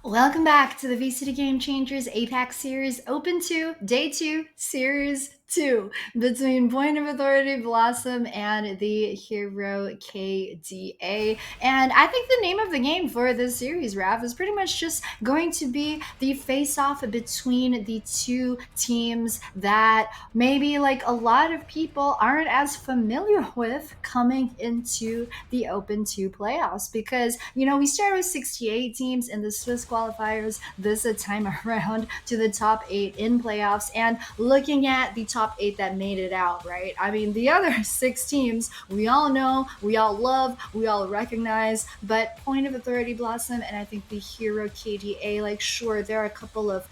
Welcome back to the VCT Game Changers APAC Series Open 2, Day 2, Series 2, between Point of Authority Blossom and the Hero KDA. And I think the name of the game for this series, Raph, is pretty much just going to be the face-off between the two teams that maybe like a lot of people aren't as familiar with coming into the Open 2 playoffs because, we started with 68 teams in the Swiss qualifiers this time around to the top 8 in playoffs. And looking at the top 8 that made it out, right? I mean, the other 6 teams we all know, we all love, we all recognize, but Point of Authority Blossom and I think the Hero KDA, like, sure, there are a couple of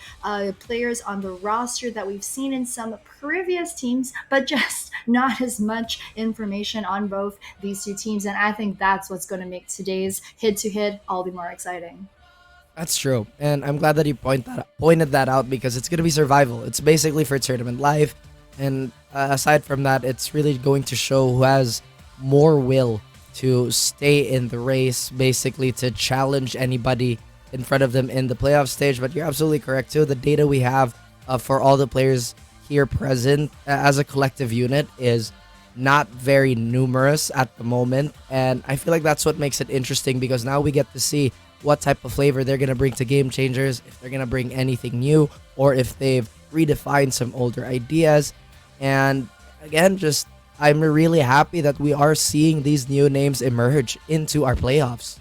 players on the roster that we've seen in some previous teams, but just not as much information on both these two teams. And I think that's what's going to make today's head-to-head all the more exciting. That's true, and I'm glad that you pointed that out because it's gonna be survival. It's basically for tournament life, and aside from that, it's really going to show who has more will to stay in the race, basically to challenge anybody in front of them in the playoff stage. But you're absolutely correct too. The data we have for all the players here present as a collective unit is not very numerous at the moment, and I feel like that's what makes it interesting because now we get to see what type of flavor they're going to bring to Game Changers, if they're going to bring anything new, or if they've redefined some older ideas. And again, I'm really happy that we are seeing these new names emerge into our playoffs.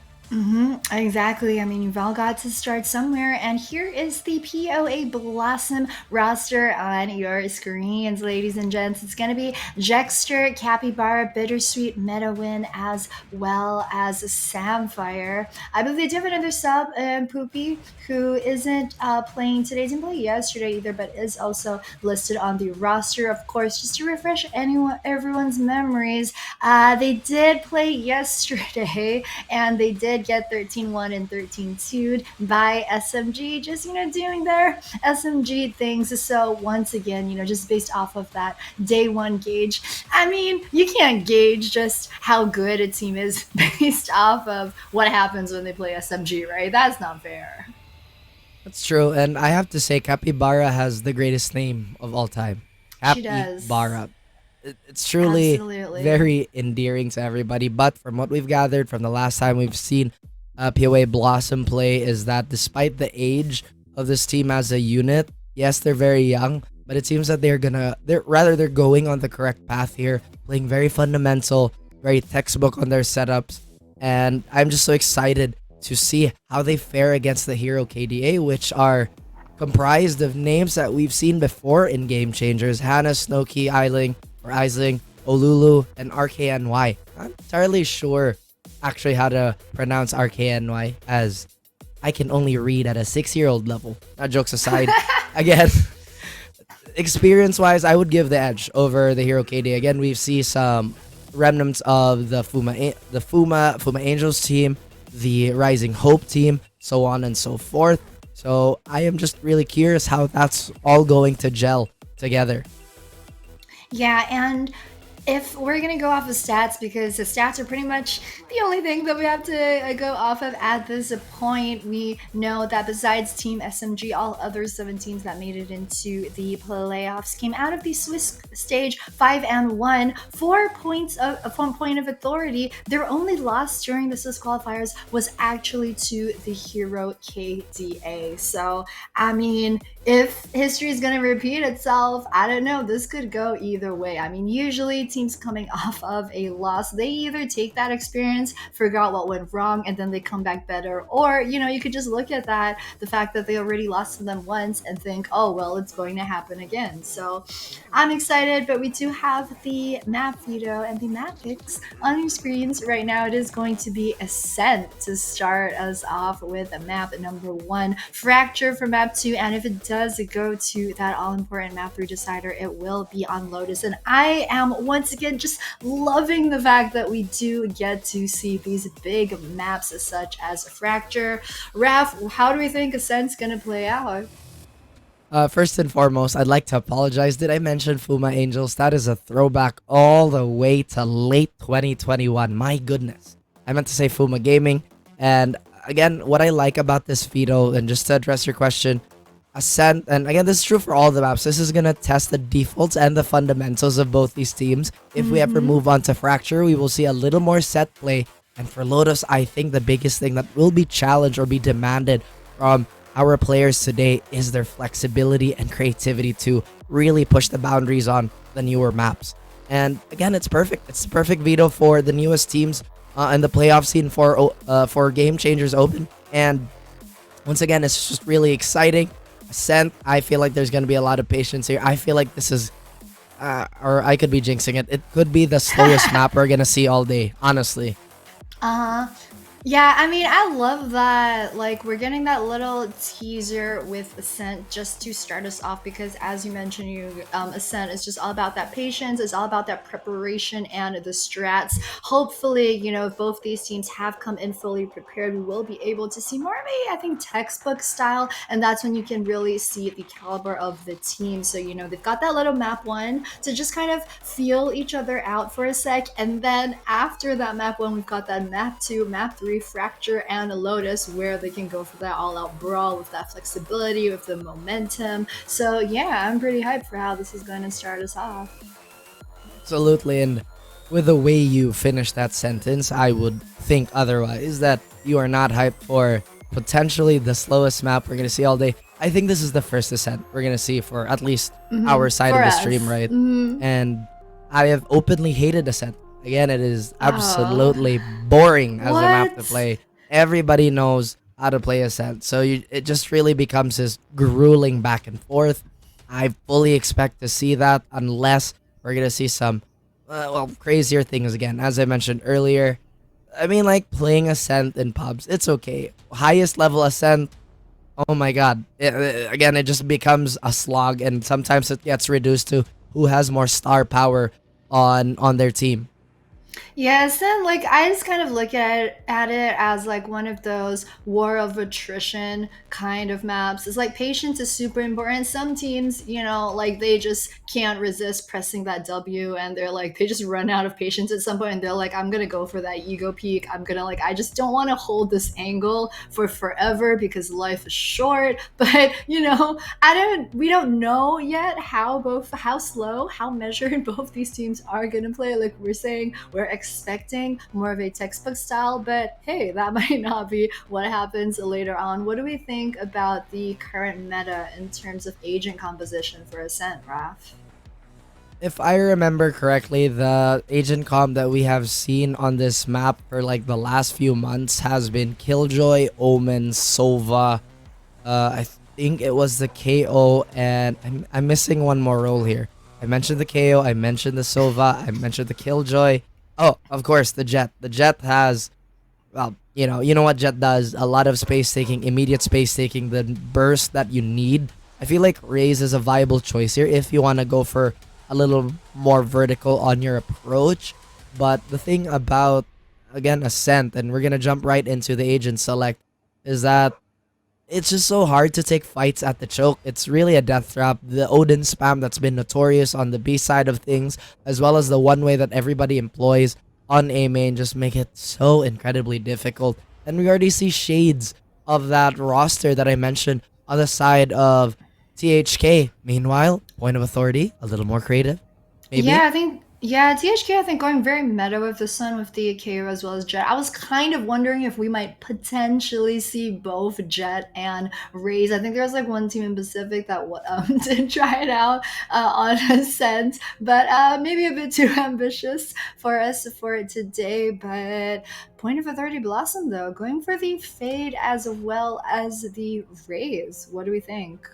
Exactly. I mean, you've all got to start somewhere. And here is the POA Blossom roster on your screens, ladies and gents. It's going to be Jexter, Capybara, Bittersweet, Medowin, as well as Samfire. I believe they do have another sub, Poopy, who isn't playing today. Didn't play yesterday either, but is also listed on the roster. Of course, just to refresh everyone's memories, they did play yesterday, and they did get 13-1 and 13-2'd by SMG, just, doing their SMG things. So once again, just based off of that day one gauge, I mean, you can't gauge just how good a team is based off of what happens when they play SMG, right? That's not fair. That's true, and I have to say, Capybara has the greatest name of all time. She does. Capybara. It's truly Absolutely. very endearing to everybody. But from what we've gathered from the last time we've seen POA Blossom play, is that despite the age of this team as a unit, yes, they're very young, but it seems that they're going on the correct path here, playing very fundamental, very textbook on their setups, and I'm just so excited to see how they fare against the Hero KDA, which are comprised of names that we've seen before in Game Changers: Hannah, Snowkey, Isling, Olulu, and RKNY. I'm not entirely sure actually how to pronounce RKNY, as I can only read at a 6-year-old level. Not jokes aside, again, experience-wise, I would give the edge over the Hero KD. Again, we see some remnants of the Fuma Angels team, the Rising Hope team, so on and so forth. So I am just really curious how that's all going to gel together. Yeah, and if we're going to go off of stats, because the stats are pretty much the only thing that we have to go off of at this point, we know that besides Team SMG, all other 7 teams that made it into the playoffs came out of the Swiss stage 5-1, 4 points of 1 point of authority. Their only loss during the Swiss qualifiers was actually to the Hero KDA. So, I mean, if history is going to repeat itself, I don't know. This could go either way. I mean, usually teams coming off of a loss, they either take that experience, figure out what went wrong, and then they come back better. Or, you could just look at that, the fact that they already lost to them once, and think, oh, well, it's going to happen again. So I'm excited, but we do have the map veto and the map picks on your screens right now. It is going to be Ascent to start us off with map number 1, Fracture for map 2, and if it does go to that all-important map 3 decider, it will be on Lotus. And I am once again just loving the fact that we do get to see these big maps such as Fracture. Raph, how do we think Ascent's gonna play out? First and foremost, I'd like to apologize. Did I mention Fuma Angels? That is a throwback all the way to late 2021. My goodness. I meant to say Fuma Gaming. And again, what I like about this veto, and just to address your question, Ascent, and again, this is true for all the maps. This is gonna test the defaults and the fundamentals of both these teams. If we ever Mm-hmm. move on to Fracture, we will see a little more set play. And for Lotus, I think the biggest thing that will be challenged or be demanded from our players today is their flexibility and creativity to really push the boundaries on the newer maps. And again, it's perfect. It's the perfect veto for the newest teams in the playoff scene for Game Changers Open. And once again, it's just really exciting. Ascent, I feel like there's going to be a lot of patience here. I feel like this is, or I could be jinxing it. It could be the slowest map we're going to see all day, honestly. Uh-huh. Yeah, I mean, I love that. Like, we're getting that little teaser with Ascent just to start us off because, as you mentioned, Ascent is just all about that patience. It's all about that preparation and the strats. Hopefully, if both these teams have come in fully prepared, we will be able to see more of a, I think, textbook style, and that's when you can really see the caliber of the team. So, they've got that little map one to just kind of feel each other out for a sec, and then after that map one, we've got that map two, map three, Fracture, and a Lotus, where they can go for that all-out brawl with that flexibility, with the momentum. So yeah, I'm pretty hyped for how this is going to start us off. Absolutely. And with the way you finished that sentence, I would think otherwise that you are not hyped for potentially the slowest map we're going to see all day. I think this is the first Ascent we're going to see for at least our side For of the us. stream, right? And I have openly hated Ascent. Again, it is Oh. absolutely boring as a map to What? play. Everybody knows how to play Ascent, so it just really becomes this grueling back and forth. I fully expect to see that unless we're gonna see some, crazier things again. As I mentioned earlier, I mean, like playing Ascent in pubs, it's okay. Highest level Ascent, oh my god. Again, it just becomes a slog, and sometimes it gets reduced to who has more star power on their team. Yes, and like I just kind of look at it as like one of those war of attrition kind of maps. It's like patience is super important. Some teams, like they just can't resist pressing that W, and they just run out of patience at some point and they're like, I'm gonna go for that ego peak. I just don't want to hold this angle for forever because life is short. But we don't know yet how slow, how measured both these teams are gonna play. Like we're saying, we're expecting more of a textbook style, but hey, that might not be what happens later on. What do we think about the current meta in terms of agent composition for Ascent, Raf? If I remember correctly, the agent comp that we have seen on this map for like the last few months has been Killjoy, Omen, Sova. I think it was the KO, and I'm missing one more role here. I mentioned the KO, I mentioned the Sova, I mentioned the Killjoy. Oh, of course, the Jet. The Jet has, well, you know what Jet does? A lot of space taking, immediate space taking, the burst that you need. I feel like Raze is a viable choice here if you want to go for a little more vertical on your approach. But the thing about, again, Ascent, and we're gonna jump right into the agent select, is that it's just so hard to take fights at the choke. It's really a death trap. The Odin spam that's been notorious on the B side of things, as well as the one way that everybody employs on A main, just make it so incredibly difficult. And we already see shades of that roster that I mentioned on the side of THK. Meanwhile, point of authority, a little more creative, maybe. THK I think going very meta with the Sun with the KO as well as Jet. I was kind of wondering if we might potentially see both Jet and Raze. I think there was like one team in Pacific that did try it out on Ascent, but maybe a bit too ambitious for us for today. But point of authority Blossom though, going for the Fade as well as the Raze. What do we think?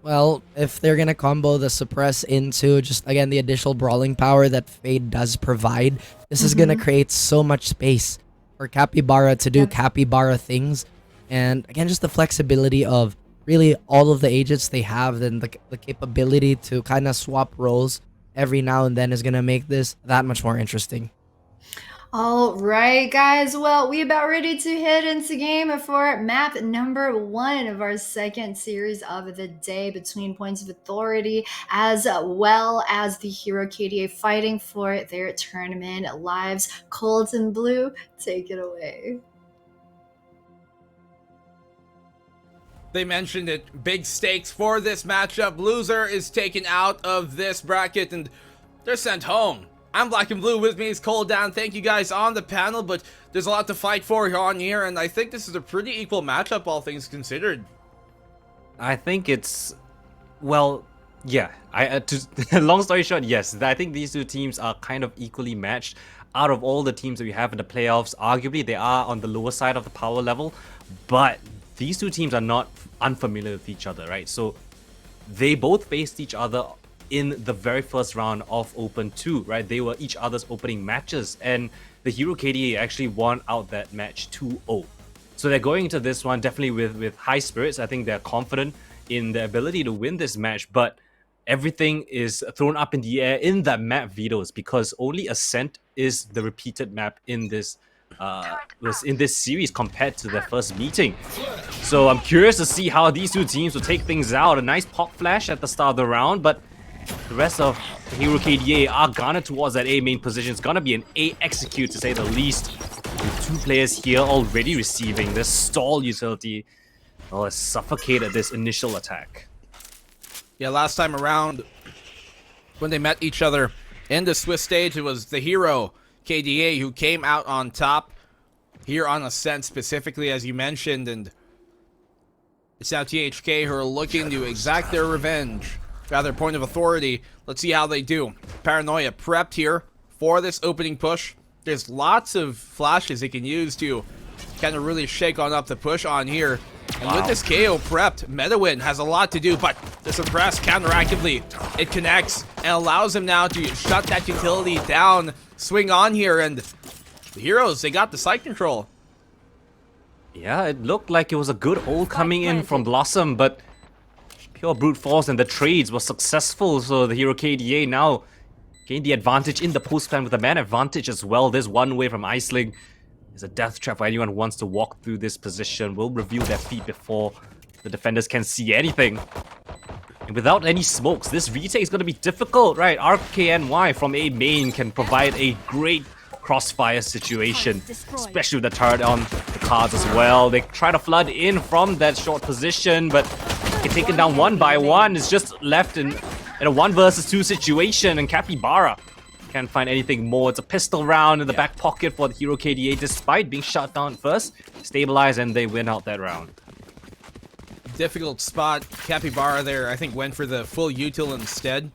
Well, if they're gonna combo the suppress into just again the additional brawling power that Fade does provide, this is gonna Mm-hmm. create so much space for Capybara to do Yep. Capybara things. And again, just the flexibility of really all of the agents they have, and the capability to kind of swap roles every now and then is gonna make this that much more interesting. All right, guys. Well, we about ready to head into game for map number one of our second series of the day between Points of Authority as well as the Hero KDA fighting for their tournament lives. Colton Blue, take it away. They mentioned it, big stakes for this matchup. Loser is taken out of this bracket and they're sent home. I'm Black and Blue, with me is Cole Down. Thank you guys on the panel, but there's a lot to fight for on here, and I think this is a pretty equal matchup, all things considered. I think it's, well, yeah. Long story short, yes. I think these two teams are kind of equally matched. Out of all the teams that we have in the playoffs, arguably they are on the lower side of the power level, but these two teams are not unfamiliar with each other, right? So they both faced each other in the very first round of Open 2, right? They were each other's opening matches, and the Hero KDA actually won out that match 2-0. So they're going into this one definitely with high spirits. I think they're confident in their ability to win this match, but everything is thrown up in the air in that map vetoes because only Ascent is the repeated map in this series compared to their first meeting. So I'm curious to see how these two teams will take things out. A nice pop flash at the start of the round, but the rest of the Hero KDA are garnered towards that A main position. It's gonna be an A execute to say the least. With two players here already receiving this stall utility. Oh, it's suffocated this initial attack. Yeah, last time around, when they met each other in the Swiss stage, it was the Hero KDA who came out on top here on Ascent specifically, as you mentioned, and it's now THK who are looking to exact their revenge. Rather, point of authority. Let's see how they do. Paranoia prepped here for this opening push. There's lots of flashes they can use to kind of really shake on up the push on here. And with this KO prepped, Medawin has a lot to do, but the suppress counteractively, it connects and allows him now to shut that utility down, swing on here, and the Heroes, they got the side control. Yeah, it looked like it was a good ult coming in from Blossom, but pure brute force and the trades were successful, so the Hero KDA now gained the advantage in the post plan with a man advantage as well. There's one way from Iceling. There's a death trap for anyone who wants to walk through this position. We'll reveal their feet before the defenders can see anything. And without any smokes, this retake is going to be difficult, right? RKNY from A main can provide a great crossfire situation, especially with the turret on the cards as well. They try to flood in from that short position, but get taken down one by one. It's just left in a 1 versus 2 situation, and Capybara can't find anything more. It's a pistol round in the back pocket for the Hero KDA, despite being shot down first, stabilize, and they win out that round. Difficult spot. Capybara there, I think, went for the full util instead.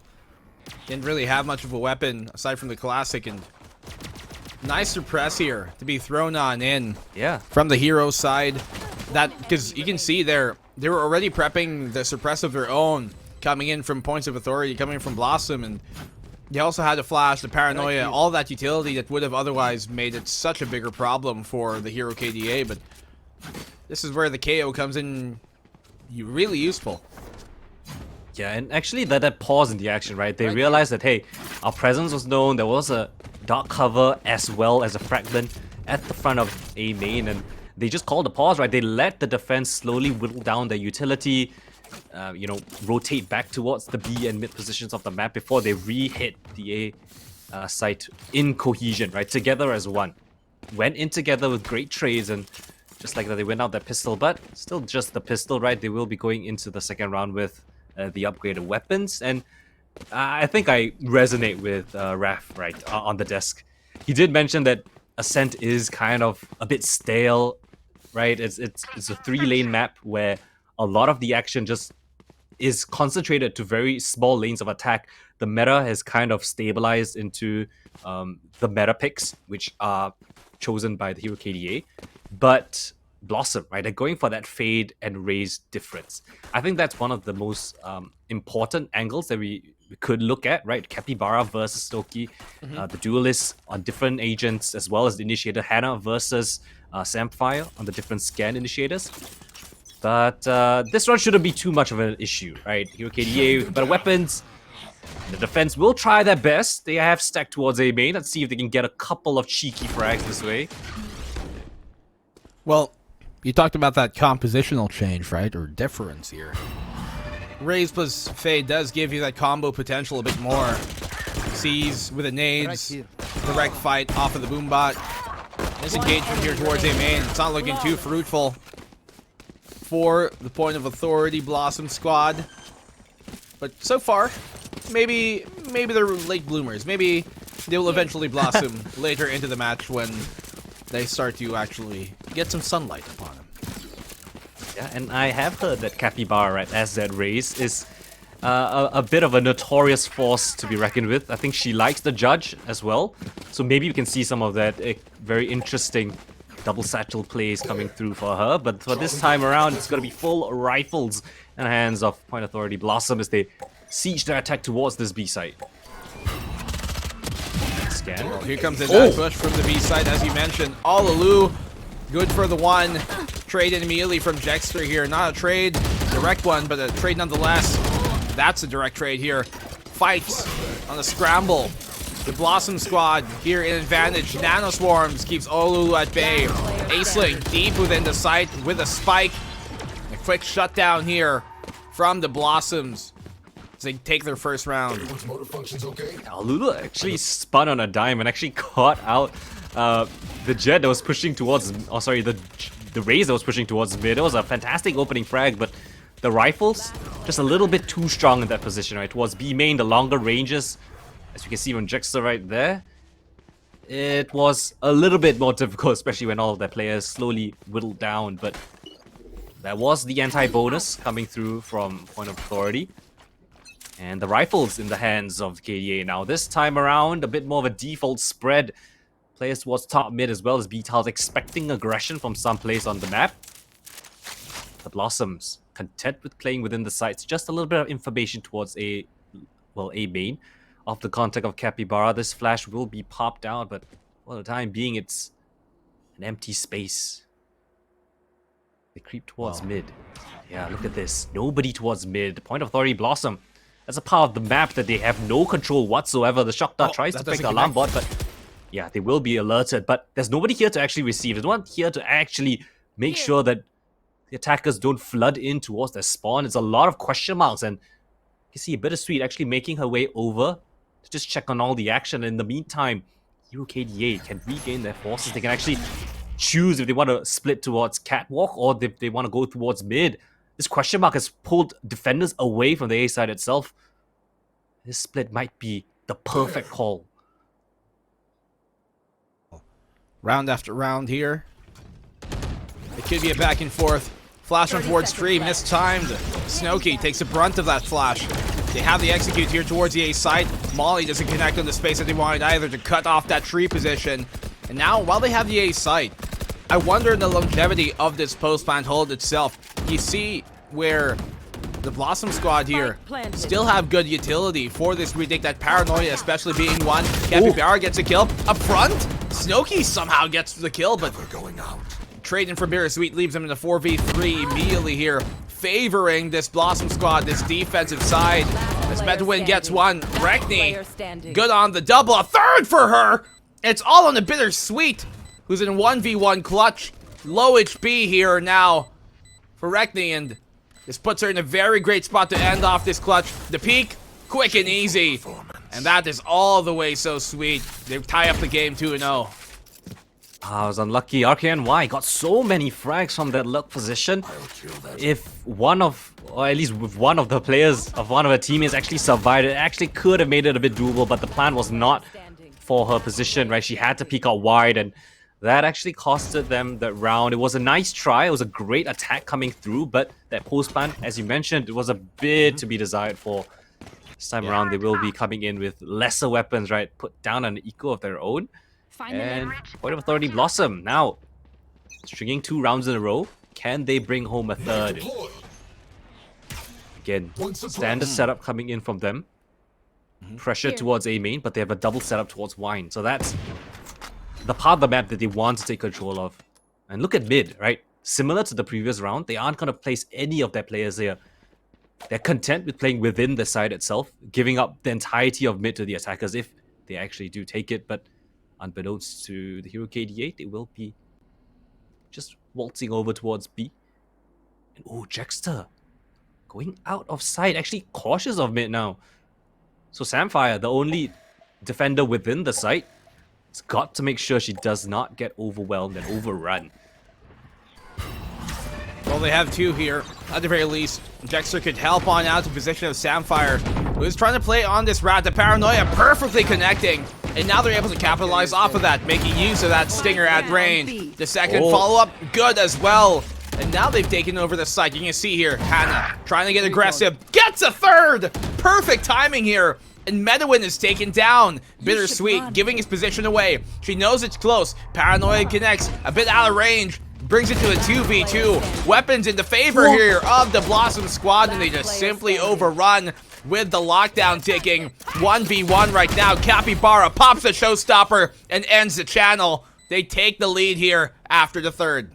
Didn't really have much of a weapon aside from the classic, and nice suppress here to be thrown on in. Yeah. From the Hero side. That, because you can see there, they were already prepping the suppress of their own, coming in from points of authority, coming from Blossom, and they also had to flash the Paranoia, all that utility that would have otherwise made it such a bigger problem for the Hero KDA, but this is where the KO comes in really useful. Yeah, and actually that pause in the action, right? They realized that, hey, our presence was known, there was a dark cover as well as a fragment at the front of A main, and they just called a pause, right? They let the defense slowly whittle down their utility, rotate back towards the B and mid positions of the map before they re-hit the A site in cohesion, right? Together as one. Went in together with great trades, and just like that, they went out that pistol, but still just the pistol, right? They will be going into the second round with the upgraded weapons, and I think I resonate with Raf, right, on the desk. He did mention that Ascent is kind of a bit stale, right? It's a 3-lane map where a lot of the action just is concentrated to very small lanes of attack. The meta has kind of stabilized into the meta picks, which are chosen by the Hero KDA. But Blossom, right, they're going for that fade and raise difference. I think that's one of the most important angles that we could look at, right? Capybara versus Stoki, the duelists on different agents, as well as the initiator Hannah versus Samfire on the different scan initiators. But this one shouldn't be too much of an issue, right? Hero KDA with better weapons. The defense will try their best. They have stacked towards A main. Let's see if they can get a couple of cheeky frags this way. Well, you talked about that compositional change, right? Or difference here. Raise plus Fade does give you that combo potential a bit more. Sees with the nades, direct fight off of the boombot. This engagement here towards A main, it's not looking too fruitful for the point of authority Blossom squad. But so far, maybe they're late bloomers. Maybe they will eventually blossom later into the match when they start to actually get some sunlight upon them. Yeah, and I have heard that Capybara at SZ Race is a bit of a notorious force to be reckoned with. I think she likes the judge as well. So maybe we can see some of that very interesting double satchel plays coming through for her. But for this time around, it's going to be full rifles in the hands of Point Authority Blossom as they siege their attack towards this B site. Scan. Well, here comes the dash push from the B side, as you mentioned. Allalu, good for the one. Trade immediately from Jexter here. Not a trade, direct one, but a trade nonetheless. That's a direct trade here. Fights on the scramble. The Blossom squad here in advantage. Nanoswarms keeps Allalu at bay. Aceling deep within the site with a spike. A quick shutdown here from the Blossoms as they take their first round. Lulu actually spun on a dime and actually caught out the jet that was pushing towards, the Raze that was pushing towards mid. It was a fantastic opening frag, but the rifles just a little bit too strong in that position, right? Towards B main, the longer ranges, as you can see from Jexter right there, it was a little bit more difficult, especially when all of their players slowly whittled down. But that was the anti-bonus coming through from Point of Authority. And the rifles in the hands of the KDA. Now this time around, a bit more of a default spread. Players towards top mid as well as B-Tiles expecting aggression from some place on the map. The Blossoms content with playing within the sites. Just a little bit of information towards A main. Off the contact of Capybara, this flash will be popped out, but for the time being, it's an empty space. They creep towards mid. Yeah, look at this. Nobody towards mid. Point of Authority Blossom. That's a part of the map that they have no control whatsoever. The Shock Dart tries to pick the alarm bot, but yeah, they will be alerted. But there's nobody here to actually receive. There's no one here to actually make sure that the attackers don't flood in towards their spawn. It's a lot of question marks, and you can see Bittersweet actually making her way over to just check on all the action. In the meantime, Hero KDA can regain their forces. They can actually choose if they want to split towards Catwalk or if they want to go towards mid. This question mark has pulled defenders away from the A side itself. This split might be the perfect call. Round after round here. It could be a back and forth. Flash on towards tree, mistimed. Snowkey takes the brunt of that flash. They have the execute here towards the A side. Molly doesn't connect on the space that they wanted either to cut off that tree position. And now, while they have the A side, I wonder the longevity of this post-plant hold itself. You see where the Blossom squad here still have good utility for this retake. That paranoia especially being one. Capybara gets a kill. Up front, Snowkey somehow gets the kill, but trading for Bittersweet leaves him in a 4v3 immediately here, favoring this Blossom squad, this defensive side. As Medwin gets one. Reckney, good on the double. A third for her! It's all on the Bittersweet, who's in 1v1 clutch. Low HP here now for Reckney, and this puts her in a very great spot to end off this clutch. The peak, quick and easy. And that is all the way so sweet. They tie up the game 2-0. I was unlucky. RKNY got so many frags from that luck position. If one of, or at least with one of the players of one of her teammates actually survived, it actually could have made it a bit doable, but the plan was not for her position, right? She had to peek out wide, and that actually costed them that round. It was a nice try. It was a great attack coming through, but that post plan, as you mentioned, it was a bit to be desired for. This time around, they will be coming in with lesser weapons, right? Put down an eco of their own. And Point of Authority Blossom now stringing 2 rounds in a row. Can they bring home a third? Again, standard setup coming in from them. Pressure towards A main, but they have a double setup towards Wine. So that's the part of the map that they want to take control of. And look at mid, right? Similar to the previous round, they aren't going to place any of their players here. They're content with playing within the side itself, giving up the entirety of mid to the attackers if they actually do take it. But unbeknownst to the Hero KDA, they will be just waltzing over towards B. And oh, Jexter going out of sight, actually cautious of mid now. So Samfire, the only defender within the site, has got to make sure she does not get overwhelmed and overrun. Well, they have two here. At the very least, Jexter could help on out to position of Samfire, who is trying to play on this route. The Paranoia perfectly connecting, and now they're able to capitalize off of that, making use of that Stinger at range. The second follow-up, good as well. And now they've taken over the site. You can see here, Hannah trying to get aggressive, gets a third! Perfect timing here. And Medawin is taken down. Bittersweet, giving his position away. She knows it's close. Paranoia connects, a bit out of range. Brings it to a 2v2. Weapons in the favor here of the Blossom squad, and they just simply overrun with the lockdown ticking. 1v1 right now. Capybara pops the showstopper and ends the channel. They take the lead here after the third.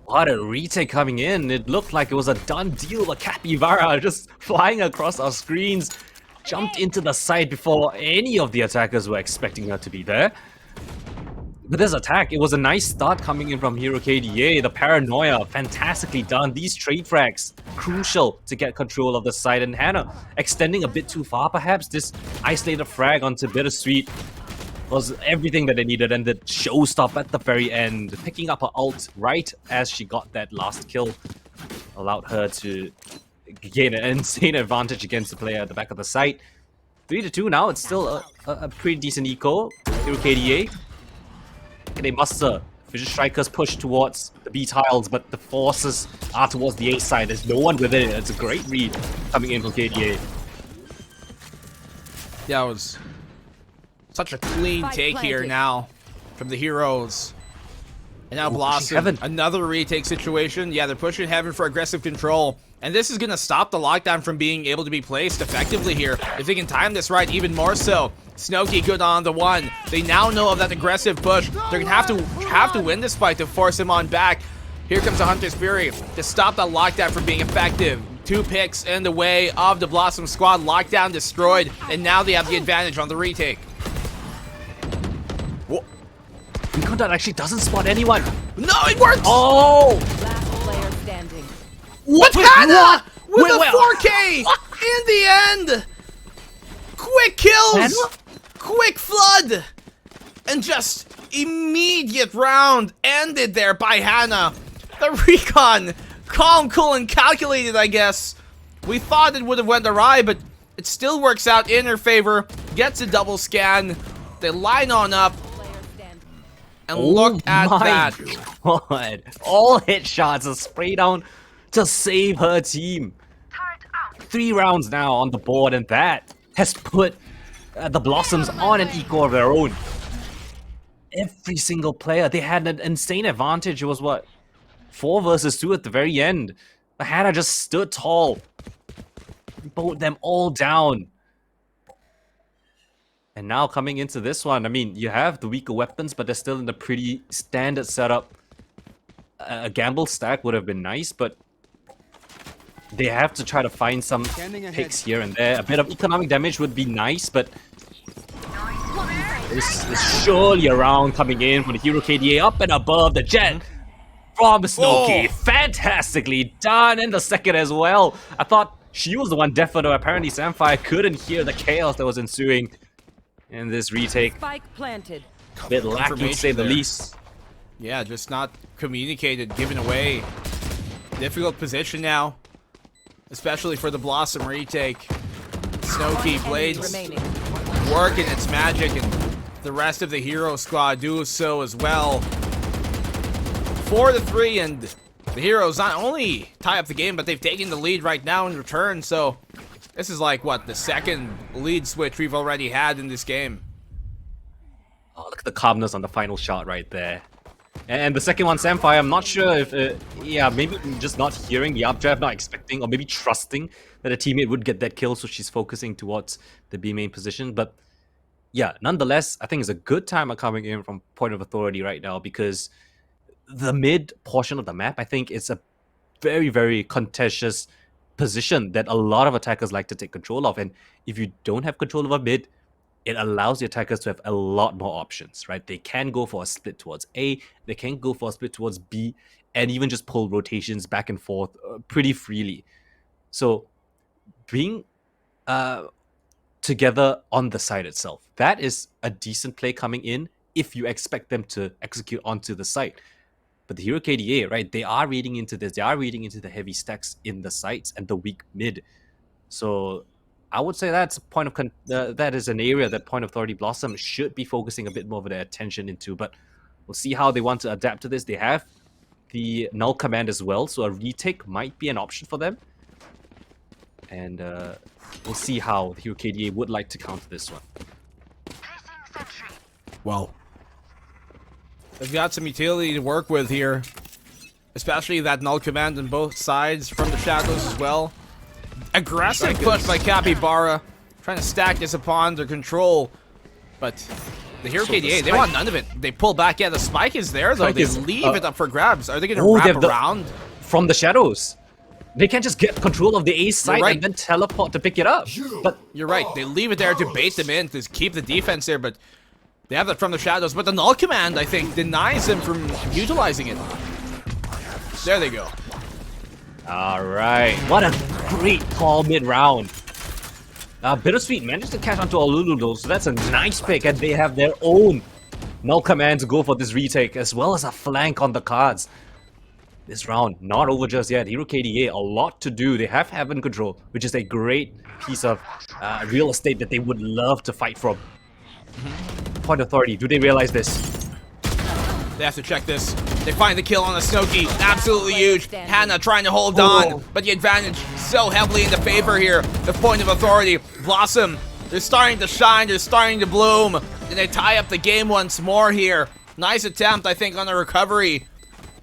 What a retake coming in. It looked like it was a done deal, but Capybara just flying across our screens. Jumped into the site before any of the attackers were expecting her to be there. But this attack, it was a nice start coming in from Hero KDA. The Paranoia, fantastically done. These trade frags, crucial to get control of the site. And Hannah, extending a bit too far perhaps. This isolated frag onto Bittersweet was everything that they needed. And the showstop at the very end, picking up her ult right as she got that last kill, allowed her to gain an insane advantage against the player at the back of the site. 3-2 now, it's still a pretty decent eco. Hero KDA. They muster. Fisher Strikers push towards the B tiles, but the forces are towards the A side. There's no one within it. It's a great read coming in from KDA. Yeah, it was such a clean take here now from the heroes. And now Blossom, another retake situation. Yeah, they're pushing Heaven for aggressive control. And this is going to stop the lockdown from being able to be placed effectively here. If they can time this right, even more so. Snowkey good on the one. They now know of that aggressive push. They're going to have to win this fight to force him on back. Here comes the Hunter's Fury to stop that lockdown from being effective. 2 picks in the way of the Blossom squad. Lockdown destroyed. And now they have the advantage on the retake. Conduct actually doesn't spot anyone. No, it works! Oh! Last player standing. What? Hannah with a 4K in the end. Quick kills, Hannah? Quick flood, and just immediate round ended there by Hannah. The recon, calm, cool, and calculated, I guess. We thought it would have went awry, but it still works out in her favor. Gets a double scan. They line on up. And look at that. God. All headshots are sprayed down to save her team. 3 rounds now on the board, and that has put the Blossoms on an eco of their own. Every single player, they had an insane advantage. It was what? 4 versus 2 at the very end. But Hannah just stood tall. Bowed them all down. And now coming into this one, I mean, you have the weaker weapons, but they're still in a pretty standard setup. A gamble stack would have been nice, but they have to try to find some picks here and there. A bit of economic damage would be nice, but this is surely a round coming in for the Hero KDA up and above the jet from Snowkey. Fantastically done in the second as well. I thought she was the one deaf, though apparently Samfire couldn't hear the chaos that was ensuing. In this retake, Spike planted. a bit lacking to say the least. Yeah, just not communicated, given away. Difficult position now, especially for the Blossom retake. Snowkey Blades working its magic, and the rest of the hero squad do so as well. 4-3, and the heroes not only tie up the game, but they've taken the lead right now in return, so this is like, what, the second lead switch we've already had in this game. Oh, look at the calmness on the final shot right there. And the second one, Samfire, I'm not sure if, yeah, maybe just not hearing the updraft, not expecting, or maybe trusting that a teammate would get that kill, so she's focusing towards the B main position. But yeah, nonetheless, I think it's a good time coming in from Point of Authority right now, because the mid portion of the map, I think it's a very, very contentious position that a lot of attackers like to take control of. And if you don't have control of a mid, it allows the attackers to have a lot more options, right? They can go for a split towards A, they can go for a split towards B, and even just pull rotations back and forth pretty freely. So being together on the side itself, that is a decent play coming in if you expect them to execute onto the site. But the Hero KDA, right, they are reading into this. They are reading into the heavy stacks in the sites and the weak mid. So I would say that's a point of that is an area that Point Authority Blossom should be focusing a bit more of their attention into. But we'll see how they want to adapt to this. They have the null command as well, so a retake might be an option for them. And we'll see how the Hero KDA would like to counter this one. Well, they've got some utility to work with here, especially that null command on both sides from the shadows as well. Aggressive push by Capybara, trying to stack this upon their control, but the Hero KDA, they want none of it. They pull back. Yeah, the spike is there though. They leave it up for grabs. Are they going to wrap around? From the shadows. They can't just get control of the A side and then teleport to pick it up. But you're right. They leave it there to bait them in, to keep the defense there, but they have that from the shadows. But the null command, I think, denies them from utilizing it. There they go. All right. What a great call mid-round. Bittersweet managed to catch onto Alulu though, so that's a nice pick, and they have their own null command to go for this retake, as well as a flank on the cards. This round, not over just yet. Hero KDA, a lot to do. They have Heaven Control, which is a great piece of real estate that they would love to fight from. Point Authority, do they realize this? They have to check this. They find the kill on the Snowkey. Absolutely huge. Hannah trying to hold on, but the advantage so heavily in the favor here. The Point of Authority. Blossom, they're starting to shine. They're starting to bloom. And they tie up the game once more here. Nice attempt, I think, on the recovery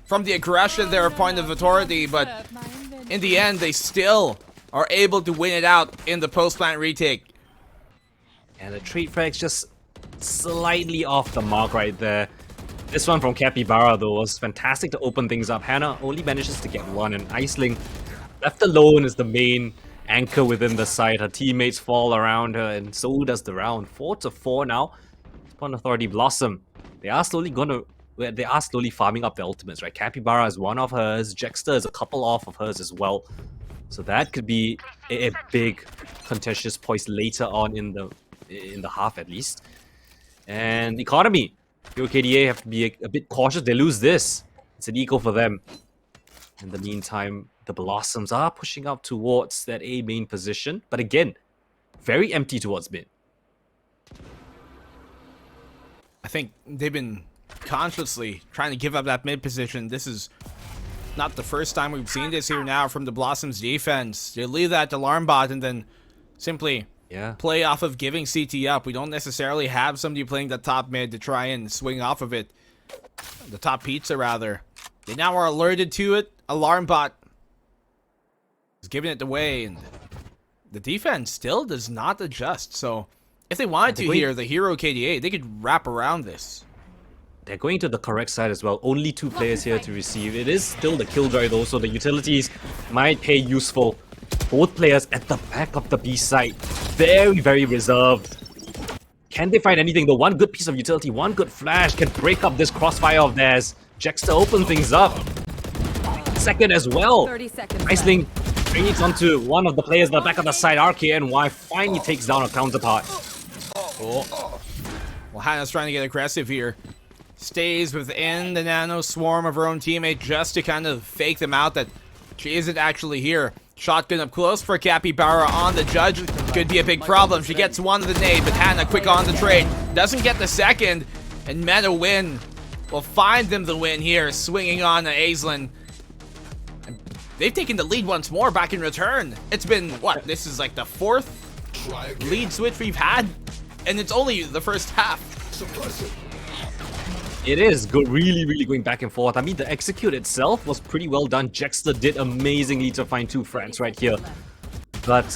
from the aggression there of Point of Authority, but in the end, they still are able to win it out in the post-plant retake. And the trade frag's just slightly off the mark right there. This one from Capybara, though, was fantastic to open things up. Hannah only manages to get one, and Aisling, left alone, is the main anchor within the site. Her teammates fall around her, and so does the round. 4-4 now. Point Authority Blossom. They are slowly farming up their ultimates, right? Capybara is one of hers. Jexter is a couple off of hers as well. So that could be a big contentious point later on in the half, at least. And Economy. Hero KDA have to be a bit cautious. They lose this. It's an eco for them. In the meantime, the Blossoms are pushing up towards that A main position. But again, very empty towards mid. I think they've been consciously trying to give up that mid position. This is not the first time we've seen this here now from the Blossoms defense. They leave that alarm bot and then simply play off of giving CT up. We don't necessarily have somebody playing the top mid to try and swing off of it. The top pizza, rather. They now are alerted to it. Alarm bot is giving it away, and the defense still does not adjust. So if they wanted to here, the Hero KDA, they could wrap around this. They're going to the correct side as well. Only 2 players here to receive. It is still the Killjoy though, so the utilities might pay useful. Both players at the back of the B side. Very, very reserved. Can they find anything? The one good piece of utility, one good flash can break up this crossfire of theirs. Jexter open things up. Second as well. 30 seconds. Aisling brings onto one of the players at the back of the side. RKNY finally takes down a counterpart. Oh. Well, Hannah's trying to get aggressive here. Stays within the nano swarm of her own teammate just to kind of fake them out that she isn't actually here. Shotgun up close for Capybara on the judge. Could be a big problem. She gets one of the nade, but Hannah quick on the trade. Doesn't get the second, and Meta win will find them the win here, swinging on to Aisling. They've taken the lead once more back in return. It's been, what, this is like the 4th lead switch we've had, and it's only the first half. It is really going back and forth. I mean, the execute itself was pretty well done. Jexter did amazingly to find 2 frags right here. But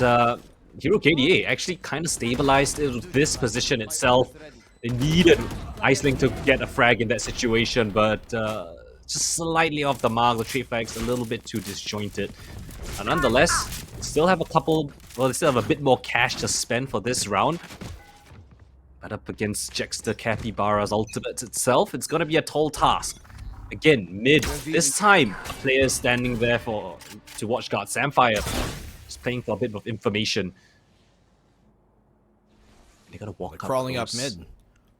Hero KDA actually kind of stabilized this position itself. They needed Aisling to get a frag in that situation, but just slightly off the mark. The trade flag's a little bit too disjointed. And nonetheless, still have a couple, well, they still have a bit more cash to spend for this round. But up against Jexter Capybara's ultimate itself, it's gonna be a tall task. Again, mid. This time, a player is standing there to watch guard Samfire. Just playing for a bit of information. They gotta walk up crawling close. up mid.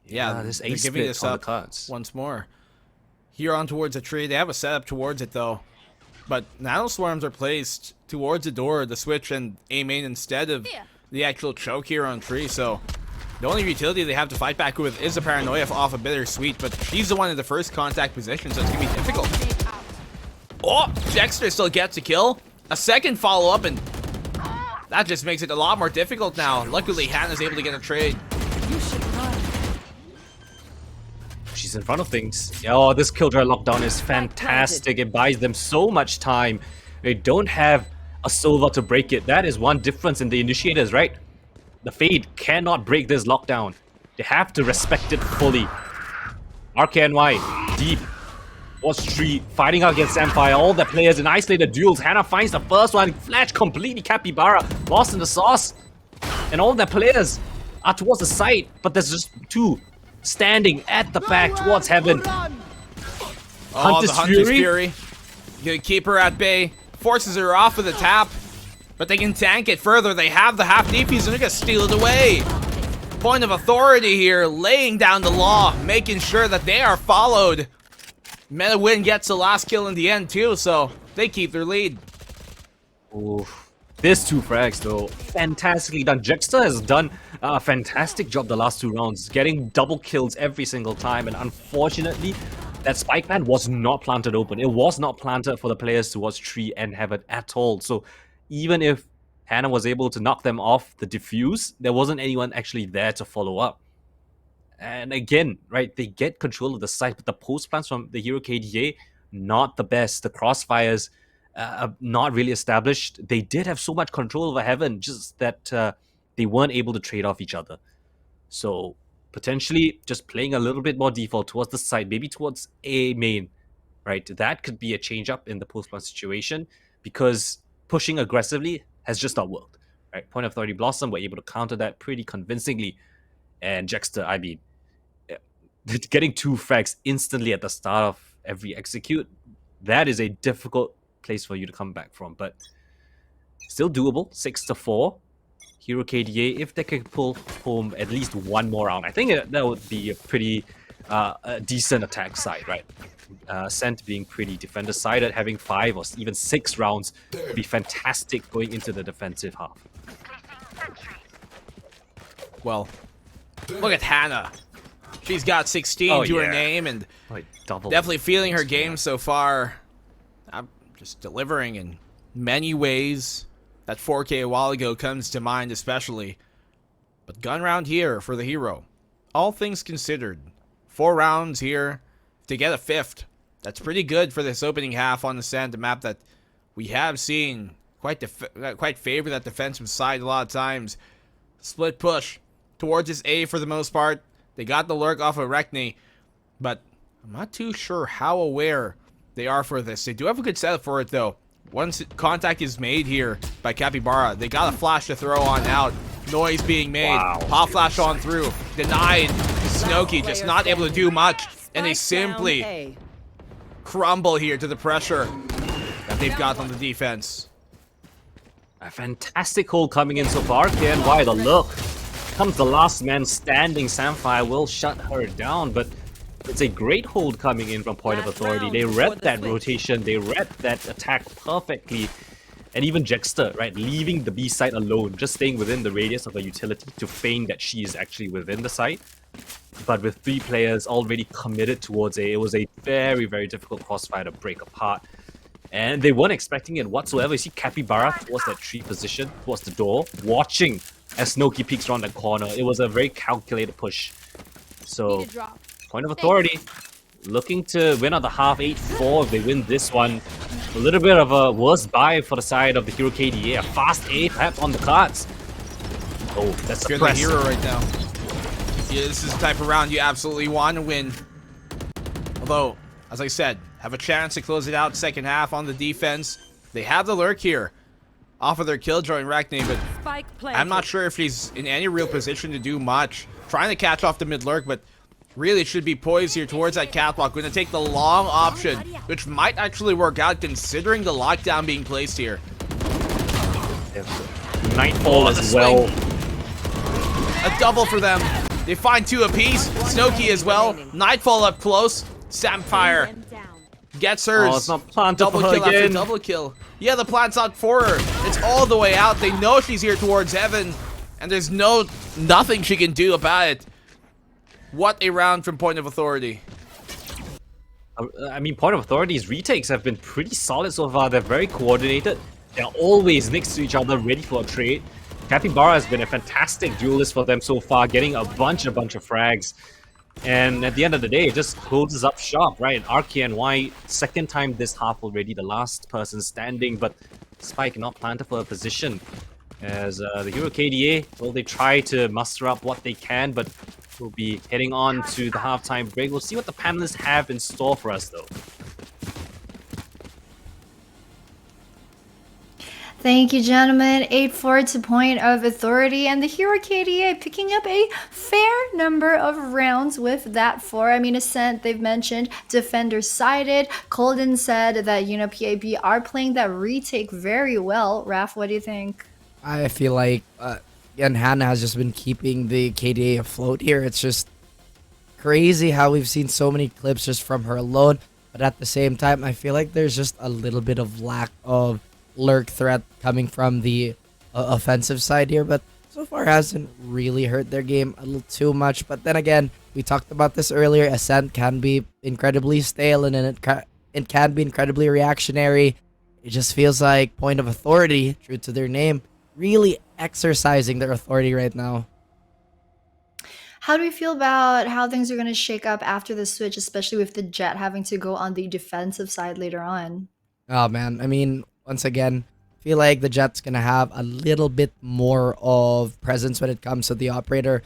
Yeah, this they're ace giving this on up the cards. once more. here on towards a tree. They have a setup towards it though. But nano swarms are placed towards the door, the switch, and A main instead of the actual choke here on tree. So the only utility they have to fight back with is a paranoia off a bittersweet, but she's the one in the first contact position, so it's gonna be difficult. Oh, Dexter still gets a kill. A second follow-up, and that just makes it a lot more difficult now. Luckily, Hannah's able to get a trade. She's in front of things. Oh, this Killjoy lockdown is fantastic. It buys them so much time. They don't have a Sova to break it. That is one difference in the initiators, right? The Fade cannot break this lockdown. They have to respect it fully. RKNY, deep. Watch tree, fighting out against Samfire. All the players in isolated duels. Hannah finds the first one. Flash completely. Capybara lost in the sauce. And all the players are towards the side. But there's just two standing at the back towards heaven. Oh, the Hunter's Fury. Gonna keep her at bay. Forces her off of the tap. But they can tank it further. They have the half DPs and they're gonna steal it away. Point of authority here, laying down the law, making sure that they are followed. MetaWin gets the last kill in the end too, so they keep their lead. Oof. There's two frags though. Fantastically done. Jexter has done a fantastic job the last 2 rounds, getting double kills every single time, and unfortunately, that spike plant was not planted open. It was not planted for the players towards tree and heaven at all. So even if Hannah was able to knock them off the diffuse, there wasn't anyone actually there to follow up. And again, right, they get control of the site, but the post plants from the hero KDA, not the best. The crossfires are not really established. They did have so much control over heaven, just that they weren't able to trade off each other. So potentially just playing a little bit more default towards the side, maybe towards A main, right? That could be a change up in the post plant situation, because pushing aggressively has just not worked, right? Point of authority Blossom were able to counter that pretty convincingly. And Jexter, I mean, getting 2 frags instantly at the start of every execute, that is a difficult place for you to come back from, but still doable. 6-4. Hero KDA, if they can pull home at least 1 more round, I think that would be a pretty decent attack side, right? Scent being pretty defender-sided, having 5 or even 6 rounds would be fantastic going into the defensive half. Well, look at Hannah. She's got 16 to her name, and definitely feeling her game so far. I'm just delivering in many ways. That 4K a while ago comes to mind especially. But gun round here for the hero. All things considered, 4 rounds here to get a 5th. That's pretty good for this opening half on the Santa map that we have seen quite favor that defensive side a lot of times. Split push towards this A for the most part. They got the lurk off of Rekne, but I'm not too sure how aware they are for this. They do have a good setup for it though. Once contact is made here by Capybara, they got a flash to throw on out. Noise being made. Wow. Pop flash on through. Denied. Snowkey just not able to do much, and they simply crumble here to the pressure that they've got on the defense. A fantastic hold coming in so far. KNY, the look. Comes the last man standing. Samfire will shut her down, but it's a great hold coming in from Point of Authority. They read that rotation, they read that attack perfectly. And even Jexter, right, leaving the B site alone, just staying within the radius of a utility to feign that she is actually within the site. But with 3 players already committed towards A, it was a very, very difficult crossfire to break apart. And they weren't expecting it whatsoever. You see Capybara towards that tree position, towards the door, watching as Snowkey peeks around that corner. It was a very calculated push. So, Point of Authority looking to win out the half 8-4 if they win this one. A little bit of a worse buy for the side of the Hero KDA. A fast A perhaps on the cards. Oh, that's You're the hero right now. Yeah, this is the type of round you absolutely want to win. Although, as I said, have a chance to close it out second half on the defense. They have the lurk here off of their Killjoy and Rekne, but I'm not sure if he's in any real position to do much. Trying to catch off the mid lurk, but really should be poised here towards that catwalk. Going to take the long option, which might actually work out considering the lockdown being placed here. Nightfall as well. A double for them. They find 2 apiece. Snowkey as well. Nightfall up close. Samfire gets hers. Oh, it's not planted Double for her kill after again. double kill. Yeah, the plant's out for her. It's all the way out. They know she's here towards heaven, and there's nothing she can do about it. What a round from Point of Authority. I mean, Point of Authority's retakes have been pretty solid so far. They're very coordinated. They're always next to each other, ready for a trade. Capybara has been a fantastic duelist for them so far, getting a bunch of frags. And at the end of the day, it just closes up shop, right? RKNY, second time this half already, the last person standing, but Spike not planted for a position. As the Hero KDA, well, they try to muster up what they can, but we'll be heading on to the halftime break. We'll see what the panelists have in store for us, though. Thank you, gentlemen. 8-4 to Point of Authority, and the Hero KDA picking up a fair number of rounds with that 4. I mean, Ascent, they've mentioned, Defender sided. Colden said that, you know, PAB are playing that retake very well. Raph, what do you think? I feel like, again, Hannah has just been keeping the KDA afloat here. It's just crazy how we've seen so many clips just from her alone. But at the same time, I feel like there's just a little bit of lack of lurk threat coming from the offensive side here, but so far hasn't really hurt their game a little too much. But then again, we talked about this earlier, Ascent can be incredibly stale, and then it can be incredibly reactionary. It just feels like Point of Authority, true to their name, really exercising their authority right now. How do we feel about how things are going to shake up after the switch, especially with the Jet having to go on the defensive side later on? Oh man, I mean, once again, I feel like the Jet's gonna have a little bit more of presence when it comes to the operator.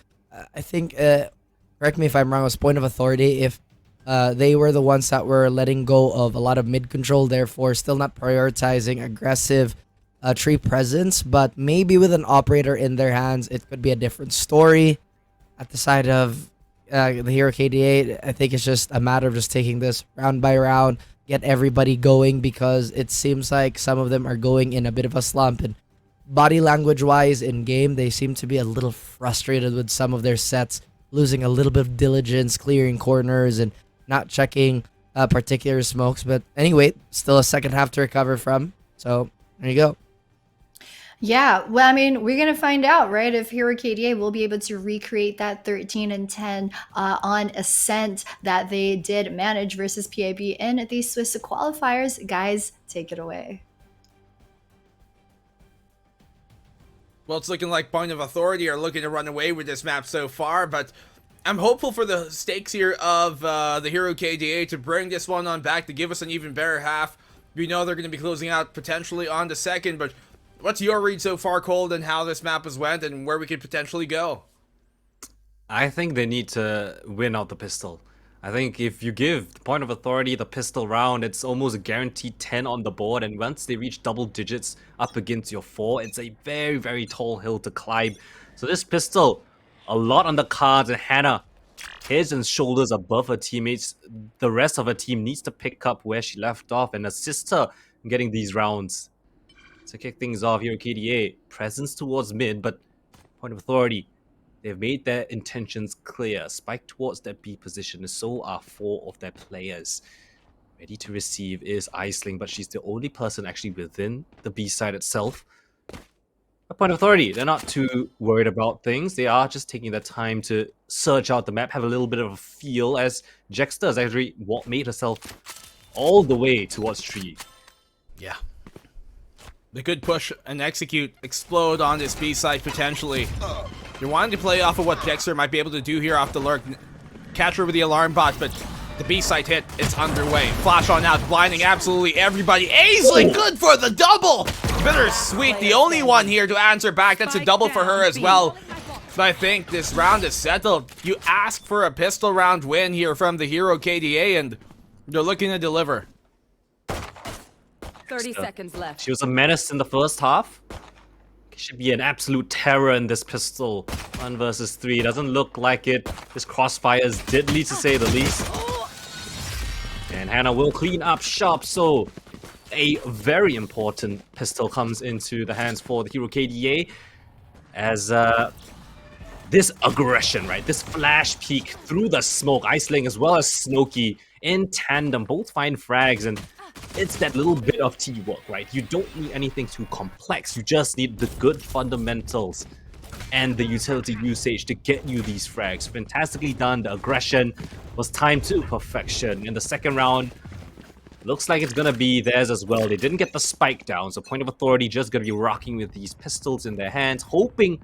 I think, correct me if I'm wrong, it was Point of Authority if they were the ones that were letting go of a lot of mid control, therefore still not prioritizing aggressive tree presence. But maybe with an operator in their hands, it could be a different story. At the side of the Hero KDA, I think it's just a matter of just taking this round by round, get everybody going, because it seems like some of them are going in a bit of a slump, and body language wise in game they seem to be a little frustrated with some of their sets, losing a little bit of diligence, clearing corners and not checking particular smokes. But anyway, still a second half to recover from, so there you go. Yeah, well, I mean, we're gonna find out, right? If Hero KDA will be able to recreate that 13-10 on Ascent that they did manage versus PAB in the Swiss qualifiers. Guys, take it away. Well, it's looking like Point of Authority are looking to run away with this map so far, but I'm hopeful for the stakes here of the Hero KDA to bring this one on back, to give us an even better half. We know they're going to be closing out potentially on the second, but what's your read so far, Cold, and how this map has went and where we could potentially go? I think they need to win out the pistol. I think if you give the Point of Authority the pistol round, it's almost a guaranteed 10 on the board, and once they reach double digits up against your 4, it's a very, very tall hill to climb. So this pistol, a lot on the cards, and Hannah, heads and shoulders above her teammates. The rest of her team needs to pick up where she left off and assist her in getting these rounds. To kick things off, Hero KDA, presence towards mid, but Point of Authority, they've made their intentions clear. Spike towards their B position, and so are 4 of their players. Ready to receive is Aisling, but she's the only person actually within the B side itself. A Point of Authority, they're not too worried about things. They are just taking their time to search out the map, have a little bit of a feel, as Jexter has actually made herself all the way towards tree. Yeah. The good push and execute explode on this B side potentially. You're wanting to play off of what Dexter might be able to do here off the lurk. Catch her with the alarm bot, but the B side hit is underway. Flash on out, blinding absolutely everybody. Aisling good for the double! Bittersweet, the only one here to answer back. That's a double for her as well. But I think this round is settled. You ask for a pistol round win here from the Hero KDA, and they're looking to deliver. 30 seconds left. She was a menace in the first half. She should be an absolute terror in this pistol. 1 versus 3. Doesn't look like it. This crossfire is deadly to say the least. And Hannah will clean up shop, so a very important pistol comes into the hands for the Hero KDA. As this aggression, right? This flash peek through the smoke, Aisling as well as Snowkey in tandem, both find frags, and it's that little bit of teamwork, right? You don't need anything too complex. You just need the good fundamentals and the utility usage to get you these frags. Fantastically done. The aggression was timed to perfection. In the second round, looks like it's gonna be theirs as well. They didn't get the spike down, so Point of Authority just gonna be rocking with these pistols in their hands, hoping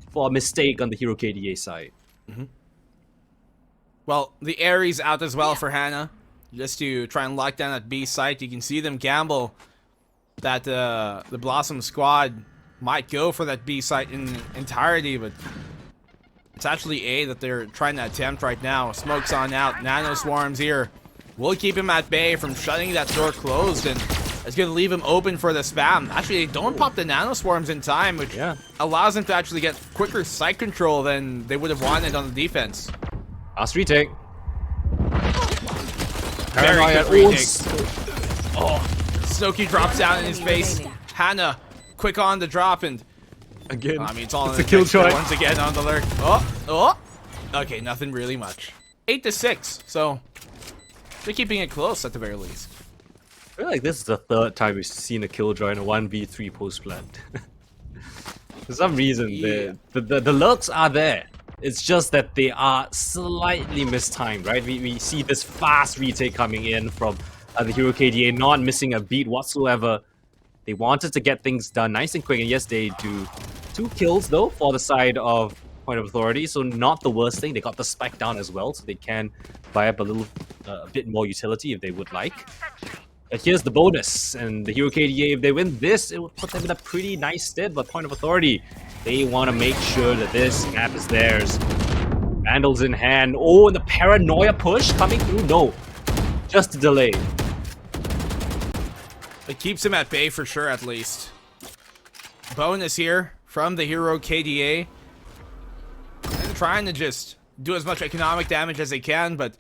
for a mistake on the Hero KDA side. Well, the Ares out as well for Hannah, just to try and lock down that B site. You can see them gamble that the Blossom squad might go for that B site in entirety, but it's actually A that they're trying to attempt right now. Smoke's on out. Nano Swarms here. We'll keep him at bay from shutting that door closed, and it's going to leave him open for the spam. Actually, they don't pop the Nano Swarms in time, which allows them to actually get quicker site control than they would have wanted on the defense. Last retake. Very good retake. Oh, Snooki drops down in his face. Hannah, quick on the drop, and Again, I mean, it's all in a the kill Dexter choice. once again on the lurk. Oh. Okay, nothing really much. 8-6, so they're keeping it close at the very least. I feel like this is the third time we've seen a killjoy in a 1v3 post-plant. For some reason, the lurks are there. It's just that they are slightly mistimed, right? We see this fast retake coming in from the Hero KDA, not missing a beat whatsoever. They wanted to get things done nice and quick, and yes, they do 2 kills, though, for the side of Point of Authority, so not the worst thing. They got the spike down as well, so they can buy up a bit more utility if they would like. But here's the bonus, and the Hero KDA, if they win this, it would put them in a pretty nice stead, but Point of Authority, they want to make sure that this map is theirs. Vandals in hand. Oh, and the paranoia push coming through? No, just a delay. It keeps him at bay for sure, at least. Bonus here from the Hero KDA. They're trying to just do as much economic damage as they can, but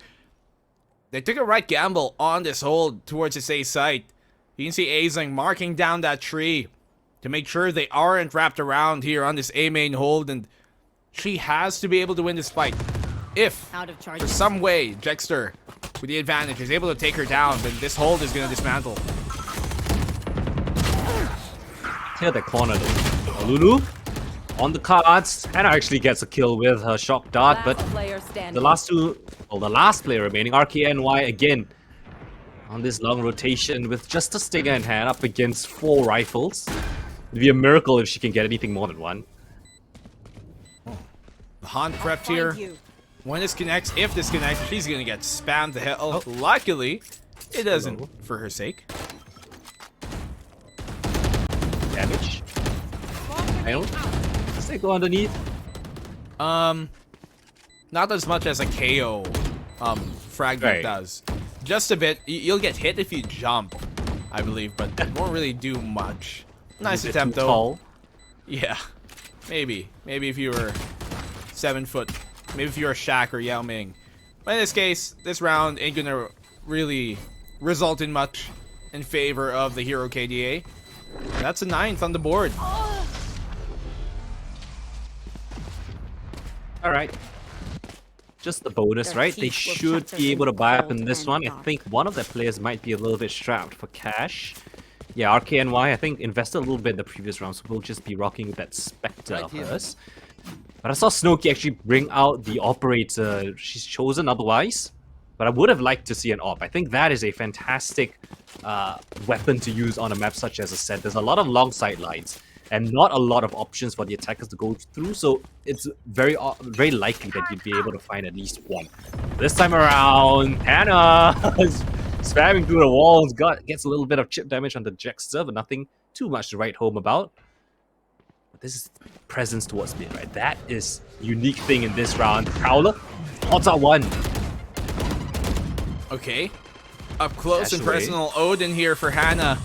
they took a right gamble on this hold towards this A site. You can see Azing marking down that tree to make sure they aren't wrapped around here on this A main hold, and she has to be able to win this fight. If, for some way, Jexter, with the advantage, is able to take her down, then this hold is going to dismantle. Clear the corner though. Lulu on the cards. Hannah actually gets a kill with her shock dart, but the last player remaining, RKNY again on this long rotation with just a stinger in hand up against 4 rifles. It'd be a miracle if she can get anything more than 1. The Haunt prepped here. When this connects, if this connects, she's gonna get spammed to hell. Luckily, it doesn't for her sake. Damage. I don't. Does they go underneath? Not as much as a KO fragment does. Just a bit. You'll get hit if you jump, I believe, but it won't really do much. Nice attempt though. Tall. Yeah, maybe if you were 7 foot, maybe if you were Shaq or Yao Ming. But in this case, this round ain't gonna really result in much in favor of the Hero KDA. That's a 9th on the board. Alright. Just the bonus, right? They should be able to buy up in this one. I think one of their players might be a little bit strapped for cash. Yeah, RKNY, I think, invested a little bit in the previous round, so we'll just be rocking with that Spectre of hers. But I saw Snooki actually bring out the Operator. She's chosen otherwise, but I would have liked to see an Op. I think that is a fantastic weapon to use on a map such as Ascent. There's a lot of long sidelines and not a lot of options for the attackers to go through, so it's very likely that you'd be able to find at least one. This time around, Hannah is spamming through the walls, gets a little bit of chip damage on the Jexter, but nothing too much to write home about. But this is presence towards mid, right? That is unique thing in this round. Prowler, odds are 1. Okay. Up close and personal Odin here for Hannah.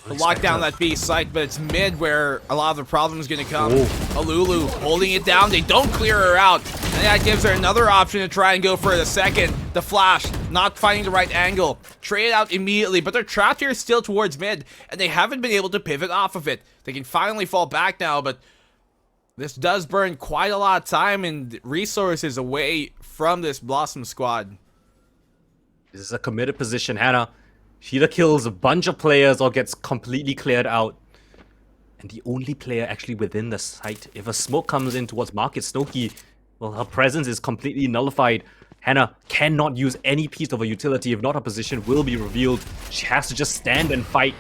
To lock down that B site, but it's mid where a lot of the problem is going to come. Alulu holding it down. They don't clear her out. And that gives her another option to try and go for the second. The flash, not finding the right angle. Trade out immediately, but they're trapped here still towards mid, and they haven't been able to pivot off of it. They can finally fall back now, but this does burn quite a lot of time and resources away from this Blossom squad. This is a committed position. Hannah, she either kills a bunch of players or gets completely cleared out. And the only player actually within the site, if a smoke comes in towards Market Snowkey, well, her presence is completely nullified. Hannah cannot use any piece of a utility. If not, her position will be revealed. She has to just stand and fight.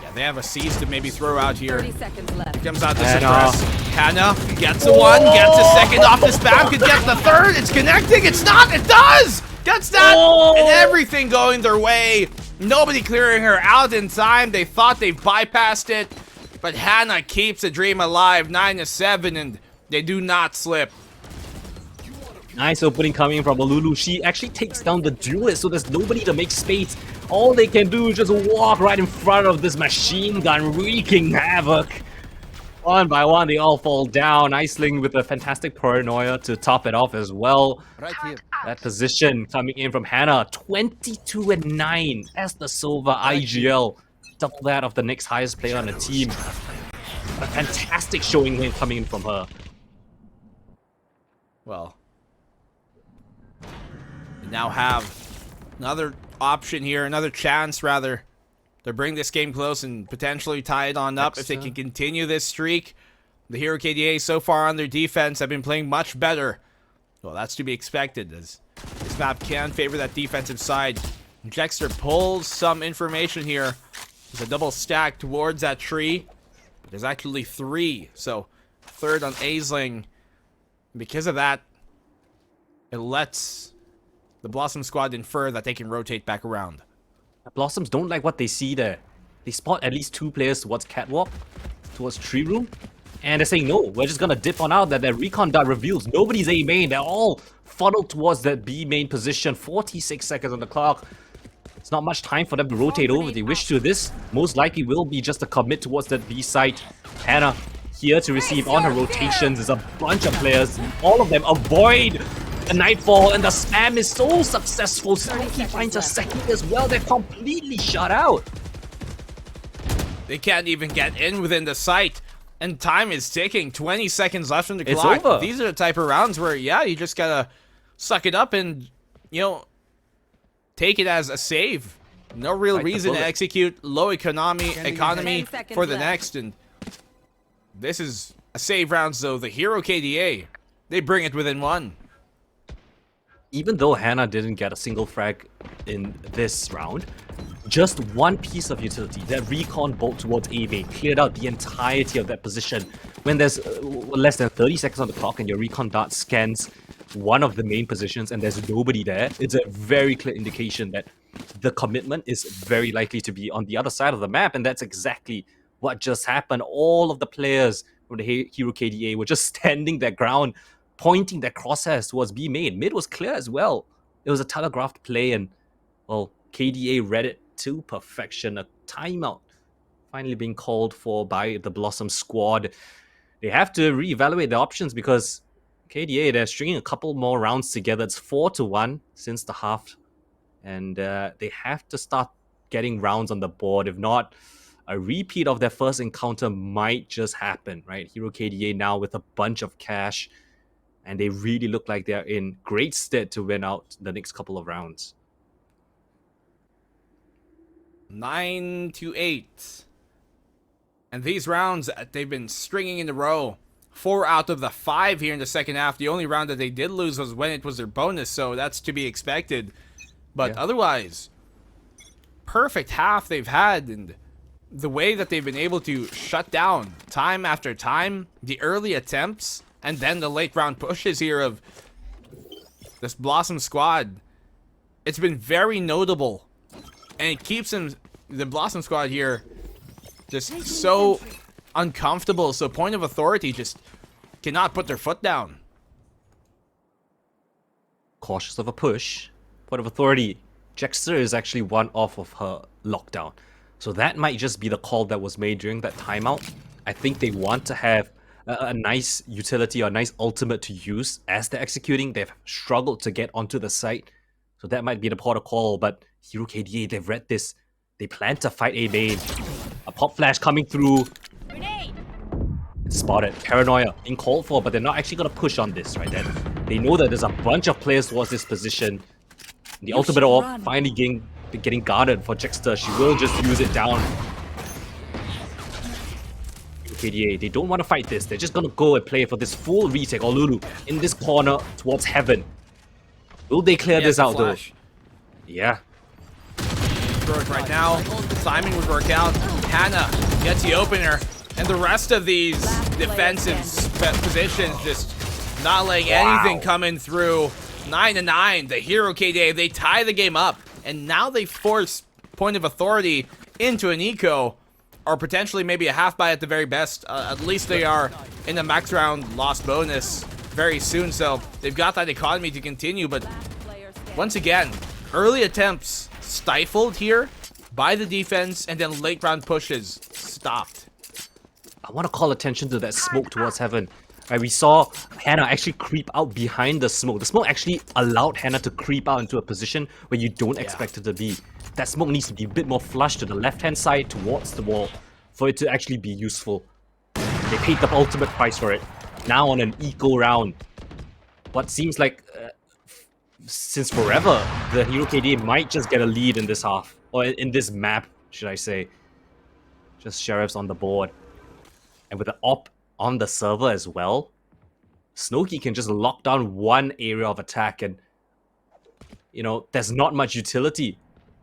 Yeah, they have a seize to maybe throw out here. 30 seconds left. Comes out to suppress. Hannah gets a one, gets a second off the spam, could get the third. It's connecting. It's not. It does. Gets that. And everything going their way. Nobody clearing her out in time. They thought they bypassed it. But Hannah keeps the dream alive. 9-7, and they do not slip. Nice opening coming from Alulu. She actually takes down the duelist, so there's nobody to make space. All they can do is just walk right in front of this machine gun, wreaking havoc. One by one, they all fall down. Iceling with a fantastic paranoia to top it off as well. Right here. That position coming in from Hannah, 22-9 as the Silver IGL. Double that of the next highest player on the team. A fantastic showing coming in from her. Well, they now have another option here, another chance rather, to bring this game close and potentially tie it on up if they can continue this streak. The Hero KDA so far on their defense have been playing much better. Well, that's to be expected, as this map can favor that defensive side. Jexter pulls some information here. There's a double stack towards that tree. But there's actually 3, so third on Aisling. Because of that, it lets the Blossom squad infer that they can rotate back around. Blossoms don't like what they see there. They spot at least 2 players towards Catwalk, towards Tree Room, and they're saying, no, we're just gonna dip on out. That recon dot reveals nobody's A main. They're all funneled towards that B main position. 46 seconds on the clock. It's not much time for them to rotate over if they wish to. This most likely will be just a commit towards that B site. Hannah here to receive on her rotations. There's a bunch of players. All of them avoid the Nightfall, and the spam is so successful. Snowkey finds a second as well. They're completely shut out. They can't even get in within the site, and time is ticking. 20 seconds left on the It's clock. over. These are the type of rounds where, yeah, you just gotta suck it up and, you know, take it as a save. No real Bite the reason to bullet. execute. Low economy 10 seconds for the left. next, and this is a save round, so the Hero KDA, they bring it within 1. Even though Hannah didn't get a single frag in this round, just one piece of utility, that recon bolt towards A main, cleared out the entirety of that position. When there's less than 30 seconds on the clock and your recon dart scans one of the main positions and there's nobody there, it's a very clear indication that the commitment is very likely to be on the other side of the map, and that's exactly what just happened. All of the players from the Hero KDA were just standing their ground, pointing their crosshairs towards B main. Mid was clear as well. It was a telegraphed play, and, well, KDA read it to perfection. A timeout finally being called for by the Blossom squad. They have to reevaluate their options because KDA, they're stringing a couple more rounds together. It's 4-1 since the half, and they have to start getting rounds on the board. If not, a repeat of their first encounter might just happen, right? Hero KDA now with a bunch of cash, and they really look like they're in great stead to win out the next couple of rounds. 9-8. And these rounds, they've been stringing in a row. 4 out of the 5 here in the second half. The only round that they did lose was when it was their bonus, so that's to be expected. But otherwise, perfect half they've had, and the way that they've been able to shut down time after time, the early attempts, and then the late round pushes here of this Blossom squad, it's been very notable. And it keeps them, the Blossom squad here, just so uncomfortable. So Point of Authority just cannot put their foot down. Cautious of a push. Point of Authority, Jexter is actually one off of her lockdown. So that might just be the call that was made during that timeout. I think they want to have a nice utility or a nice ultimate to use as they're executing. They've struggled to get onto the site. So that might be the protocol, but Hero KDA, they've read this. They plan to fight A main. A pop flash coming through. It's spotted. Paranoia being called for, but they're not actually going to push on this, right? They know that there's a bunch of players towards this position. The ultimate orb finally getting guarded for Jexter. She will just use it down. KDA, they don't want to fight this. They're just going to go and play for this full retake or Lulu in this corner towards heaven. Will they clear this out though? Yeah. Right now, timing would work out. Hannah gets the opener, and the rest of these defensive positions just not letting anything coming through. 9-9, the Hero KDA, they tie the game up, and now they force Point of Authority into an eco, or potentially maybe a half buy at the very best. At least they are in the max round loss bonus very soon, so they've got that economy to continue, but once again, early attempts stifled here by the defense, and then late round pushes stopped. I want to call attention to that smoke towards heaven. Right, we saw Hannah actually creep out behind the smoke. The smoke actually allowed Hannah to creep out into a position where you don't expect it to be. That smoke needs to be a bit more flush to the left-hand side towards the wall for it to actually be useful. They paid the ultimate price for it. Now on an eco round. What seems like, since forever, the Hero KDA might just get a lead in this half. Or in this map, should I say. Just Sheriffs on the board. And with the op on the server as well, Snowkey can just lock down one area of attack, and you know, there's not much utility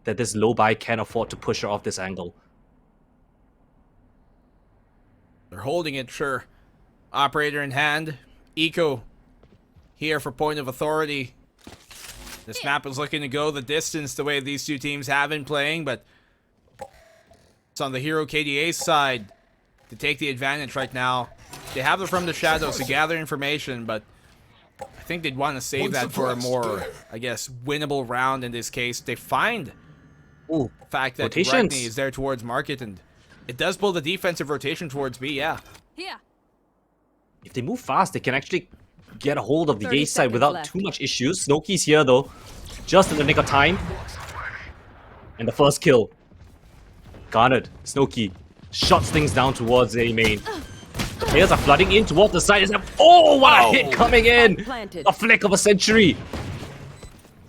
that this low buy can afford to push her off this angle. They're holding it, sure. Operator in hand. Eco here for Point of Authority. This map is looking to go the distance the way these two teams have been playing, but it's on the Hero KDA side to take the advantage right now. They have it from the shadows to gather information, but I think they'd want to save that for a more, I guess, winnable round in this case. They find the fact that Brekny is there towards market, and it does pull the defensive rotation towards B, yeah. Here. If they move fast, they can actually get a hold of the A side without too much issues. Snowkey's here though, just in the nick of time. And the first kill. Garnered. Snowkey shots things down towards A main. The players are flooding in towards the side. Oh, what a hit coming in! A flick of a century.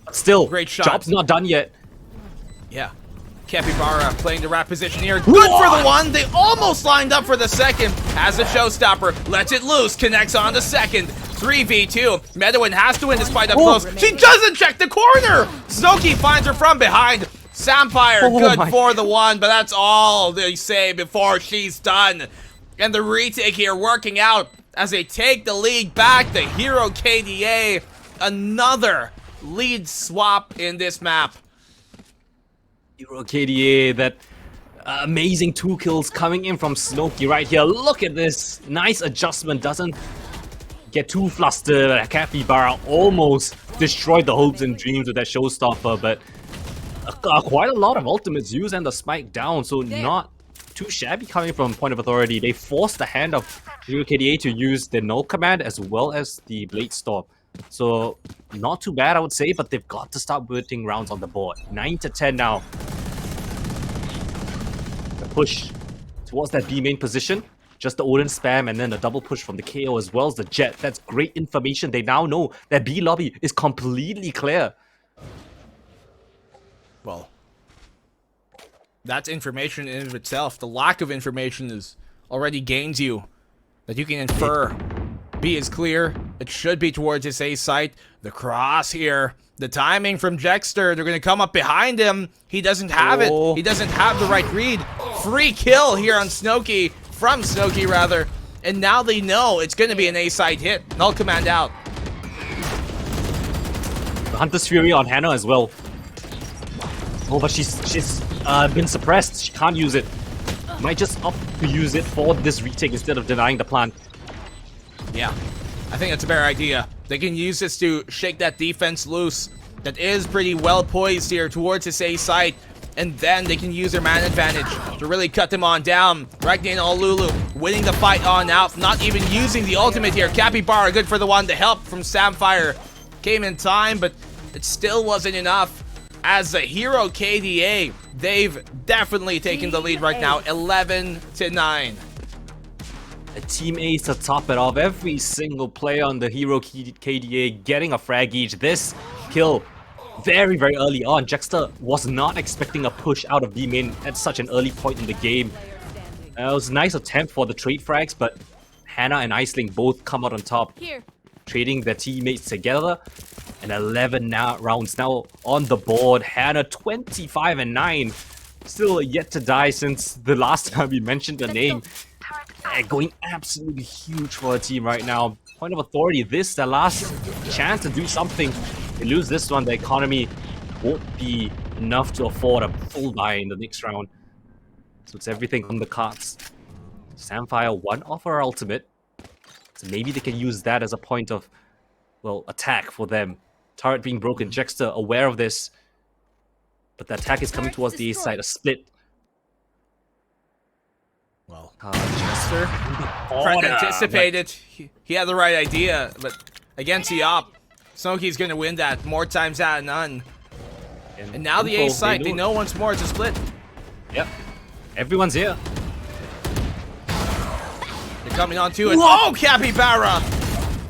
But still, great shot. Job's not done yet. Yeah. Capybara playing the rat position here. Good for the one. They almost lined up for the second. Has a showstopper. Lets it loose. Connects on the second. 3v2. Medowin has to win despite up close. She doesn't check the corner. Snowkey finds her from behind. Sampire good for the one, but that's all they say before she's done. And the retake here working out as they take the lead back. The Hero KDA, another lead swap in this map. Hero KDA, that amazing 2 kills coming in from Snowkey right here. Look at this. Nice adjustment. Doesn't get too flustered. Capybara almost destroyed the hopes and dreams with that showstopper, but quite a lot of ultimates used and the spike down, so not too shabby coming from Point of Authority. They forced the hand of Hero KDA to use the null command as well as the blade storm. So not too bad, I would say, but they've got to start putting rounds on the board. 9-10 now. The push towards that B main position. Just the Odin spam and then the double push from the KO as well as the Jet. That's great information. They now know that B lobby is completely clear. Well, that's information in and of itself. The lack of information is already gains you that you can infer. B is clear. It should be towards his A site. The cross here. The timing from Jexter. They're going to come up behind him. He doesn't have it. He doesn't have the right read. Free kill here on Snowkey. From Snowkey, rather. And now they know it's going to be an A site hit. Null command out. The Hunter's Fury on Hannah as well. Oh, but she's been suppressed. She can't use it. Might just opt to use it for this retake instead of denying the plant. Yeah, I think that's a better idea. They can use this to shake that defense loose. That is pretty well poised here towards this A site. And then they can use their man advantage to really cut them on down. Ragnar and Olulu winning the fight on out. Not even using the ultimate here. Capybara good for the one. The help from Samfire came in time, but it still wasn't enough. As the Hero KDA, they've definitely taken the lead right now. 11-9. A team ace to top it off. Every single player on the hero KDA getting a frag each. This kill very, very early on. Jexter was not expecting a push out of B main at such an early point in the game. It was a nice attempt for the trade frags, but Hannah and Iceling both come out on top, trading their teammates together. And 11 rounds now on the board. Hannah 25-9. Still yet to die since the last time we mentioned the name. Going absolutely huge for a team right now. Point of authority, this is their last chance to do something. They lose this one, the economy won't be enough to afford a full buy in the next round. So it's everything on the cards. Samfire one off our ultimate. So maybe they can use that as a point of, well, attack for them. Turret being broken, Jexter aware of this. But the attack is coming towards the A side, a split. Well, Jexter trying to anticipate it. He had the right idea, but against the op, Snowkey's gonna win that more times out of none. And now the A side, they know once more it's a split. Yep. Everyone's here. They're coming on to it. Oh, Capybara!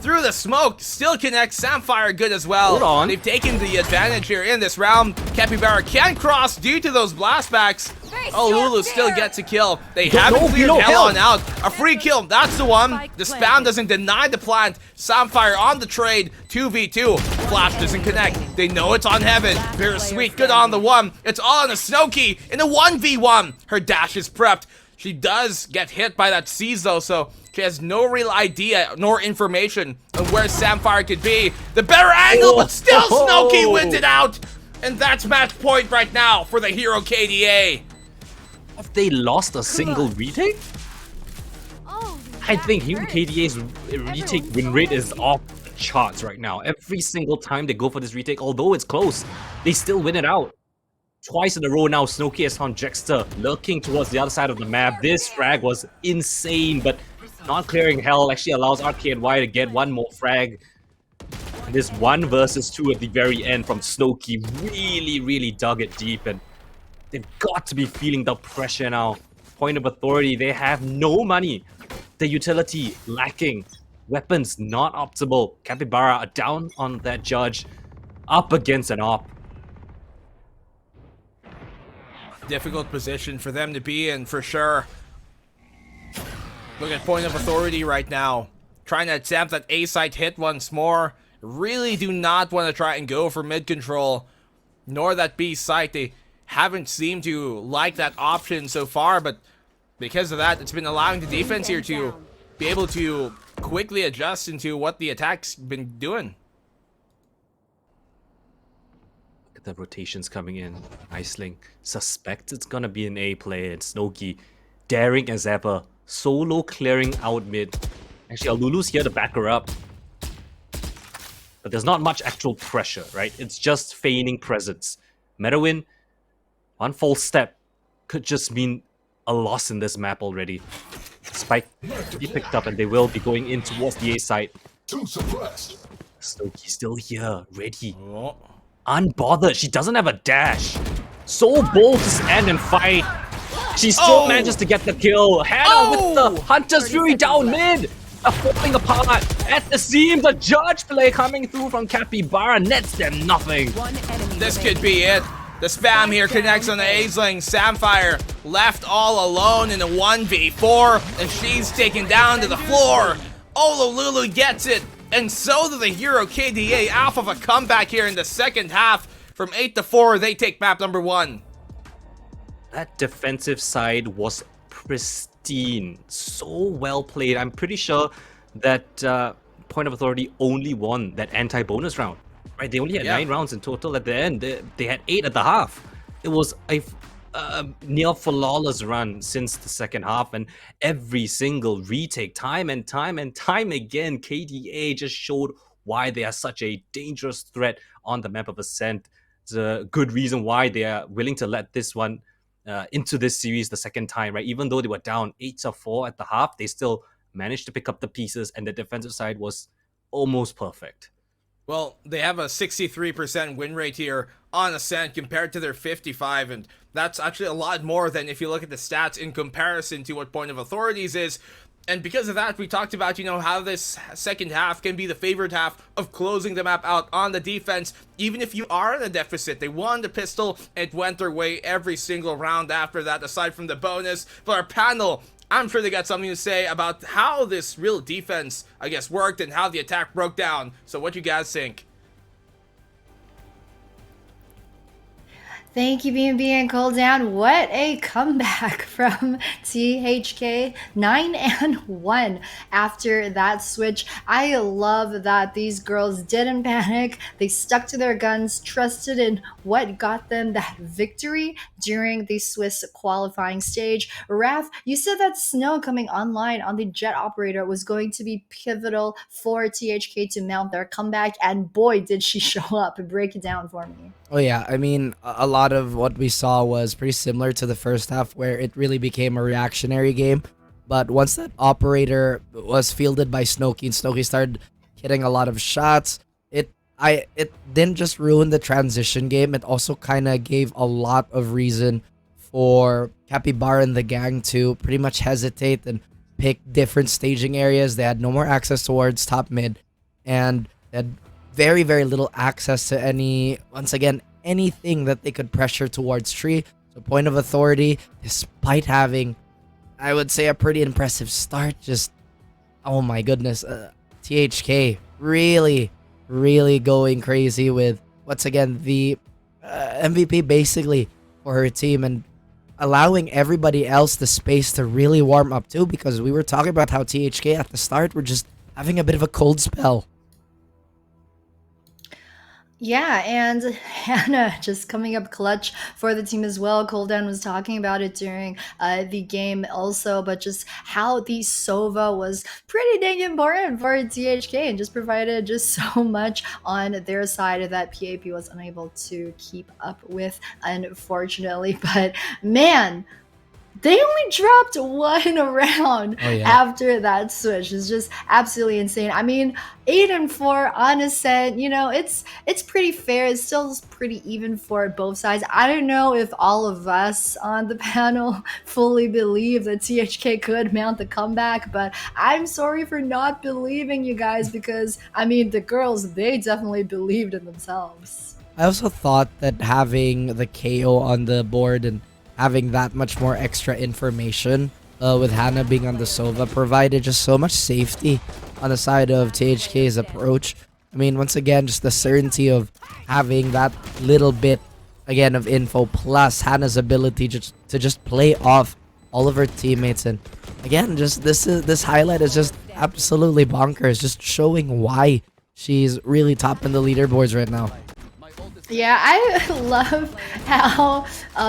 Through the smoke, still connects. Samfire good as well. Hold on. They've taken the advantage here in this round. Capybara can cross due to those blastbacks. Oh, Lulu still gets a kill. They haven't cleared hell on out. A free kill, that's the one. The spam doesn't deny the plant. Samfire on the trade, 2v2. Flash doesn't connect. They know it's on Heaven. Very sweet, good on the one. It's all on the Snowkey in a 1v1. Her dash is prepped. She does get hit by that seize though, so she has no real idea nor information of where Samfire could be. The better angle, but still Snowkey wins it out. And that's match point right now for the hero KDA. Have they lost a single retake? I think Hero KDA's retake win rate is off the charts right now. Every single time they go for this retake, although it's close, they still win it out. Twice in a row now, Snowkey has found Jexter lurking towards the other side of the map. This frag was insane, but not clearing hell actually allows RKNY to get one more frag. And this 1 versus 2 at the very end from Snowkey really dug it deep, and they've got to be feeling the pressure now. Point of authority, they have no money. The utility lacking. Weapons not optimal. Capybara are down on that judge. Up against an op. Difficult position for them to be in, for sure. Look at point of authority right now. Trying to attempt that A-side hit once more. Really do not want to try and go for mid control. Nor that B-side. They haven't seemed to like that option so far, but because of that, it's been allowing the defense here to be able to quickly adjust into what the attack's been doing. The rotations coming in. Iceling suspects it's gonna be an A play, and Snowkey daring as ever, solo clearing out mid. Actually, Lulu's here to back her up, but there's not much actual pressure, right? It's just feigning presence. Medawin, one false step could just mean a loss in this map already. Spike to be picked up, and they will be going in towards the A side. Snowkey still here, ready. Oh. Unbothered, she doesn't have a dash. So bold to stand and fight. She still manages to get the kill. Hannah with the Hunter's Fury down mid. Falling apart at the seams. The judge play coming through from Capybara nets them nothing. This could be it. The spam here connects on the Aisling. Samfire left all alone in a 1v4, and she's taken down to the floor. Lulu gets it. And so do the hero KDA off of a comeback here in the second half. From 8-4, they take map number 1. That defensive side was pristine. So well played. I'm pretty sure that Point of Authority only won that anti-bonus round. Right? They only had 9 rounds in total at the end. They had 8 at the half. It was a near flawless run since the second half, and every single retake, time and time again, KDA just showed why they are such a dangerous threat on the map of Ascent. It's a good reason why they are willing to let this one into this series the second time, right? Even though they were down 8-4 at the half, they still managed to pick up the pieces, and the defensive side was almost perfect. Well, they have a 63% win rate here on Ascent compared to their 55, and that's actually a lot more than if you look at the stats in comparison to what Point of Authorities is. And because of that, we talked about, how this second half can be the favorite half of closing the map out on the defense. Even if you are in a deficit, they won the pistol. It went their way every single round after that, aside from the bonus. But our panel, I'm sure they got something to say about how this real defense, I guess, worked and how the attack broke down. So what you guys think? Thank you, B&B and Cold Down. What a comeback from THK. 9-1 after that switch. I love that these girls didn't panic. They stuck to their guns, trusted in what got them that victory during the Swiss qualifying stage. Raph, you said that Snow coming online on the Jet Operator was going to be pivotal for THK to mount their comeback, and boy, did she show up. Break it down for me. Oh yeah, I mean, a lot of what we saw was pretty similar to the first half, where it really became a reactionary game. But once that operator was fielded by Snowkey, and Snowkey started hitting a lot of shots, it didn't just ruin the transition game. It also kind of gave a lot of reason for Capybara and the gang to pretty much hesitate and pick different staging areas. They had no more access towards top mid, and they had very, very little access to anything that they could pressure towards tree. So point of authority, despite having, I would say, a pretty impressive start, just, oh my goodness, THK really, really going crazy with, once again, the MVP basically for her team, and allowing everybody else the space to really warm up too, because we were talking about how THK at the start were just having a bit of a cold spell. Yeah, and Hannah just coming up clutch for the team as well. Coldan was talking about it during the game also, but just how the Sova was pretty dang important for THK and just provided just so much on their side that PAP was unable to keep up with, unfortunately. But man, they only dropped one round after that switch. It's just absolutely insane. I mean, 8-4 on Ascent, it's pretty fair. It's still pretty even for both sides. I don't know if all of us on the panel fully believe that THK could mount the comeback, but I'm sorry for not believing you guys, because, I mean, the girls, they definitely believed in themselves. I also thought that having the KO on the board and having that much more extra information with Hannah being on the Sova provided just so much safety on the side of THK's approach. I mean, once again, just the certainty of having that little bit, again, of info, plus Hannah's ability to just play off all of her teammates. And again, just this highlight is just absolutely bonkers, just showing why she's really top in the leaderboards right now. Yeah, I love how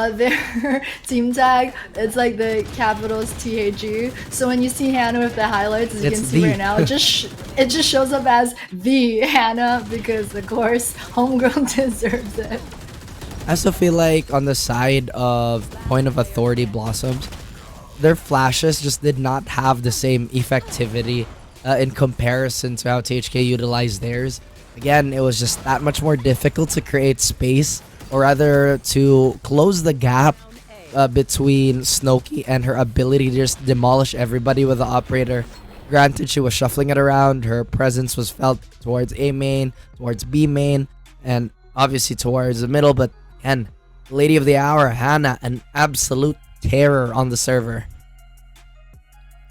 their team tag, it's like the capitals THG. So when you see Hannah with the highlights, as you can see right now, it just shows up as the Hannah, because of course Homegrown deserves it. I also feel like on the side of point of authority Blossoms, their flashes just did not have the same effectivity in comparison to how THK utilized theirs. Again, it was just that much more difficult to create space, or rather to close the gap between Snowkey and her ability to just demolish everybody with the operator. Granted, she was shuffling it around. Her presence was felt towards A main, towards B main, and obviously towards the middle. But again, Lady of the Hour, Hannah, an absolute terror on the server.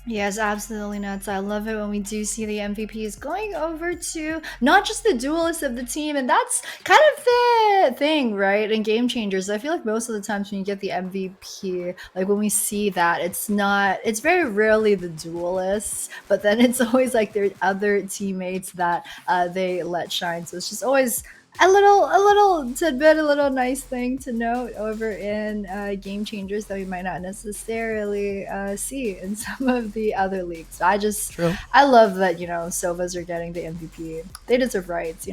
Yes, absolutely nuts. I love it when we do see the MVPs going over to not just the duelists of the team, and that's kind of the thing, right? In Game Changers, I feel like most of the times when you get the MVP, like when we see that, it's very rarely the duelists, but then it's always like their other teammates that they let shine. So it's just always a little tidbit, a little nice thing to note over in Game Changers that we might not necessarily see in some of the other leagues. I love that, Sovas are getting the MVP. They deserve rights,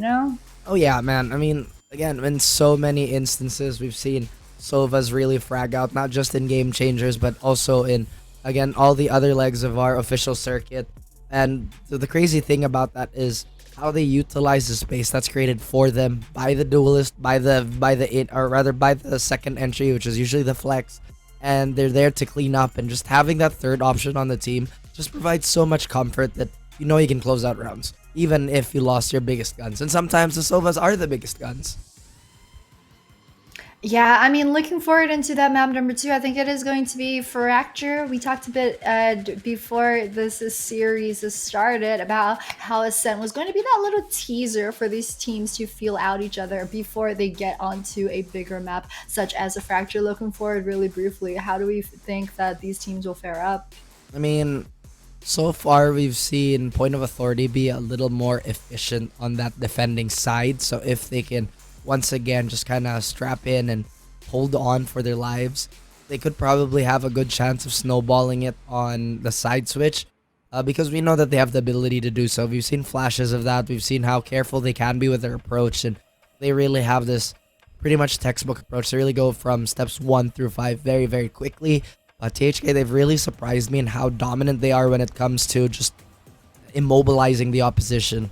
Oh yeah, man. I mean, again, in so many instances we've seen Sovas really frag out, not just in Game Changers, but also in, again, all the other legs of our official circuit. And the crazy thing about that is how they utilize the space that's created for them by the duelist, by the second entry, which is usually the flex, and they're there to clean up, and just having that third option on the team just provides so much comfort that you know you can close out rounds, even if you lost your biggest guns. And sometimes the Sovas are the biggest guns. Yeah, I mean, looking forward into that map number 2, I think it is going to be Fracture. We talked a bit before this series started about how Ascent was going to be that little teaser for these teams to feel out each other before they get onto a bigger map, such as a Fracture. Looking forward really briefly, how do we think that these teams will fare up? I mean, so far we've seen Point of Authority be a little more efficient on that defending side. So if they can once again just kind of strap in and hold on for their lives, they could probably have a good chance of snowballing it on the side switch, because we know that they have the ability to do so. We've seen flashes of that. We've seen how careful they can be with their approach, and they really have this pretty much textbook approach. They really go from steps 1 through 5 very, very quickly. THK, they've really surprised me in how dominant they are when it comes to just immobilizing the opposition.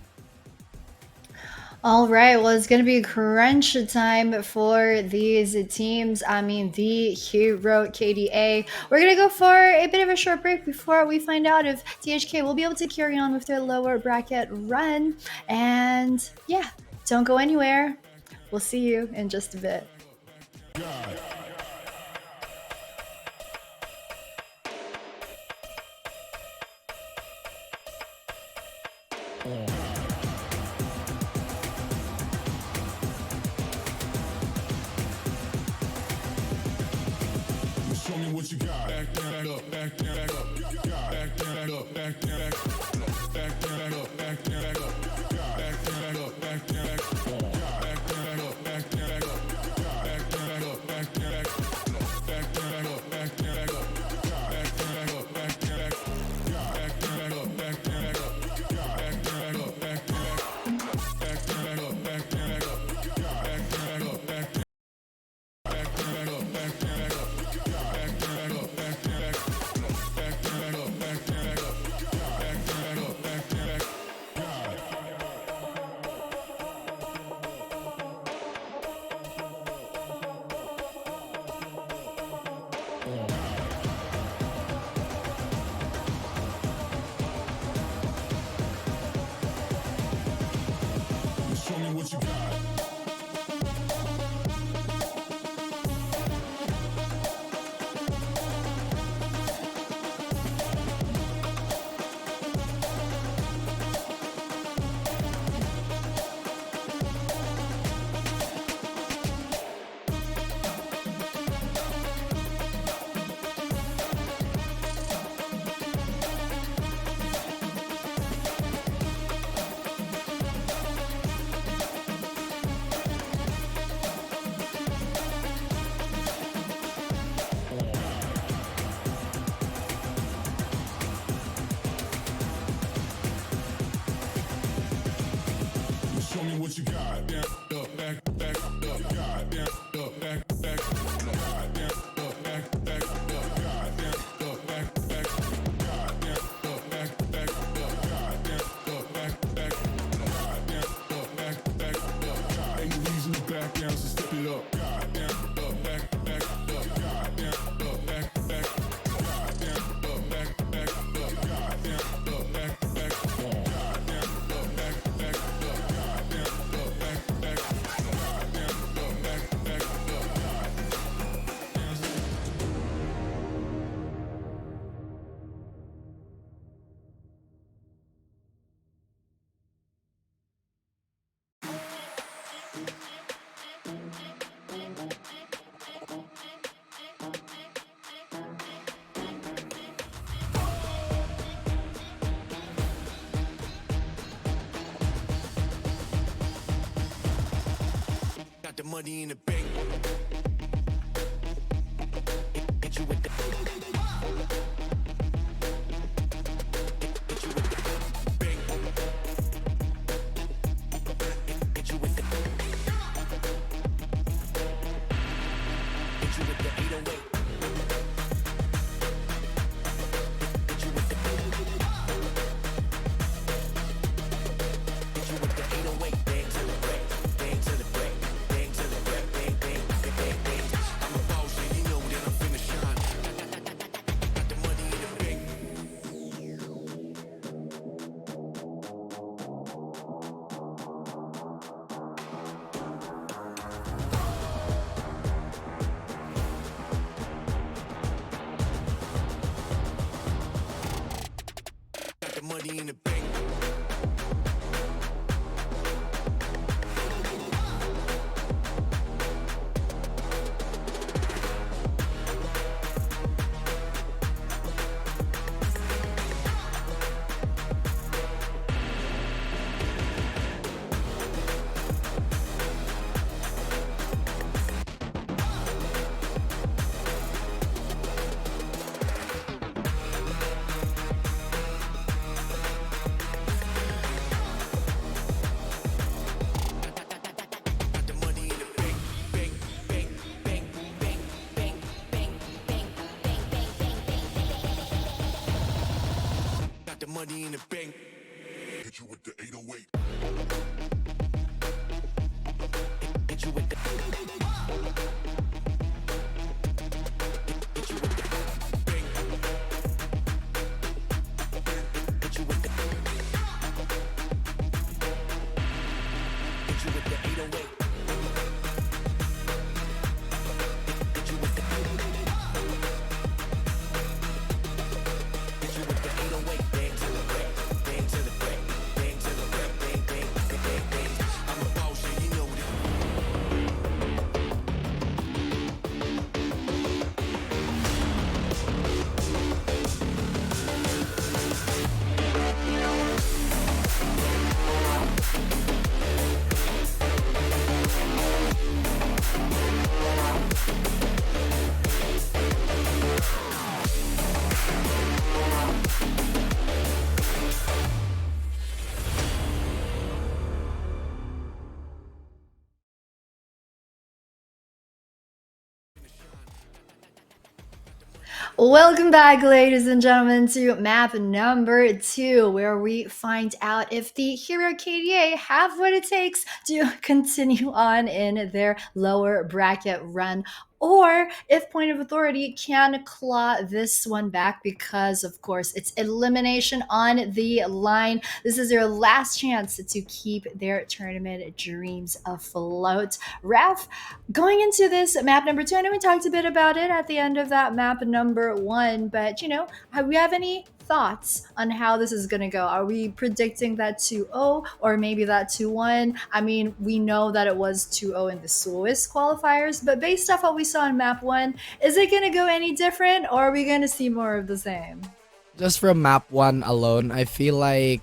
All right, well, it's going to be crunch time for these teams. I mean, the Hero KDA. We're going to go for a bit of a short break before we find out if THK will be able to carry on with their lower bracket run. And yeah, don't go anywhere. We'll see you in just a bit. Show me what you got. Back that up, back that up. Back that up, back that up. Back that up, back that up. Back that up, back that up. Back that up, back that up. Back that up, back that up. Back that up, back that up. Back that up, back that up. Back that up, back that up. Back that up, back that up. Back that up, back that up. Back that up, back that up. Show me what you got. Show me what you got. Down, up, back, back, up, got down, up, back, back, got down, up, back, back, got down, up, back, back, got down, up, back, back, got down, up, back, back, got down, up, back, back, got. Ain't no reason to back down, so step it up. Got down, up, back, back, got down, up, back, back, got down, up, back, back, got down, up, back, back, got down, up, back, back, got down. Got the money in the bank. Hit you with the bank. Hit you with the hit you with the 808. Hit you with the hit you with the 808. Bang to the break, bang to the break. I'm a boss, and you know that I'm finna shine. Got the money in the bank. money in the bank. Hit you with the 808. Hit you with the. Hit you with the bang. Hit you with the. Hit you with the 808. Hit you with the. Hit you with the 808. Bang to the back, bang to the back, bang to the back, bang, bang, bang, bang, bang. I'm a boss, yeah, you know that. Welcome back, ladies and gentlemen, to map number 2, where we find out if the Hero KDA have what it takes to continue on in their lower bracket run, or if Point of Authority can claw this one back because, of course, it's elimination on the line. This is their last chance to keep their tournament dreams afloat. Raf, going into this map number 2, I know we talked a bit about it at the end of that map number 1, but have we have any thoughts on how this is going to go? Are we predicting that 2-0 or maybe that 2-1? I mean, we know that it was 2-0 in the Swiss qualifiers, but based off what we saw in map 1, is it going to go any different, or are we going to see more of the same? Just from map 1 alone, I feel like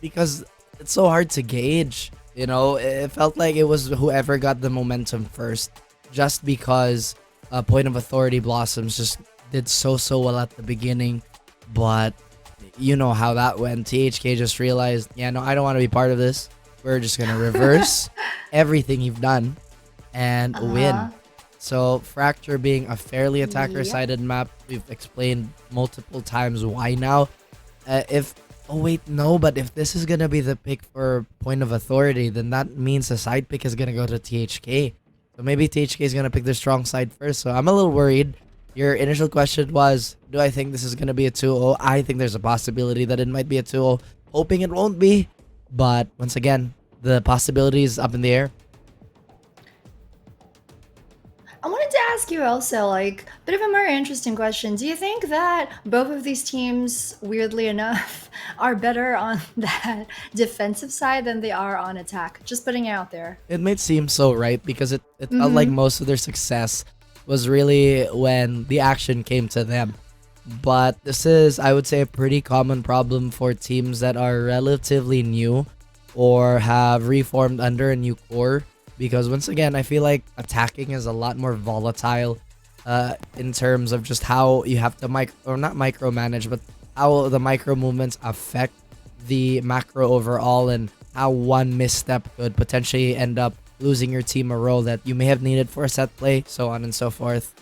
because it's so hard to gauge, it felt like it was whoever got the momentum first, just because Point of Authority Blossoms just did so well at the beginning. But you know how that went. THK just realized, I don't want to be part of this. We're just gonna reverse everything you've done and win. So Fracture being a fairly attacker-sided map, we've explained multiple times why now. But if this is gonna be the pick for Point of Authority, then that means the side pick is gonna go to THK. So maybe THK is gonna pick their strong side first. So I'm a little worried. Your initial question was, do I think this is gonna be a 2-0? I think there's a possibility that it might be a 2-0. Hoping it won't be, but once again, the possibility is up in the air. I wanted to ask you also, a bit of a more interesting question. Do you think that both of these teams, weirdly enough, are better on that defensive side than they are on attack? Just putting it out there. It might seem so, right? Because it felt like most of their success was really when the action came to them. But this is, I would say, a pretty common problem for teams that are relatively new or have reformed under a new core. Because once again, I feel like attacking is a lot more volatile in terms of just how you have to not micromanage, but how the micro movements affect the macro overall, and how one misstep could potentially end up losing your team a role that you may have needed for a set play, so on and so forth.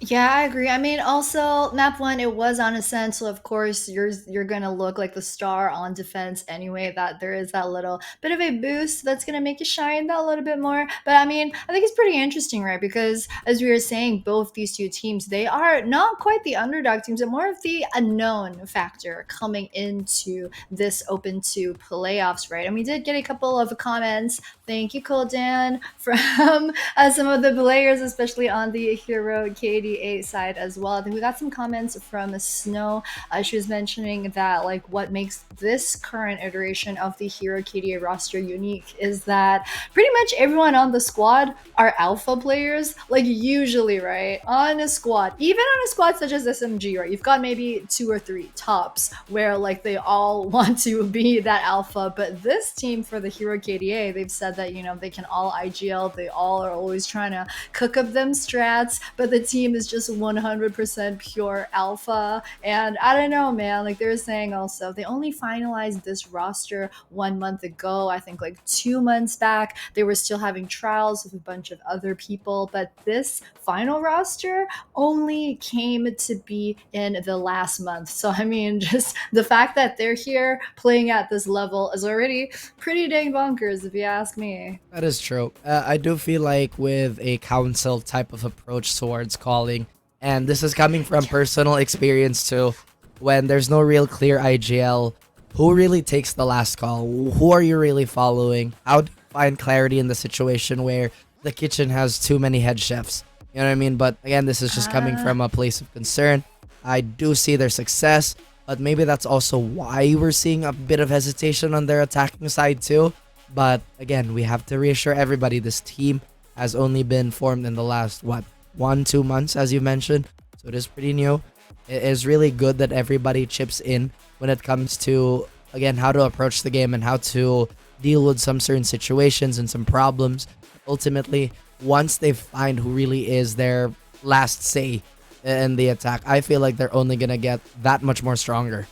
Yeah, I agree. I mean, also map 1, it was on Ascent, so of course you're gonna look like the star on defense anyway. That there is that little bit of a boost that's gonna make you shine that little bit more. But I mean, I think it's pretty interesting, right? Because as we were saying, both these two teams, they are not quite the underdog teams, but more of the unknown factor coming into this Open 2 playoffs, right? And we did get a couple of comments. Thank you, Coldan, from some of the players, especially on the Hero KDA side as well. I think we got some comments from Snow. She was mentioning that what makes this current iteration of the Hero KDA roster unique is that pretty much everyone on the squad are alpha players, usually, right? On a squad, even on a squad such as SMG, right? You've got maybe 2 or 3 tops where they all want to be that alpha. But this team for the Hero KDA, they've said that they can all IGL, they all are always trying to cook up them strats, but the team is is just 100% pure alpha. And I don't know, man. Like they were saying also, they only finalized this roster 1 month ago. I think like 2 months back, they were still having trials with a bunch of other people. But this final roster only came to be in the last month. So, I mean, just the fact that they're here playing at this level is already pretty dang bonkers, if you ask me. That is true. I do feel like with a council type of approach towards calling, and this is coming from personal experience too, when there's no real clear IGL, who really takes the last call? Who are you really following? How do you find clarity in the situation where the kitchen has too many head chefs? You know what I mean? But again, this is just coming from a place of concern. I do see their success, but maybe that's also why we're seeing a bit of hesitation on their attacking side too. But again, we have to reassure everybody this team has only been formed in the last, 1-2 months, as you mentioned. So it is pretty new. It is really good that everybody chips in when it comes to, again, how to approach the game and how to deal with some certain situations and some problems. Ultimately, once they find who really is their last say in the attack, I feel like they're only going to get that much more stronger.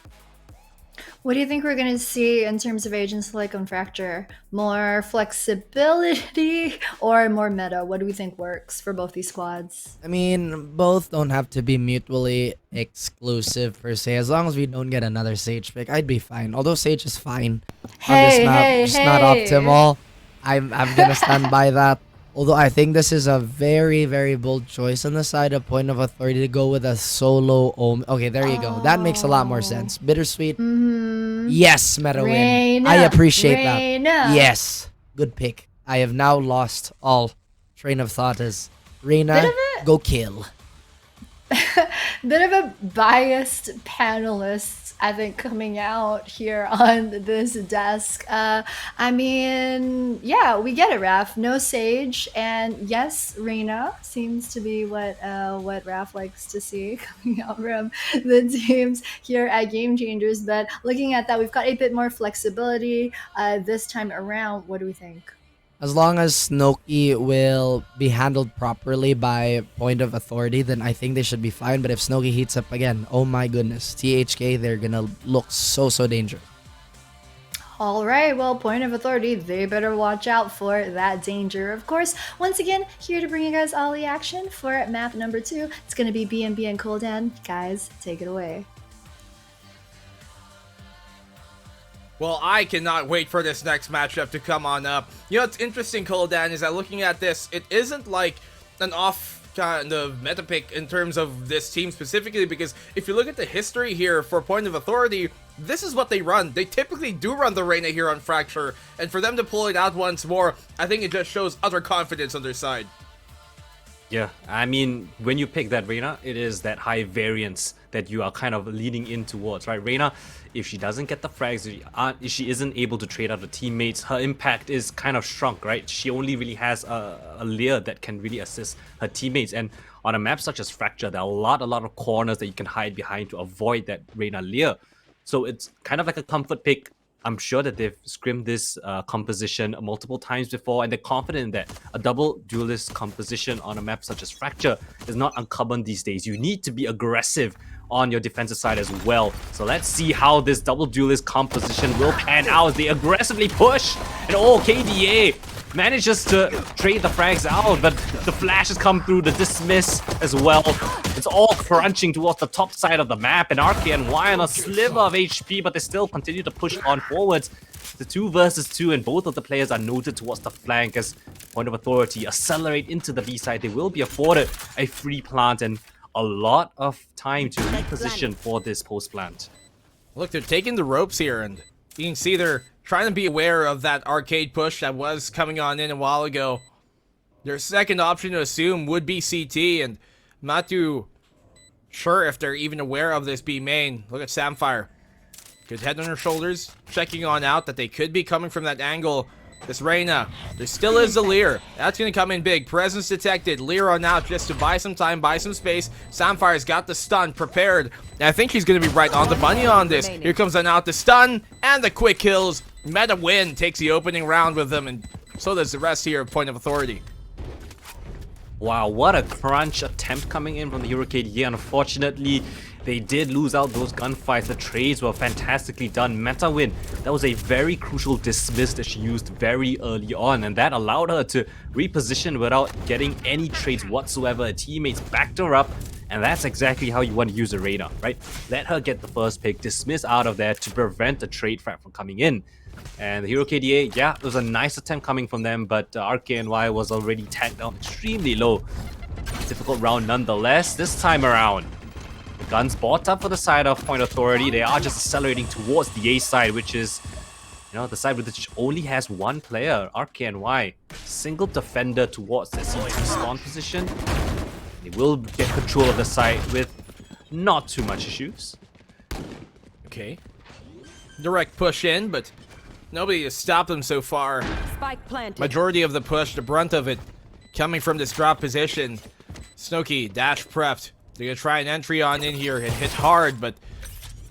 What do you think we're going to see in terms of agents like on Fracture? More flexibility or more meta? What do we think works for both these squads? I mean, both don't have to be mutually exclusive per se. As long as we don't get another Sage pick, I'd be fine. Although Sage is fine on this map, just not optimal. I'm gonna stand by that. Although I think this is a very, very bold choice on the side of Point of Authority to go with a solo Omen. Okay, there you go. That makes a lot more sense. Bittersweet. Yes, meta win. Reyna, I appreciate Reyna. that. Yes. Good pick. I have now lost all train of thought as Reyna, go kill. Bit of a biased panelist, I think, coming out here on this desk. I mean, yeah, we get it, Raph. No Sage, and yes, Reyna seems to be what Raph likes to see coming out from the teams here at Game Changers. But looking at that, we've got a bit more flexibility this time around. What do we think? As long as Snooki will be handled properly by Point of Authority, then I think they should be fine. But if Snooki heats up again, oh my goodness, THK, they're gonna look so dangerous. All right, well, Point of Authority, they better watch out for that danger. Of course, once again, here to bring you guys all the action for map number 2. It's going to be BNB and Kuldan. Guys, take it away. Well, I cannot wait for this next matchup to come on up. You know, what's interesting, Kuldan, is that looking at this, it isn't like an off kind of meta pick in terms of this team specifically, because if you look at the history here for Point of Authority, this is what they run. They typically do run the Reyna here on Fracture, and for them to pull it out once more, I think it just shows utter confidence on their side. Yeah, I mean, when you pick that Reyna, it is that high variance that you are kind of leading in towards, right? Reyna, if she doesn't get the frags, if she isn't able to trade out the teammates, her impact is kind of shrunk, right? She only really has a Lear that can really assist her teammates. And on a map such as Fracture, there are a lot of corners that you can hide behind to avoid that Reyna Lear. So it's kind of like a comfort pick. I'm sure that they've scrimmed this composition multiple times before, and they're confident that a double duelist composition on a map such as Fracture is not uncommon these days. You need to be aggressive on your defensive side as well. So let's see how this double duelist composition will pan out. They aggressively push, and KDA manages to trade the frags out, but the flashes come through, the dismiss as well. It's all crunching towards the top side of the map, and RKNY on a sliver of HP, but they still continue to push on forwards. The 2 versus 2, and both of the players are noted towards the flank as Point of Authority accelerate into the B side. They will be afforded a free plant and a lot of time to reposition for this post plant. Look, they're taking the ropes here, and you can see they're trying to be aware of that arcade push that was coming on in a while ago. Their second option to assume would be CT, and I'm not too sure if they're even aware of this B main. Look at Samfire. Good head on her shoulders, checking on out that they could be coming from that angle. This Reyna, there still is a Lear. That's going to come in big. Presence detected. Lear on out just to buy some time, buy some space. Samfire's got the stun prepared. And I think she's going to be right on the bunny on this. Here comes on out the stun and the quick kills. Meta win takes the opening round with them, and so does the rest here of Point of Authority. Wow, what a crunch attempt coming in from the Hero KDA. Unfortunately, they did lose out those gunfights. The trades were fantastically done. Meta win, that was a very crucial dismiss that she used very early on, and that allowed her to reposition without getting any trades whatsoever. Her teammates backed her up, and that's exactly how you want to use a Reyna, right? Let her get the first pick, dismiss out of there to prevent the trade frag from coming in. And the Hero KDA, yeah, it was a nice attempt coming from them, but RKNY was already tagged down extremely low. Difficult round nonetheless. This time around, the guns bought up for the side of Point Authority. They are just accelerating towards the A side, which is, the side which only has one player, RKNY. Single defender towards the C2 spawn position. They will get control of the site with not too much issues. Okay. Direct push in, but nobody has stopped them so far. Spike planted. Majority of the push, the brunt of it, coming from this drop position. Snooki, dash prepped. They're gonna try an entry on in here and hit hard, but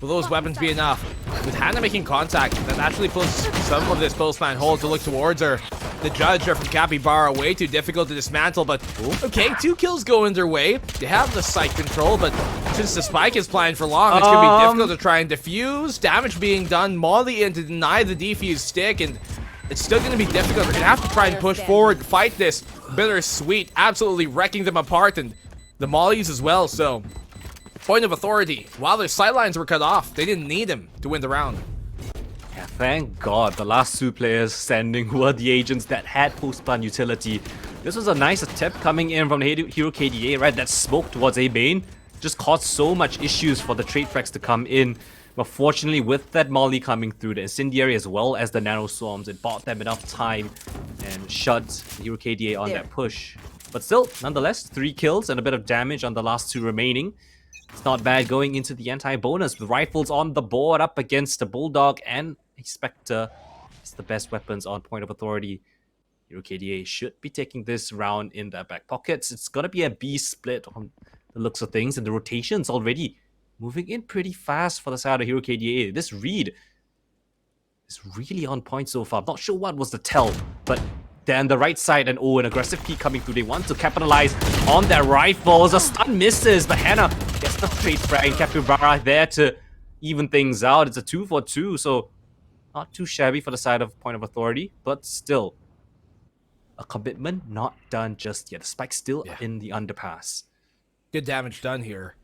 will those weapons be enough? With Hannah making contact, that actually pulls some of this postman hold to look towards her. The judge are from Capybara, way too difficult to dismantle, but okay, 2 kills going their way. They have the site control, but since the spike is playing for long, it's gonna be difficult to try and defuse. Damage being done, Molly in to deny the defuse stick, and it's still gonna be difficult. They're gonna have to try and push forward, fight this. Bittersweet, absolutely wrecking them apart, and the Mollies as well, so Point of Authority, while their sidelines were cut off, they didn't need him to win the round. Yeah, thank God the last 2 players standing were the agents that had post-plant utility. This was a nice attempt coming in from the Hero KDA, right? That smoke towards A main just caused so much issues for the trade frags to come in. But fortunately, with that Molly coming through, the Incendiary as well as the Nano Swarms, it bought them enough time and shut the Hero KDA on that push. But still, nonetheless, 3 kills and a bit of damage on the last 2 remaining. It's not bad going into the anti-bonus with rifles on the board up against the Bulldog and a Spectre. It's the best weapons on Point of Authority. Hero KDA should be taking this round in their back pockets. It's gonna be a B split on the looks of things, and the rotation's already moving in pretty fast for the side of Hero KDA. This read is really on point so far. I'm not sure what was the tell, but then the right side and an aggressive peek coming through. They want to capitalize on their rifles. A stun misses, but Hannah gets the trade frag and Capybara there to even things out. It's a 2 for 2, so not too shabby for the side of Point of Authority, but still a commitment not done just yet. The spike's still in the underpass. Good damage done here.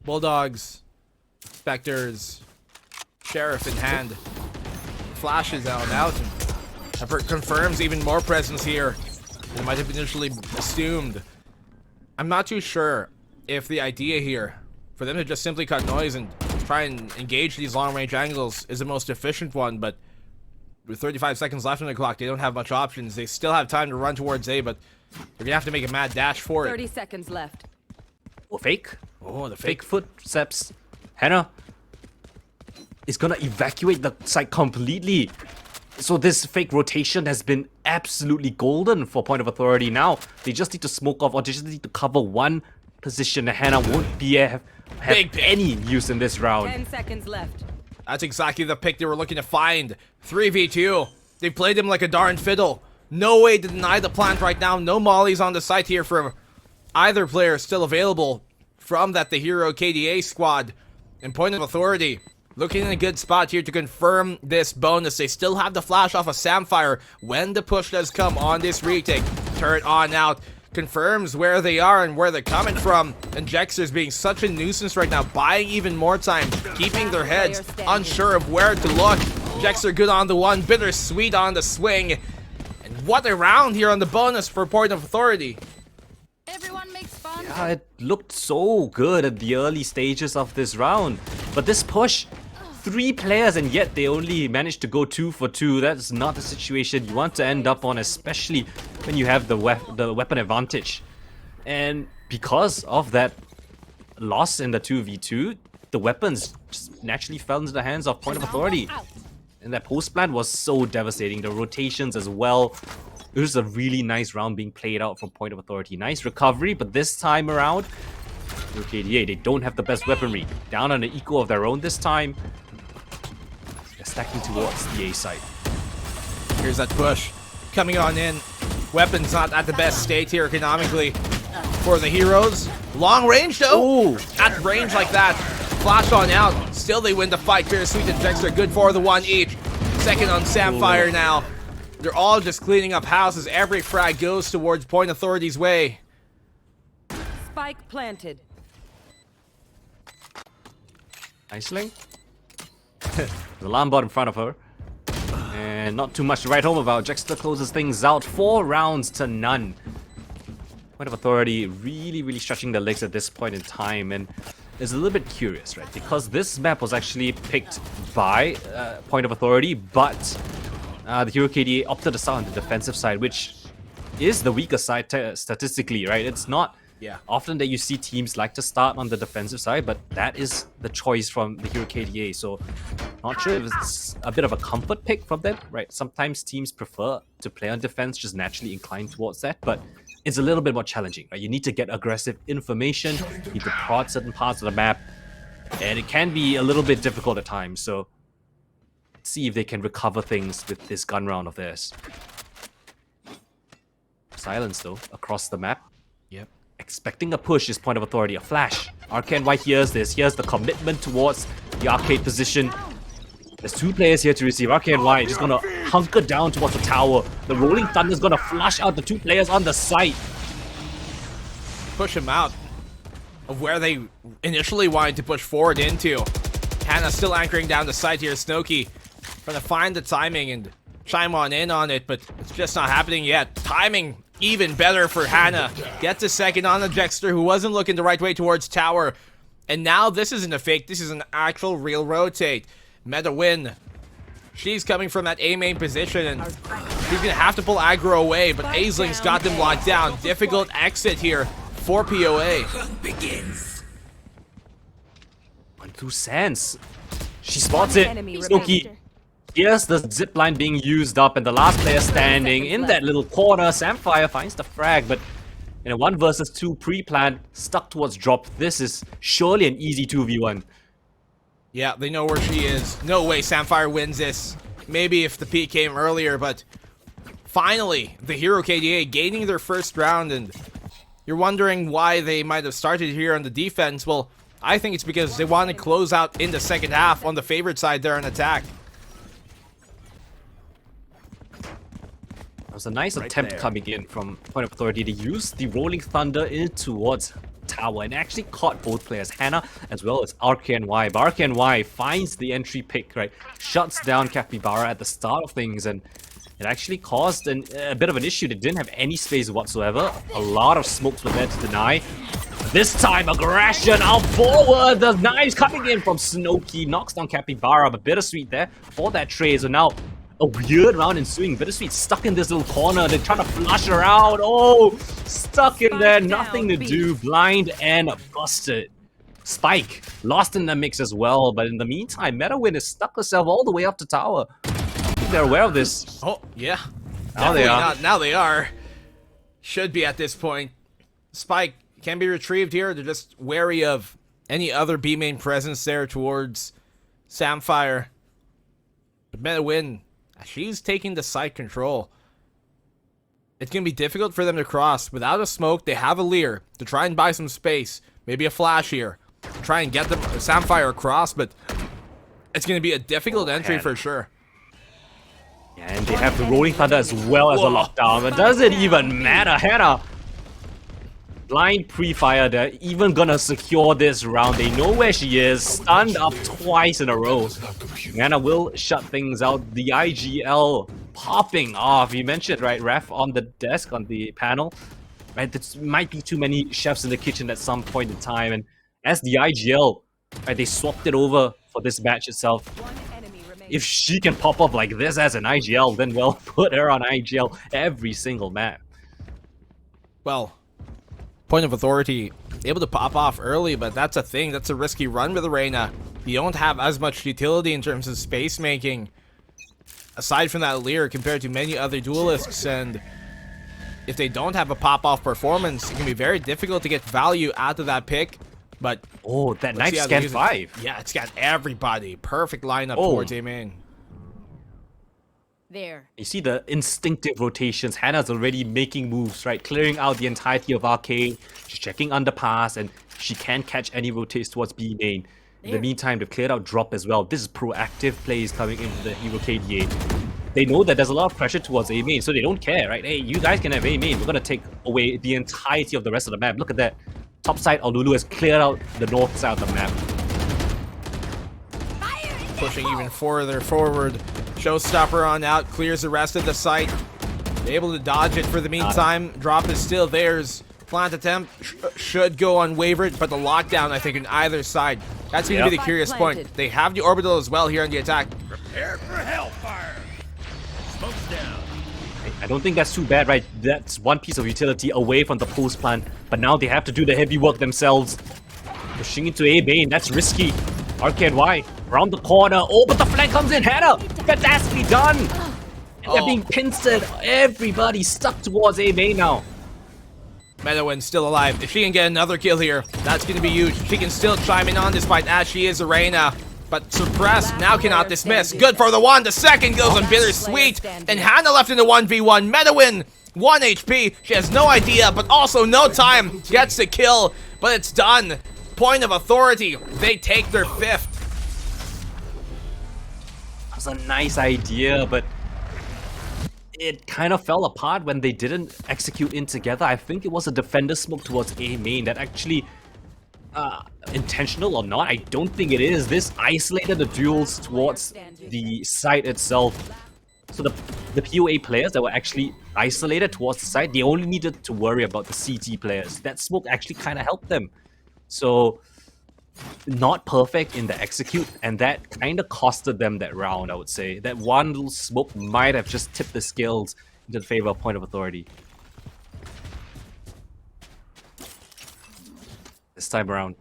Bulldogs, Spectres, Sheriff in hand. Flashes out and out. And effort confirms even more presence here than might have initially assumed. I'm not too sure if the idea here for them to just simply cut noise and try and engage these long-range angles is the most efficient one, but with 35 seconds left on the clock, they don't have much options. They still have time to run towards A, but they're gonna have to make a mad dash for it. 30 seconds left. Oh, fake. Oh, the Fake footsteps. Hannah is gonna evacuate the site completely. So this fake rotation has been absolutely golden for Point of Authority now. They just need to smoke off or they just need to cover one position. Hannah won't be have any use in this round. 10 seconds left. That's exactly the pick they were looking to find. 3v2. They played him like a darn fiddle. No way to deny the plant right now. No mollies on the site here for either player still available from that the Hero KDA squad. And Point of Authority looking in a good spot here to confirm this bonus. They still have the flash off of Samfire when the push does come on this retake. Turret on out. Confirms where they are and where they're coming from. And Jexter's being such a nuisance right now, buying even more time, keeping their heads unsure of where to look. Jexter good on the one, Bittersweet on the swing. And what a round here on the bonus for Point of Authority. Everyone makes fun. Yeah, it looked so good at the early stages of this round. But this push, 3 players and yet they only managed to go 2 for 2. That's not the situation you want to end up on, especially when you have the weapon advantage. And because of that loss in the 2v2, the weapons just naturally fell into the hands of Point of Authority. And that post plant was so devastating. The rotations as well. It was a really nice round being played out from Point of Authority. Nice recovery, but this time around, KDA, they don't have the best weaponry. Down on an eco of their own this time. They're stacking towards the A side. Here's that push coming on in. Weapon's not at the best state here economically for the heroes. Long range though. Ooh. At range like that. Flash on out. Still they win the fight. Bittersweet and Dexter good for the one each. Second on Samfire now. They're all just cleaning up houses. Every frag goes towards Point Authority's way. Spike planted. Aisling. The alarm bot in front of her. And not too much to write home about. Jexter closes things out 4 rounds to none. Point of Authority really stretching their legs at this point in time, and is a little bit curious, right? Because this map was actually picked by Point of Authority, but the Hero KDA opted to start on the defensive side, which is the weaker side statistically, right? It's not often that you see teams like to start on the defensive side, but that is the choice from the Hero KDA. So not sure if it's a bit of a comfort pick from them, right? Sometimes teams prefer to play on defense, just naturally inclined towards that, but it's a little bit more challenging, right? You need to get aggressive information, you need to prod certain parts of the map, and it can be a little bit difficult at times, so let's see if they can recover things with this gun round of theirs. Silence though, across the map. Yep. Expecting a push is Point of Authority, a flash. RKNY hears this, here's the commitment towards the arcade position. There's 2 players here to receive. RKNY just gonna hunker down towards the tower. The Rolling Thunder's gonna flush out the 2 players on the site. Push them out of where they initially wanted to push forward into. Hannah still anchoring down the site here. Snowkey trying to find the timing and chime on in on it, but it's just not happening yet. Timing even better for Hannah. Gets a second on the Dexter, who wasn't looking the right way towards tower. And now this isn't a fake, this is an actual real rotate. Meta win. She's coming from that A main position, and she's gonna have to pull aggro away, but Aisling's got them locked down. Difficult exit here for POA. Went through Sands. She spots it. Enemy Snooki. Here's the zip line being used up, and the last player standing in that little corner. Samfire finds the frag, but in a 1 versus 2 pre-planned, stuck towards drop. This is surely an easy 2v1. Yeah, they know where she is. No way Samfire wins this. Maybe if the peak came earlier, but finally, the Hero KDA gaining their first round, and you're wondering why they might have started here on the defense. Well, I think it's because they want to close out in the second half on the favorite side there in attack. It was a nice attempt coming in from Point of Authority to use the Rolling Thunder in towards tower and actually caught both players, Hannah as well as RKNY. But RKNY finds the entry pick, right? Shuts down Capybara at the start of things, and it actually caused a bit of an issue. They didn't have any space whatsoever. A lot of smokes were there to deny. This time, aggression out forward. The knives coming in from Snowkey. Knocks down Capybara, but Bittersweet there for that trade. So now a weird round ensuing. Bittersweet stuck in this little corner. They're trying to flush her out. Oh, stuck in there. Nothing to do. Blind and busted. Spike lost in the mix as well. But in the meantime, MetaWin has stuck herself all the way up to tower. I think they're aware of this. Oh, yeah. Now they are. Not. Now they are. Should be at this point. Spike can be retrieved here. They're just wary of any other B main presence there towards Samfire. But MetaWin, she's taking the site control. It's going to be difficult for them to cross. Without a smoke, they have a Leer to try and buy some space. Maybe a flash here. To try and get the Samfire across, but it's going to be a difficult entry for sure. Yeah, and they have the Rolling Thunder as well as the lockdown. But does it even matter? Hannah, blind pre-fire, they're even gonna secure this round. They know where she is, stunned up twice in a row. Hannah will shut things out. The IGL popping off. You mentioned, right, Ref on the desk, on the panel. Right, there might be too many chefs in the kitchen at some point in time. And as the IGL, right, they swapped it over for this match itself. If she can pop up like this as an IGL, then well, put her on IGL every single map. Well, Point of Authority able to pop off early, but that's a thing. That's a risky run with Arena. You don't have as much utility in terms of space making, aside from that Leer, compared to many other duelists. And if they don't have a pop-off performance, it can be very difficult to get value out of that pick. But oh, that knife scan 5. Yeah, it's got everybody. Perfect lineup towards A main. There. You see the instinctive rotations. Hannah's already making moves, right? Clearing out the entirety of Arcade. She's checking underpass, and she can't catch any rotates towards B main. In the There. meantime, they've cleared out drop as well. This is proactive plays coming in from the Hero KDA. They know that there's a lot of pressure towards A main, so they don't care, right? Hey, you guys can have A main. We're gonna take away the entirety of the rest of the map. Look at that. Top side, Olulu has cleared out the north side of the map. Pushing even further forward. Showstopper on out, clears the rest of the site. Able to dodge it for the meantime. Drop is still theirs. Plant attempt should go unwavered, but the lockdown, I think, on either side. That's going to be the curious point. They have the orbital as well here on the attack. Prepare for hellfire. Smoke's down. I don't think that's too bad, right? That's one piece of utility away from the post plant, but now they have to do the heavy work themselves. Pushing into A main, that's risky. Arcade Y, around the corner. Oh, but the flank comes in. Hannah, fantastically done. And they're being pincered. Everybody's stuck towards A main now. Medowin still alive. If she can get another kill here, that's going to be huge. She can still chime in on despite as she is Arena. But suppressed, now cannot dismiss. Good for the one. The second goes on bittersweet. And Hannah left in the 1v1. Medowin, 1 HP. She has no idea, but also no time. Gets the kill, but it's done. Point of authority. They take their 5th. That was a nice idea, but it kind of fell apart when they didn't execute in together. I think it was a defender smoke towards A main that actually, intentional or not, I don't think it is. This isolated the duels towards the site itself. So the POA players that were actually isolated towards the site, they only needed to worry about the CT players. That smoke actually kind of helped them. So, not perfect in the execute, and that kind of costed them that round, I would say. That one little smoke might have just tipped the scales into the favor of point of authority. This time around,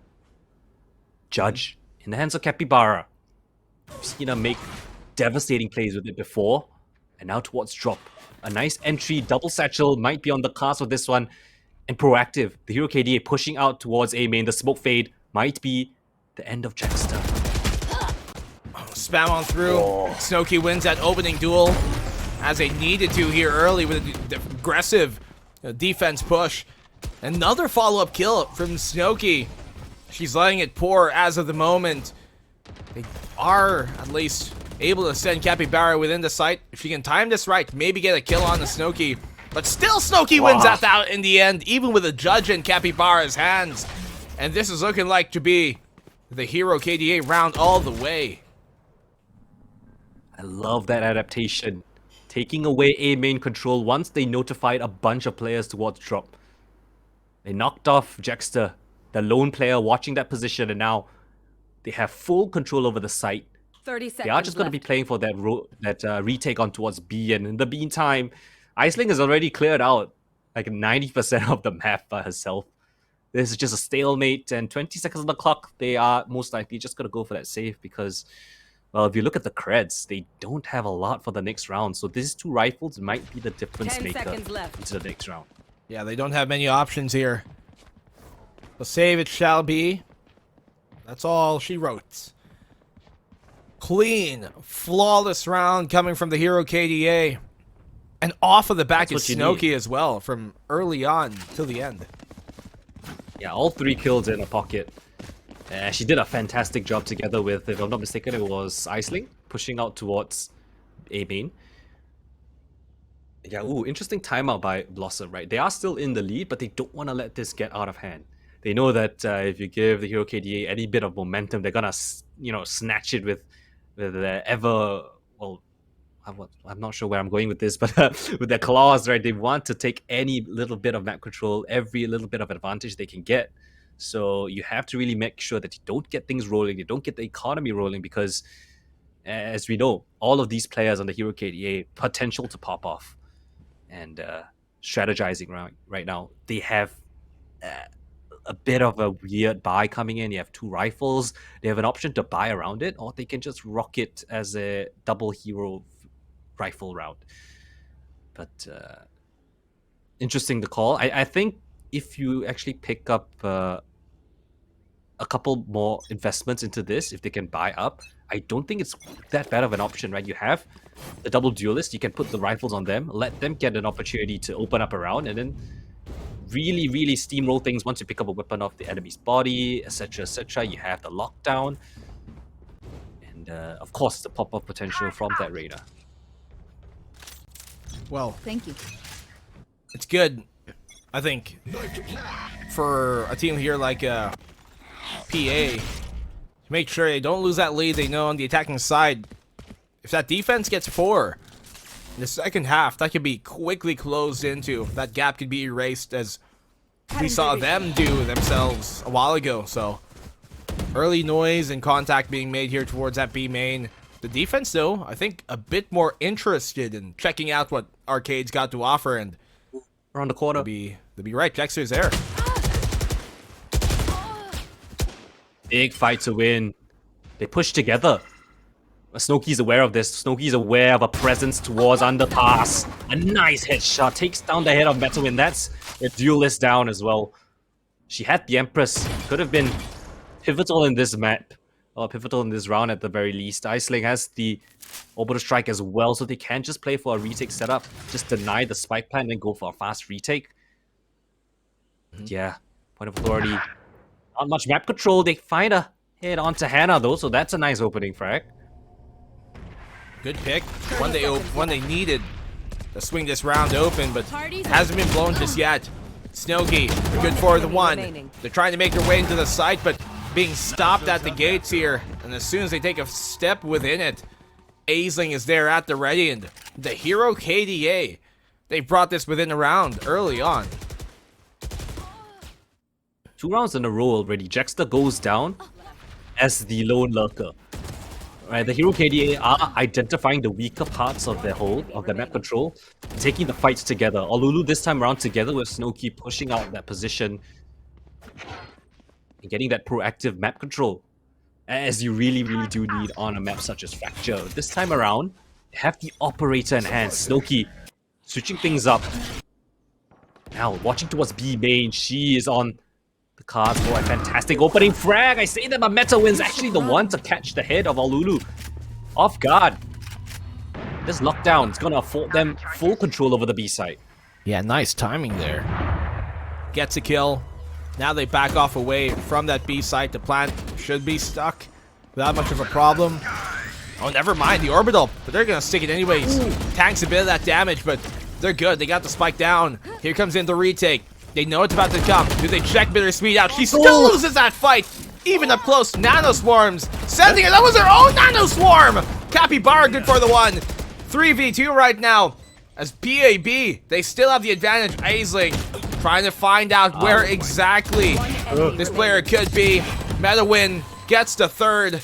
Judge in the hands of Capybara. We've seen her make devastating plays with it before, and now towards drop. A nice entry, double satchel might be on the cards with this one. And proactive, the Hero KDA pushing out towards A main. The smoke fade might be the end of Jackster. Spam on through. Snowkey wins that opening duel as they needed to here early with an aggressive defense push. Another follow-up kill from Snowkey. She's letting it pour as of the moment. They are at least able to send Capybara within the site. If she can time this right, maybe get a kill on the Snowkey. But still Snowkey wins that out in the end, even with a Judge in Capybara's hands. And this is looking like to be the Hero KDA round all the way. I love that adaptation. Taking away A main control once they notified a bunch of players towards drop. They knocked off Jackster, the lone player watching that position, and now they have full control over the site. 30 seconds They are just going to be playing for that retake on towards B, and in the meantime, Iceling has already cleared out like 90% of the map by herself. This is just a stalemate, and 20 seconds on the clock. They are most likely just going to go for that save because, well, if you look at the creds, they don't have a lot for the next round. So these 2 rifles might be the difference 10 maker seconds left. into the next round. Yeah, they don't have many options here. The save it shall be. That's all she wrote. Clean, flawless round coming from the Hero KDA. And off of the back is Snowkey as well, from early on till the end. Yeah, all 3 kills in a pocket. She did a fantastic job together with, if I'm not mistaken, it was Iceling, pushing out towards A main. Yeah, ooh, interesting timeout by Blossom, right? They are still in the lead, but they don't want to let this get out of hand. They know that if you give the Hero KDA any bit of momentum, they're gonna, snatch it with their I'm not sure where I'm going with this, but with their claws, right? They want to take any little bit of map control, every little bit of advantage they can get. So you have to really make sure that you don't get things rolling, you don't get the economy rolling, because as we know, all of these players on the Hero KDA potential to pop off. And strategizing right now, they have a bit of a weird buy coming in. You have 2 rifles. They have an option to buy around it, or they can just rock it as a double hero rifle round. But interesting to call. I think if you actually pick up a couple more investments into this, if they can buy up, I don't think it's that bad of an option, right? You have the double duelist, you can put the rifles on them, let them get an opportunity to open up around, and then really, really steamroll things once you pick up a weapon off the enemy's body, etc., etc. You have the lockdown, and of course the pop-up potential from that Reyna. Well, Thank you. it's good, I think, for a team here like PA to make sure they don't lose that lead. They know on the attacking side, if that defense gets 4 in the second half, that could be quickly closed into. That gap could be erased, as we saw them do themselves a while ago. So early noise and contact being made here towards that B main. The defense, though, I think a bit more interested in checking out what Arcade's got to offer, and Around the corner. they'll be right. Jexter's there. Big fight to win. They push together. Snowkey's aware of this. Snowkey's aware of a presence towards underpass. A nice headshot. Takes down the head of Metalwin. That's a duelist down as well. She had the Empress. Could have been pivotal in this map. Or pivotal in this round at the very least. Iceling has the orbital strike as well, so they can just play for a retake setup. Just deny the spike plan and go for a fast retake. Yeah. Point of authority. Not much map control. They find a head onto Hannah though, so that's a nice opening frag. Good pick. One they needed to swing this round open, but hasn't been blown just yet. Snowkey, good for the one. They're trying to make their way into the site, but being stopped at the gates here. And as soon as they take a step within it, Aisling is there at the ready, and the hero KDA, they brought this within a round early on. 2 rounds in a row already. Jaxter goes down as the lone lurker. Right, the hero KDA are identifying the weaker parts of their hold, of their map control, taking the fights together. Olulu this time around together with Snowkey pushing out that position and getting that proactive map control, as you really, really do need on a map such as Fracture. This time around, have the operator in hand. Snowkey switching things up. Now, watching towards B main, she is on the cards for a fantastic opening frag. I say that, but Metalwin's actually the one to catch the head of Olulu off guard. This lockdown is gonna afford them full control over the B site. Yeah, nice timing there. Gets a kill. Now they back off away from that B site. The plant should be stuck without much of a problem. Oh, never mind the orbital, but they're gonna stick it anyways. Tanks a bit of that damage, but they're good. They got the spike down. Here comes in the retake. They know it's about to come. Do they check Bittersweet out? She still loses that fight. Even up close, Nano Swarms. Sending it. That was her own Nano Swarm. Capybara good for the one. 3v2 right now. As PAB, they still have the advantage. Aisling trying to find out where exactly this player could be. Metawin gets the third.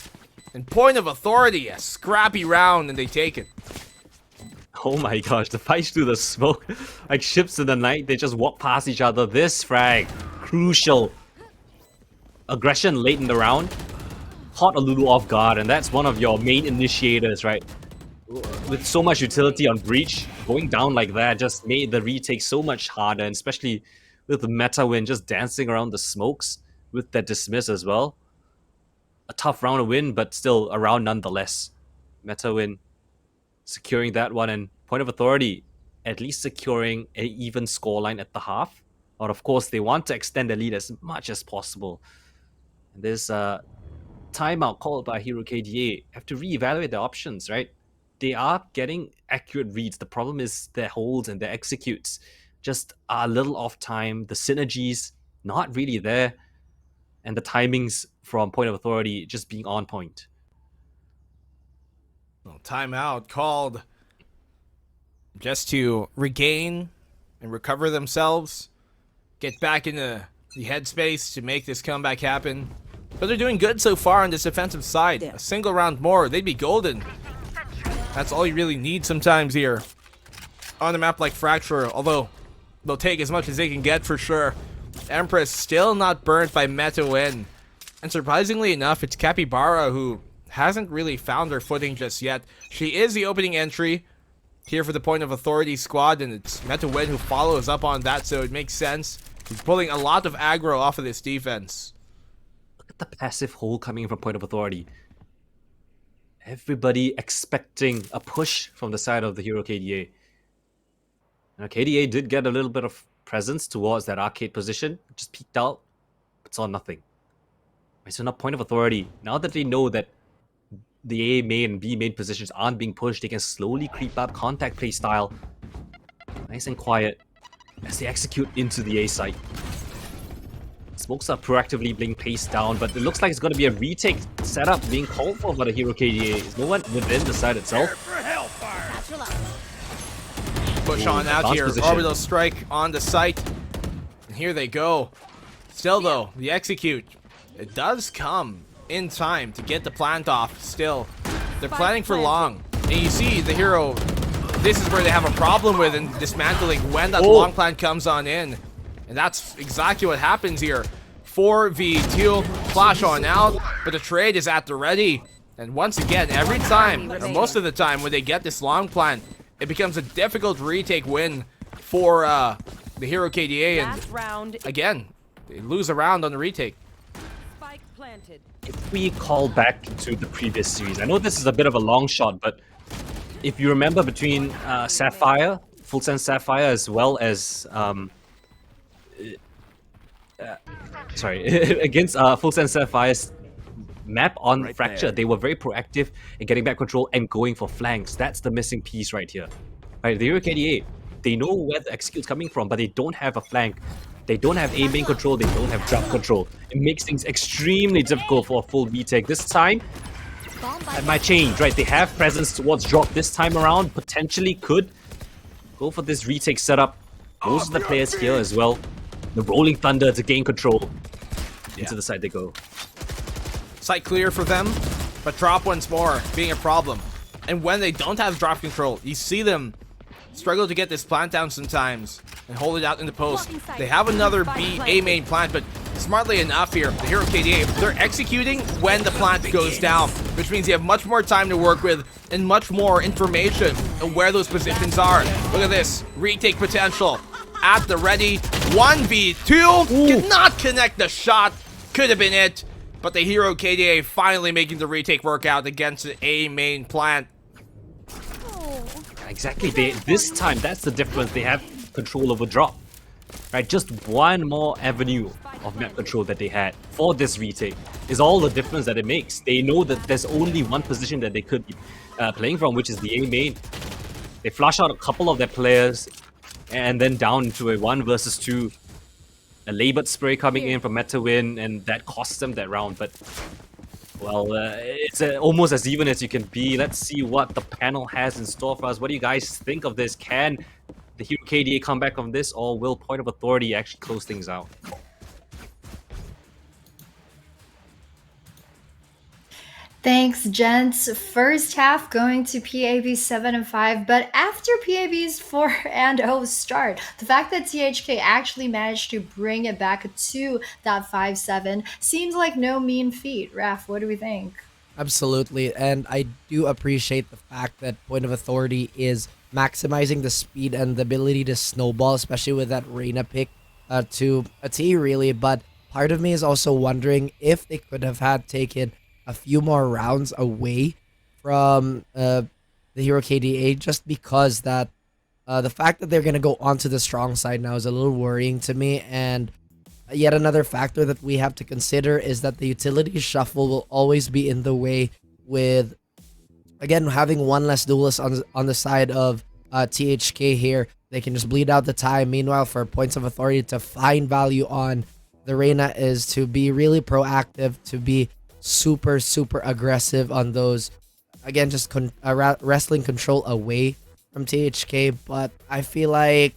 And point of authority, a scrappy round, and they take it. Oh my gosh, the fight through the smoke, like ships in the night, they just walk past each other. This frag, crucial. Aggression late in the round, caught Olulu off guard, and that's one of your main initiators, right? With so much utility on Breach, going down like that just made the retake so much harder, and especially with the Metawin just dancing around the smokes with that dismiss as well. A tough round to win, but still a round nonetheless. Metawin securing that one, and point of authority at least securing an even scoreline at the half. Or of course, they want to extend the lead as much as possible. And this timeout called by Hero KDA have to reevaluate their options, right? They are getting accurate reads. The problem is their holds and their executes just are a little off time. The synergies not really there, and the timings from point of authority just being on point. Well, timeout called just to regain and recover themselves, get back into the headspace to make this comeback happen. But they're doing good so far on this defensive side. A single round more, they'd be golden. That's all you really need sometimes here on a map like Fracture, although they'll take as much as they can get for sure. Empress still not burnt by Metawin. And surprisingly enough, it's Capybara who hasn't really found her footing just yet. She is the opening entry here for the point of authority squad, and it's Metawin who follows up on that, so it makes sense. He's pulling a lot of aggro off of this defense. Look at the passive hold coming in from Point of Authority. Everybody expecting a push from the side of the hero KDA. Now, KDA did get a little bit of presence towards that arcade position, just peeked out, but saw nothing. Right, so now Point of Authority, now that they know that the A main and B main positions aren't being pushed, they can slowly creep up contact play style. Nice and quiet as they execute into the A site. Smokes are proactively being paced down, but it looks like it's going to be a retake setup being called for by the hero KDA. Is no one within the site itself? Push Ooh, on out advanced here. position. Orbital strike on the site. And here they go. Still though, the execute. It does come in time to get the plant off. Still, they're planning for long. And you see the hero, this is where they have a problem with in dismantling when that long plant comes on in. And that's exactly what happens here. 4v2, flash on out, but the trade is at the ready. And once again, every time, or most of the time, when they get this long plant, it becomes a difficult retake win for the hero KDA. Last round. And again, they lose a round on the retake. Spike planted. If we call back to the previous series, I know this is a bit of a long shot, but if you remember between Sapphire, Full Sense Sapphire, as well as against Full Sense Sapphire's map on Fracture, they were very proactive in getting back control and going for flanks. That's the missing piece right here. Right, the Hero KDA, they know where the execute's coming from, but they don't have a flank. They don't have A main control, they don't have drop control. It makes things extremely difficult for a full retake. This time, that might change, right? They have presence towards drop this time around, potentially could go for this retake setup. Most of the players here as well. The Rolling Thunder to gain control. Into the side they go. Site clear for them, but drop once more being a problem. And when they don't have drop control, you see them struggle to get this plant down sometimes and hold it out in the post. They have another A main plant, but smartly enough here, the hero KDA, they're executing when the plant goes down, which means you have much more time to work with and much more information on where those positions are. Look at this, retake potential at the ready. 1v2, did not connect the shot, could have been it, but the hero KDA finally making the retake work out against the A main plant. Exactly, this time, that's the difference. They have control over drop. Right, just one more avenue of map control that they had for this retake is all the difference that it makes. They know that there's only one position that they could be playing from, which is the A main. They flush out a couple of their players and then down into a 1 versus 2. A labored spray coming in from Metawin, and that costs them that round. But, well, it's almost as even as you can be. Let's see what the panel has in store for us. What do you guys think of this? Can the Hero KDA come back on this, or will Point of Authority actually close things out? Thanks, gents. First half going to PAB 7 and 5, but after PAB's 4 and 0 start, the fact that THK actually managed to bring it back to that 5-7 seems like no mean feat. Raf, what do we think? Absolutely, and I do appreciate the fact that Point of Authority is maximizing the speed and the ability to snowball, especially with that Reyna pick to a T, really. But part of me is also wondering if they could have had taken a few more rounds away from the hero KDA, just because that the fact that they're going to go onto the strong side now is a little worrying to me. And yet another factor that we have to consider is that the utility shuffle will always be in the way, with again having one less duelist on the side of THK here. They can just bleed out the time. Meanwhile, for Points of Authority to find value on the Reyna is to be really proactive, to be super aggressive on those, again, just wrestling control away from THK. But I feel like,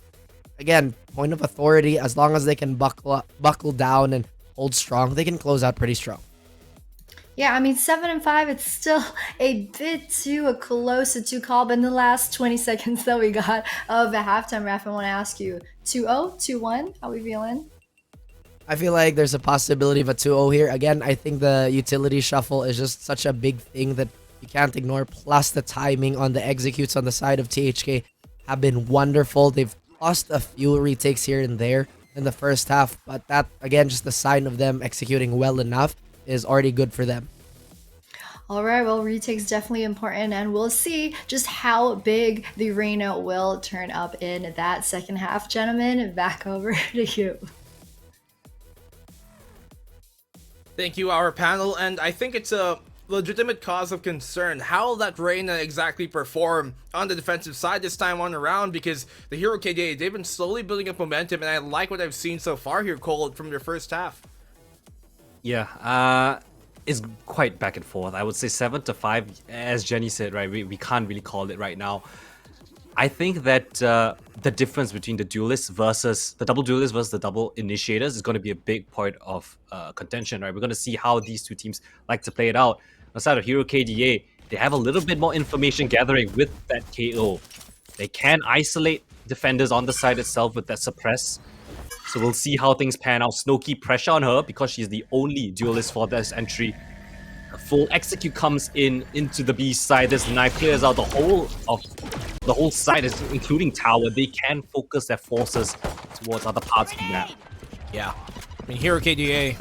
again, Point of Authority, as long as they can buckle down and hold strong, they can close out pretty strong. Yeah, I mean, 7 and 5, it's still a bit too close to call, but in the last 20 seconds that we got of the halftime, Raf, I want to ask you, 2-0, 2-1, how we feeling? I feel like there's a possibility of a 2-0 here. Again, I think the utility shuffle is just such a big thing that you can't ignore. Plus, the timing on the executes on the side of THK have been wonderful. They've lost a few retakes here and there in the first half, but that, again, just a sign of them executing well enough. is already good for them. All right, well, retake's definitely important, and we'll see just how big the arena will turn up in that second half. Gentlemen, back over to you. Thank you, our panel, and I think it's a legitimate cause of concern. How will that Reyna exactly perform on the defensive side this time on around? Because the Hero KDA, they've been slowly building up momentum, and I like what I've seen so far here, Cole, from their first half. Yeah, it's quite back and forth. I would say 7-5, as Jenny said, right? We can't really call it right now. I think that the difference between the duelists versus the double duelists versus the double initiators is going to be a big point of contention, right? We're going to see how these two teams like to play it out. On the side of Hero KDA, they have a little bit more information gathering with that KO. They can isolate defenders on the side itself with that suppress. So we'll see how things pan out. Snowkey pressure on her because she's the only duelist for this entry. A full execute comes into the B side. This knife clears out the whole side, including tower. They can focus their forces towards other parts of the map. Yeah, I mean, Hero KDA,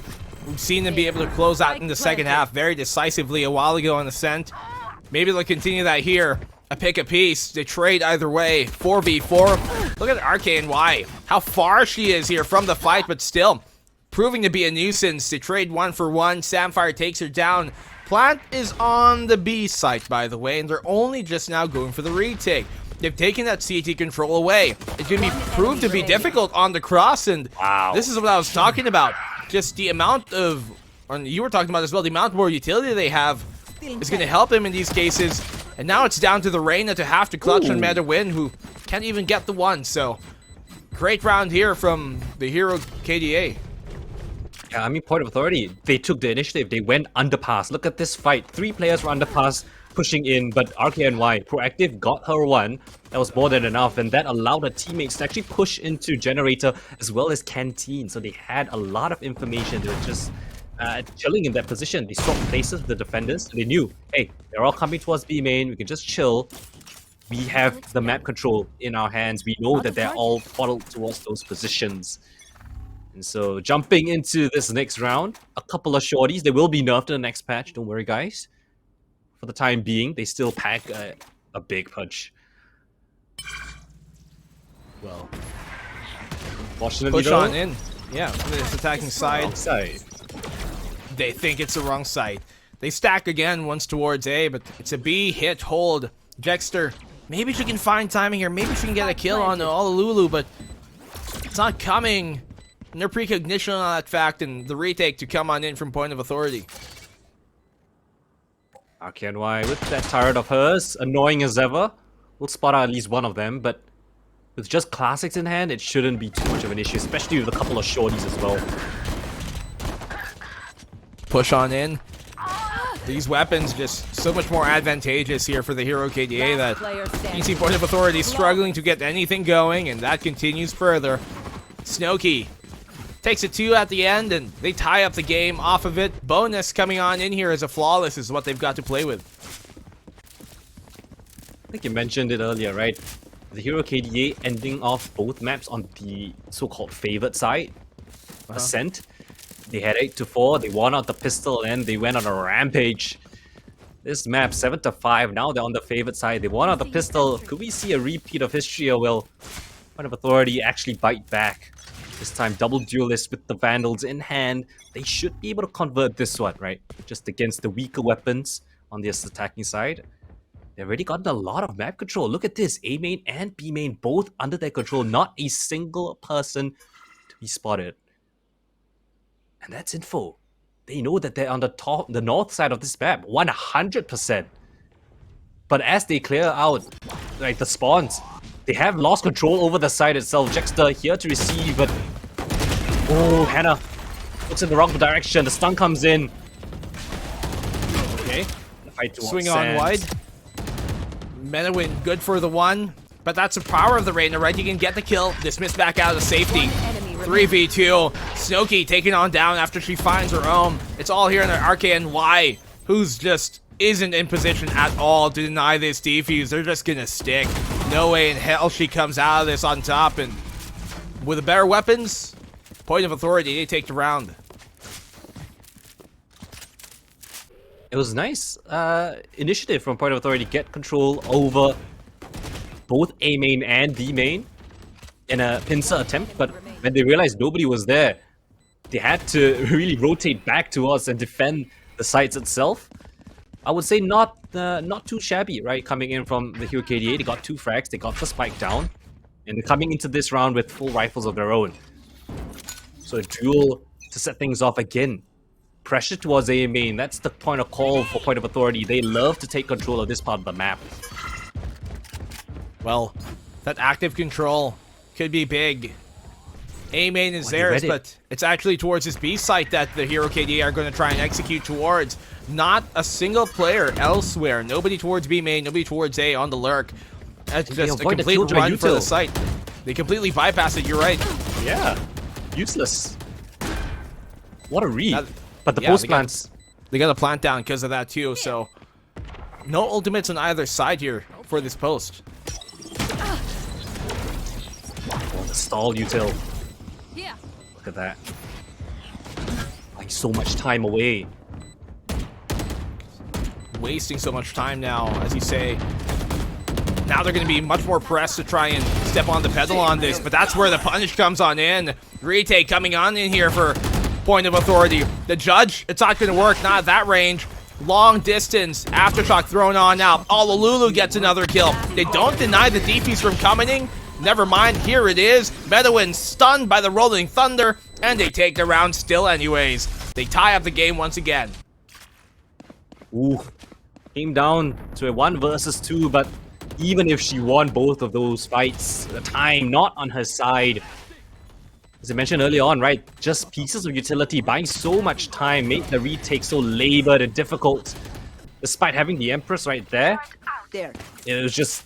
we've seen them be able to close out in the second half very decisively a while ago on Ascent. Maybe they'll continue that here. A pick a piece. They trade either way. 4v4. Look at RKNY. How far she is here from the fight, but still proving to be a nuisance. They trade 1-for-1. Samfire takes her down. Plant is on the B site, by the way, and they're only just now going for the retake. They've taken that CT control away. It's going to be proved to be difficult on the cross, and this is what I was talking about. Just the amount of, and you were talking about as well, the amount more utility they have is going to help them in these cases. And now it's down to the Reyna to have to clutch on Meta Win, who can't even get the one. So, great round here from the Hero KDA. Yeah, I mean, point of authority. They took the initiative. They went underpass. Look at this fight. 3 players were underpass pushing in, but RKNY, proactive, got her one. That was more than enough, and that allowed her teammates to actually push into Generator as well as Canteen. So they had a lot of information. They were just chilling in that position. They swapped places with the defenders. They knew, hey, they're all coming towards B main. We can just chill. We have the map control in our hands. We know that they're all funneled towards those positions. And so jumping into this next round, a couple of shorties. They will be nerfed in the next patch. Don't worry, guys. For the time being, they still pack a big punch. Well, fortunately, Push on in. Yeah, this attacking side. Side. They think it's the wrong side. They stack again once towards A, but it's a B hit hold. Jexter, maybe she can find timing here. Maybe she can get a kill on Lulu, but it's not coming. No precognition on that fact, and the retake to come on in from point of authority. RKNY with that turret of hers, annoying as ever. We'll spot out at least one of them, but with just classics in hand, it shouldn't be too much of an issue, especially with a couple of shorties as well. Push on in. These weapons just so much more advantageous here for the Hero KDA that you see point of authority struggling to get anything going, and that continues further. Snowkey takes a 2 at the end, and they tie up the game off of it. Bonus coming on in here as a flawless is what they've got to play with. I think you mentioned it earlier, right? The Hero KDA ending off both maps on the so-called favored side. Ascent. They had 8-4, they won out the pistol, and they went on a rampage. This map, 7-5, now they're on the favored side. They won out the pistol. Could we see a repeat of history, or will point of authority actually bite back? This time, double duelists with the Vandals in hand. They should be able to convert this one, right? Just against the weaker weapons on this attacking side. They've already gotten a lot of map control. Look at this, A main and B main both under their control. Not a single person to be spotted. And that's info. They know that they're on the north side of this map, 100%. But as they clear out like the spawns, they have lost control over the side itself. Jexter here to receive, but oh, Hannah looks in the wrong direction. The stun comes in. Okay, the fight towards Swing Sands. on wide. Menowin good for the one, but that's the power of the Reyna, right? You can get the kill, dismiss back out of safety. 3v2. Snowkey taken on down after she finds her own. It's all here in the RKNY, who's just isn't in position at all to deny this defuse. They're just gonna stick. No way in hell she comes out of this on top, and with the better weapons, point of authority, they take the round. It was nice initiative from Point of Authority to get control over both A main and B main in a pincer attempt, but when they realized nobody was there, they had to really rotate back to us and defend the sites itself. I would say not too shabby, right? Coming in from the Hero KDA, they got 2 frags, they got the spike down, and they're coming into this round with full rifles of their own. So a duel to set things off again. Pressure towards A main, that's the point of call for Point of Authority. They love to take control of this part of the map. Well, that active control could be big. A main is you theirs, read it. but it's actually towards this B site that the Hero KDA are going to try and execute towards. Not a single player elsewhere. Nobody towards B main, nobody towards A on the lurk. That's They just a avoid the complete Killjoy run for the util. site. They completely bypass it, you're right. Yeah, useless. What a read. That- But the yeah, post they got- plants, They got a plant down because of that too, so no ultimates on either side here for this post. the stall util. Yeah. Look at that. Like so much time away. Wasting so much time now, as you say. Now they're going to be much more pressed to try and step on the pedal on this, but that's where the punish comes on in. Retake coming on in here for Point of Authority. The judge, it's not going to work, not at that range. Long distance, aftershock thrown on now. Lulu gets another kill. They don't deny the defuse from coming in. Never mind, here it is. Bedouin stunned by the rolling thunder, and they take the round still anyways. They tie up the game once again. Ooh. Came down to a 1 versus 2, but even if she won both of those fights, the time not on her side. As I mentioned earlier on, right, just pieces of utility buying so much time made the retake so labored and difficult. Despite having the Empress right there, There. it was just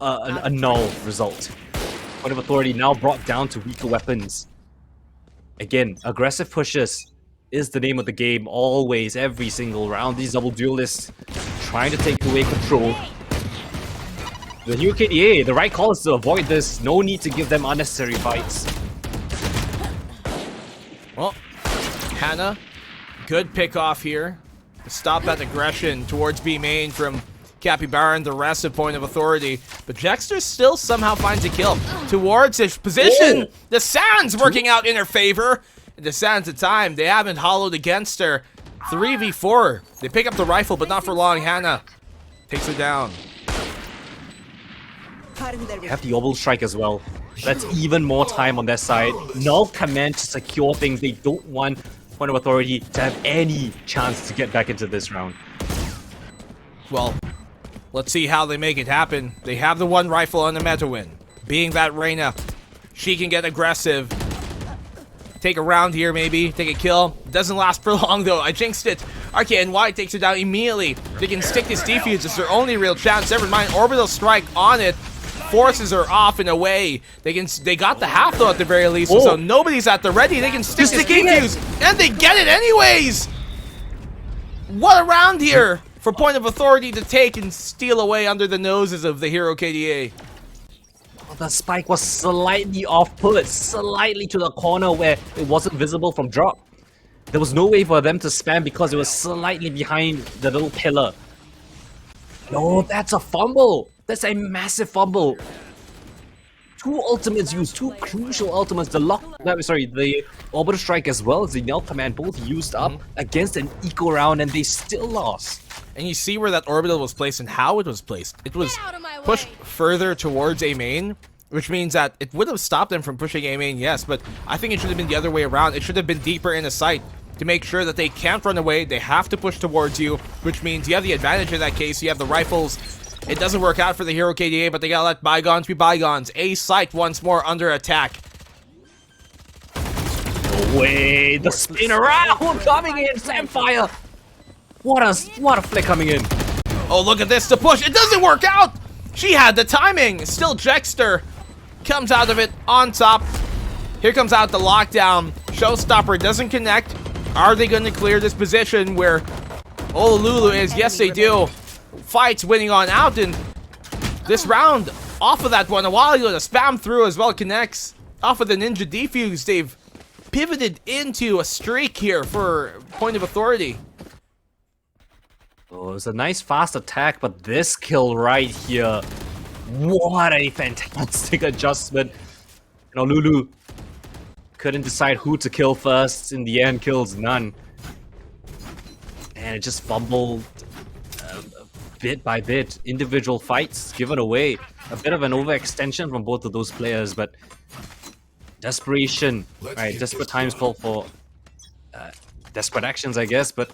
a null result. Point of Authority now brought down to weaker weapons. Again, aggressive pushes is the name of the game, always, every single round. These double duelists trying to take away control. The new KDA, the right call is to avoid this. No need to give them unnecessary fights. Well, Hannah, good pick off here to stop that aggression towards B main from Capybara and the rest of Point of Authority. But Jexter still somehow finds a kill towards his position. Oh. The Sands working out in her favor. And the Sands at time, they haven't hollowed against her. 3v4. They pick up the rifle, but not for long. Hannah takes her down. They have the orbital strike as well. That's even more time on their side. Null command to secure things. They don't want Point of Authority to have any chance to get back into this round. Well, let's see how they make it happen. They have the one rifle on the Medawin. Being that Reyna, she can get aggressive. Take a round here, maybe. Take a kill. Doesn't last for long, though. I jinxed it. RKNY takes her down immediately. They can stick this defuse. It's their only real chance. Never mind. Orbital strike on it. Forces her off and away. They got the half, though, at the very least. So nobody's at the ready. They can stick this defuse. And they get it anyways. What a round here for Point of Authority to take and steal away under the noses of the Hero KDA. The spike was slightly off-put, slightly to the corner where it wasn't visible from drop. There was no way for them to spam because it was slightly behind the little pillar. No, that's a fumble. That's a massive fumble. 2 ultimates used, 2 crucial ultimates. The orbital strike as well as the null command both used up against an eco round, and they still lost. And you see where that orbital was placed and how it was placed. It was Get out of my pushed way. further towards A main, which means that it would have stopped them from pushing A main, yes, but I think it should have been the other way around. It should have been deeper in the site to make sure that they can't run away. They have to push towards you, which means you have the advantage in that case. You have the rifles. It doesn't work out for the Hero KDA, but they gotta let bygones be bygones. A site once more under attack. No way! The spin around coming in, Samfire! What a flick coming in! Oh, look at this, the push. It doesn't work out. She had the timing. Still Jexter comes out of it on top. Here comes out the lockdown. Showstopper doesn't connect. Are they going to clear this position where Ololulu is? Yes, they do. Fights winning on out, and this round off of that one a while ago, the spam through as well connects. Off of the Ninja Defuse, they've pivoted into a streak here for Point of Authority. Oh, it's a nice fast attack, but this kill right here, what a fantastic adjustment. You know, Lulu couldn't decide who to kill first. In the end, kills none. And it just fumbled bit by bit. Individual fights given away. A bit of an overextension from both of those players, but desperation. Right, desperate times call for desperate actions, I guess, but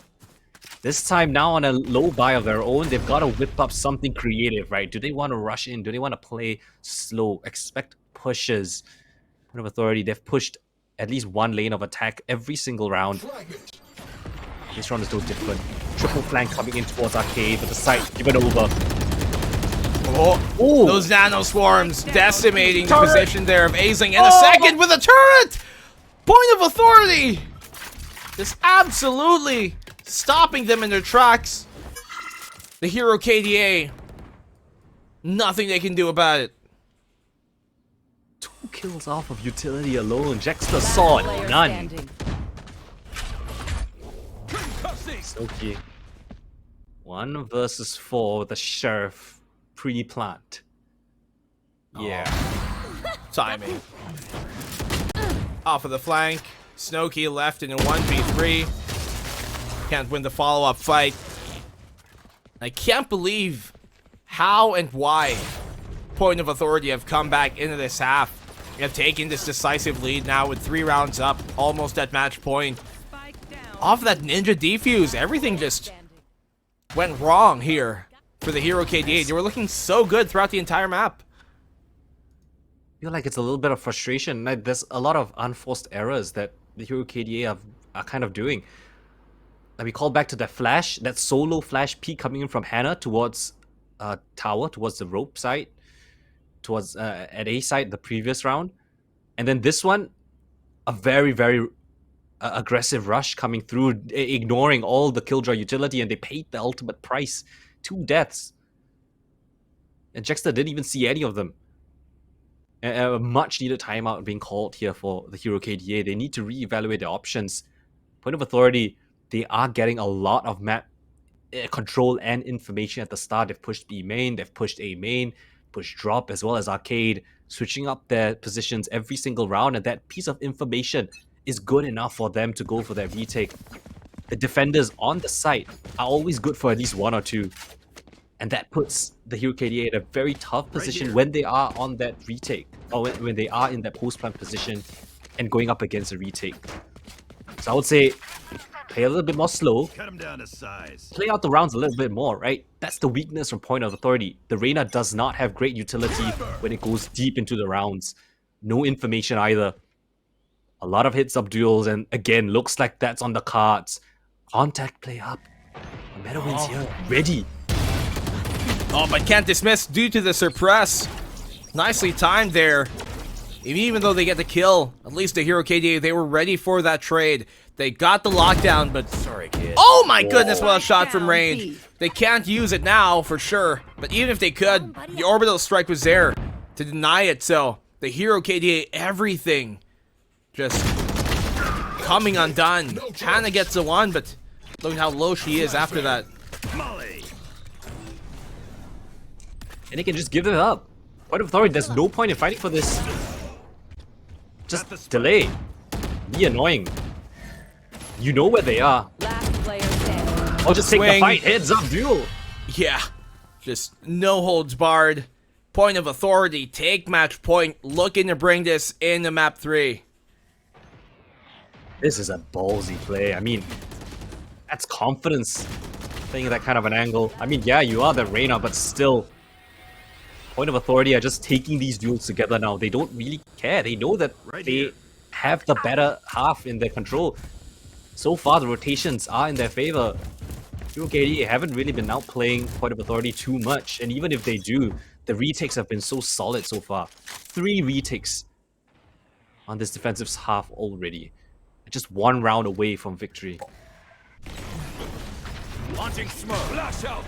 this time now on a low buy of their own, they've got to whip up something creative, right? Do they want to rush in? Do they want to play slow? Expect pushes. Point of authority, they've pushed at least one lane of attack every single round. This round is no different. Triple flank coming in towards Arcade, but the site given over. Oh, those nano swarms decimating the position there of Aisling in a second with a turret! Point of authority! Just absolutely stopping them in their tracks. The hero KDA. Nothing they can do about it. 2 kills off of utility alone. Jexter saw it. None. Snowkey. 1 versus 4 with the Sheriff pre-plant. Yeah. Timing. Off of the flank. Snowkey left in a 1v3. Can't win the follow-up fight. I can't believe how and why Point of Authority have come back into this half. They have taken this decisive lead now with 3 rounds up, almost at match point. Off that ninja defuse, everything just went wrong here for the hero KDA. They were looking so good throughout the entire map. I feel like it's a little bit of frustration. Like, there's a lot of unforced errors that the hero KDA are kind of doing. Like, we call back to that flash, that solo flash peek coming in from Hannah towards tower, towards the rope side, towards at A side the previous round. And then this one, a very, very aggressive rush coming through, ignoring all the Killjoy utility, and they paid the ultimate price. 2 deaths. And Jexter didn't even see any of them. A much needed timeout being called here for the hero KDA. They need to reevaluate their options. Point of Authority, they are getting a lot of map control and information at the start. They've pushed B main, they've pushed A main, pushed drop as well as Arcade, switching up their positions every single round, and that piece of information is good enough for them to go for their retake. The defenders on the site are always good for at least 1 or 2. And that puts the hero KDA in a very tough position when they are on that retake, or when they are in that post-plant position and going up against a retake. So I would say, play a little bit more slow. Cut him down to size. Play out the rounds a little bit more, right? That's the weakness from Point of Authority. The Reyna does not have great utility when it goes deep into the rounds. No information either. A lot of hits-up duels, and again, looks like that's on the cards. Contact play up. Meadowin's here, ready. Oh, but can't dismiss due to the suppress. Nicely timed there. Even though they get the kill, at least the hero KDA, they were ready for that trade. They got the lockdown, but sorry, kid. Oh my goodness, what a shot from range. They can't use it now, for sure. But even if they could, the orbital strike was there to deny it. So the hero KDA, everything just coming undone. Hannah gets the 1, but look at how low she is after that. And they can just give it up. Point of Authority, there's no point in fighting for this. Just delay. Be annoying. You know where they are. Last player standing. Or just take the fight. Heads up duel. Yeah, just no holds barred. Point of Authority, take match point, looking to bring this into map 3. This is a ballsy play. I mean, that's confidence. Playing that kind of an angle. I mean, yeah, you are the Reyna, but still. Point of Authority are just taking these duels together now. They don't really care. They know that they have the better half in their control. So far, the rotations are in their favor. Hero KDA haven't really been outplaying Point of Authority too much. And even if they do, the retakes have been so solid so far. 3 retakes on this defensive half already. Just 1 round away from victory. Launching smoke. Flash out.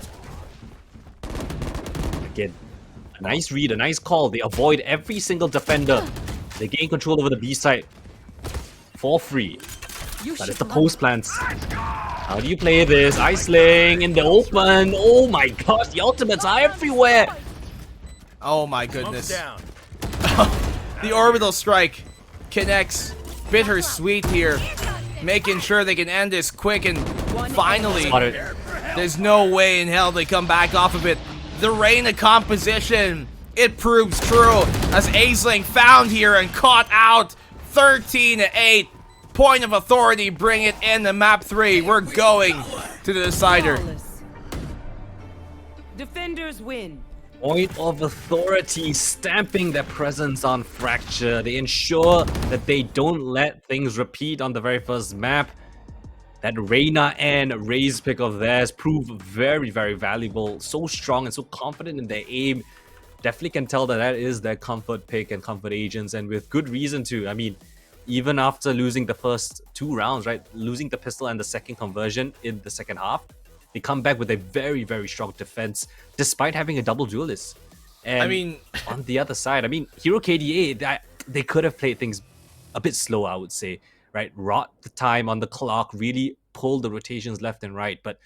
Again, a nice read, a nice call. They avoid every single defender. They gain control over the B side for free. But it's the post plants. How do you play this? Iceling in the open. Oh my gosh, the ultimates are everywhere. Oh my goodness. The orbital strike connects bittersweet here, making sure they can end this quick, and finally, Spotted. there's no way in hell they come back off of it. The Reyna composition, it proves true as Aisling found here and caught out 13-8. Point of authority, bring it in the map 3. We're going to the decider. Flawless. Defenders win. Point of authority stamping their presence on Fracture. They ensure that they don't let things repeat on the very first map. That Reyna and Raze pick of theirs prove very, very valuable. So strong and so confident in their aim. Definitely can tell that that is their comfort pick and comfort agents, and with good reason too. I mean, even after losing the first 2 rounds, right? Losing the pistol and the second conversion in the second half, they come back with a very, very strong defense, despite having a double duelist. And I mean, on the other side, I mean, Hero KDA, they could have played things a bit slower, I would say, right? Wrought the time on the clock, really pulled the rotations left and right. But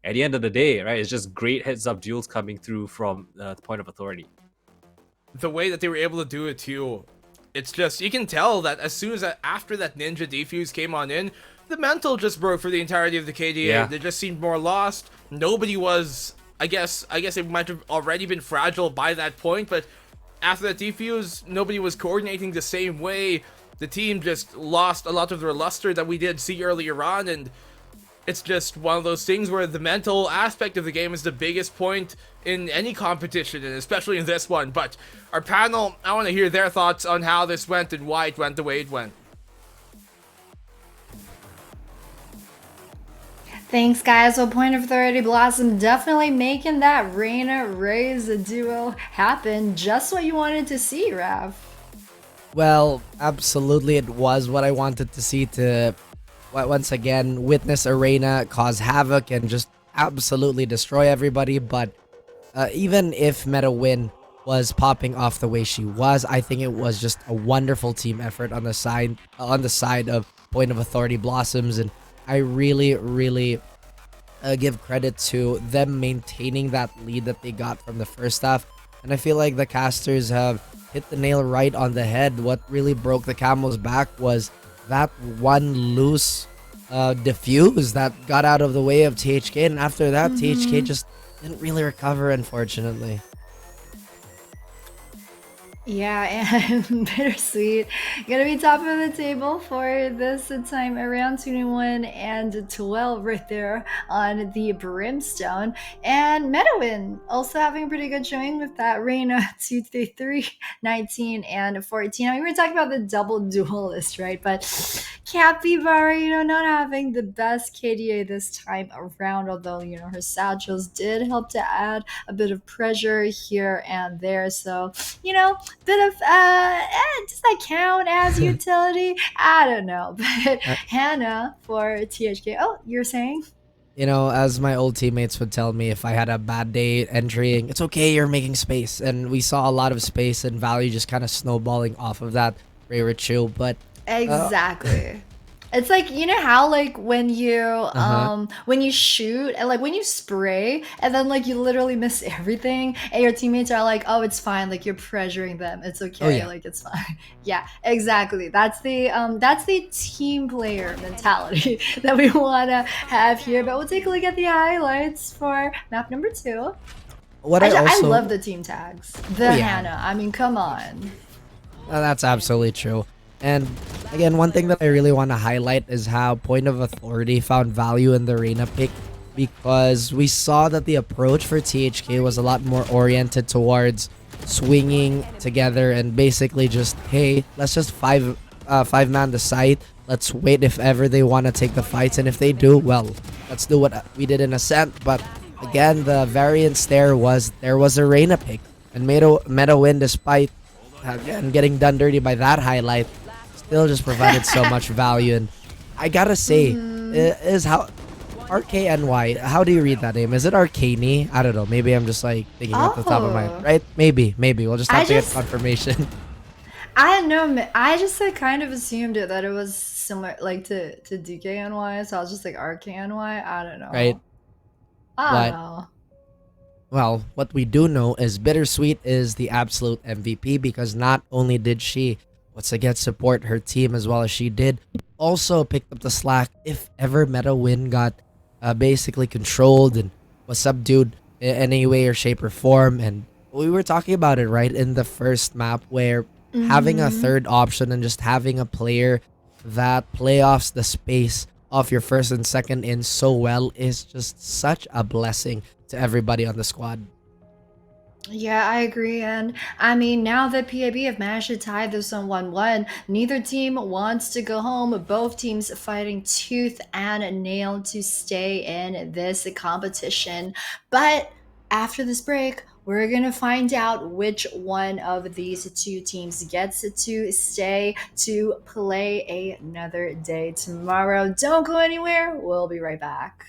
at the end of the day, right, it's just great heads-up duels coming through from the point of authority. the way that they were able to do it too, it's just, you can tell that as soon as after that ninja defuse came on in, the mental just broke for the entirety of the KDA. Yeah. They just seemed more lost. Nobody was, I guess it might have already been fragile by that point, but after that defuse, nobody was coordinating the same way. The team just lost a lot of their luster that we did see earlier on, and it's just one of those things where the mental aspect of the game is the biggest point in any competition, and especially in this one. But our panel, I want to hear their thoughts on how this went and why it went the way it went. Thanks, guys. Well, Point of Authority Blossom definitely making that Reyna Raze duo happen. Just what you wanted to see, Rav. Well, absolutely, it was what I wanted to see, to once again witness Arena cause havoc and just absolutely destroy everybody. But even if Meta Win was popping off the way she was, I think it was just a wonderful team effort on the side of Point of Authority Blossoms, and I really give credit to them maintaining that lead that they got from the first half. And I feel like the casters have hit the nail right on the head. What really broke the camel's back was that one loose diffuse that got out of the way of THK, and after that THK just didn't really recover, unfortunately. Yeah, and Bittersweet gonna be top of the table for this time around, 21 and 12 right there on the Brimstone. And Medowin also having a pretty good showing with that Reyna 2-3, 19 and 14. I mean, we were talking about the double duelist, right? But Capybara, not having the best KDA this time around, although, her satchels did help to add a bit of pressure here and there. So, bit of does that count as utility? I don't know. But Hannah for THK. Oh, you're saying? As my old teammates would tell me, if I had a bad day entering, it's okay, you're making space. And we saw a lot of space and value just kind of snowballing off of that Ray Richu. But Exactly. It's like, how when you shoot and when you spray and then you literally miss everything and your teammates are like, oh, it's fine, you're pressuring them, it's okay, Oh, yeah. it's fine. Yeah, exactly. That's the team player mentality that we want to have here. But we'll take a look at the highlights for map number 2. I love the team tags. Yeah. Hannah, I mean, come on. That's absolutely true. And again, one thing that I really want to highlight is how Point of Authority found value in the Reyna pick, because we saw that the approach for THK was a lot more oriented towards swinging together and basically just, hey, let's just five-man the site. Let's wait if ever they want to take the fights, and if they do, well, let's do what we did in Ascent. But again, the variance there was a Reyna pick, and Meta Win, despite again getting done dirty by that highlight, still just provided so much value. And I gotta say, is how RKNY, how do you read that name? Is it Arcany? I don't know, maybe I'm just thinking off the top of my head, right? Maybe we'll just have to get confirmation. I don't know. I just kind of assumed that it was similar like to DKNY, so I was just like RKNY. I don't right? know. I don't But know. well, what we do know is Bittersweet is the absolute MVP because not only did she once again support her team as well as she did, also picked up the slack if ever Meta Win got basically controlled and was subdued in any way or shape or form. And we were talking about it right in the first map where having a Mm-hmm. third option and just having a player that playoffs the space of your first and second in so well is just such a blessing to everybody on the squad. Yeah, I agree. And I mean, now that PAB have managed to tie this on 1-1, neither team wants to go home. Both teams fighting tooth and nail to stay in this competition. But after this break, we're going to find out which one of these two teams gets to stay to play another day tomorrow. Don't go anywhere. We'll be right back.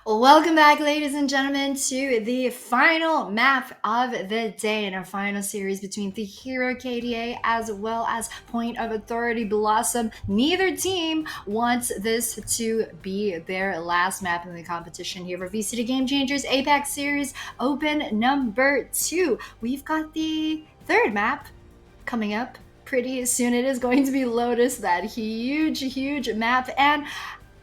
Welcome back, ladies and gentlemen, to the final map of the day in our final series between the Hero KDA as well as Point of Authority Blossom. Neither team wants this to be their last map in the competition here for VCT Game Changers APAC Series Open number 2. We've got the third map coming up pretty soon. It is going to be Lotus, that huge map. And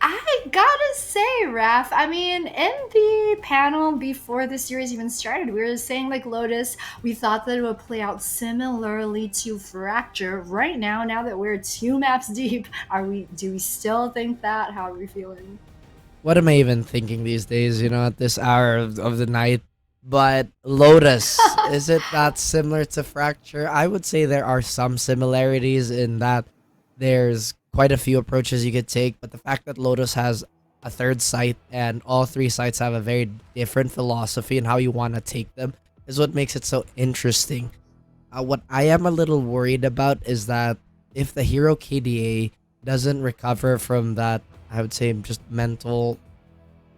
I gotta say, Raph, I mean, in the panel before the series even started, we were saying like Lotus, we thought that it would play out similarly to Fracture. Right now that we're 2 maps deep, do we still think that? How are we feeling? What am I even thinking these days, at this hour of the night? But Lotus, is it that similar to Fracture? I would say there are some similarities in that there's quite a few approaches you could take, but the fact that Lotus has a third site and all 3 sites have a very different philosophy and how you want to take them is what makes it so interesting. What I am a little worried about is that if the Hero KDA doesn't recover from that, I would say just mental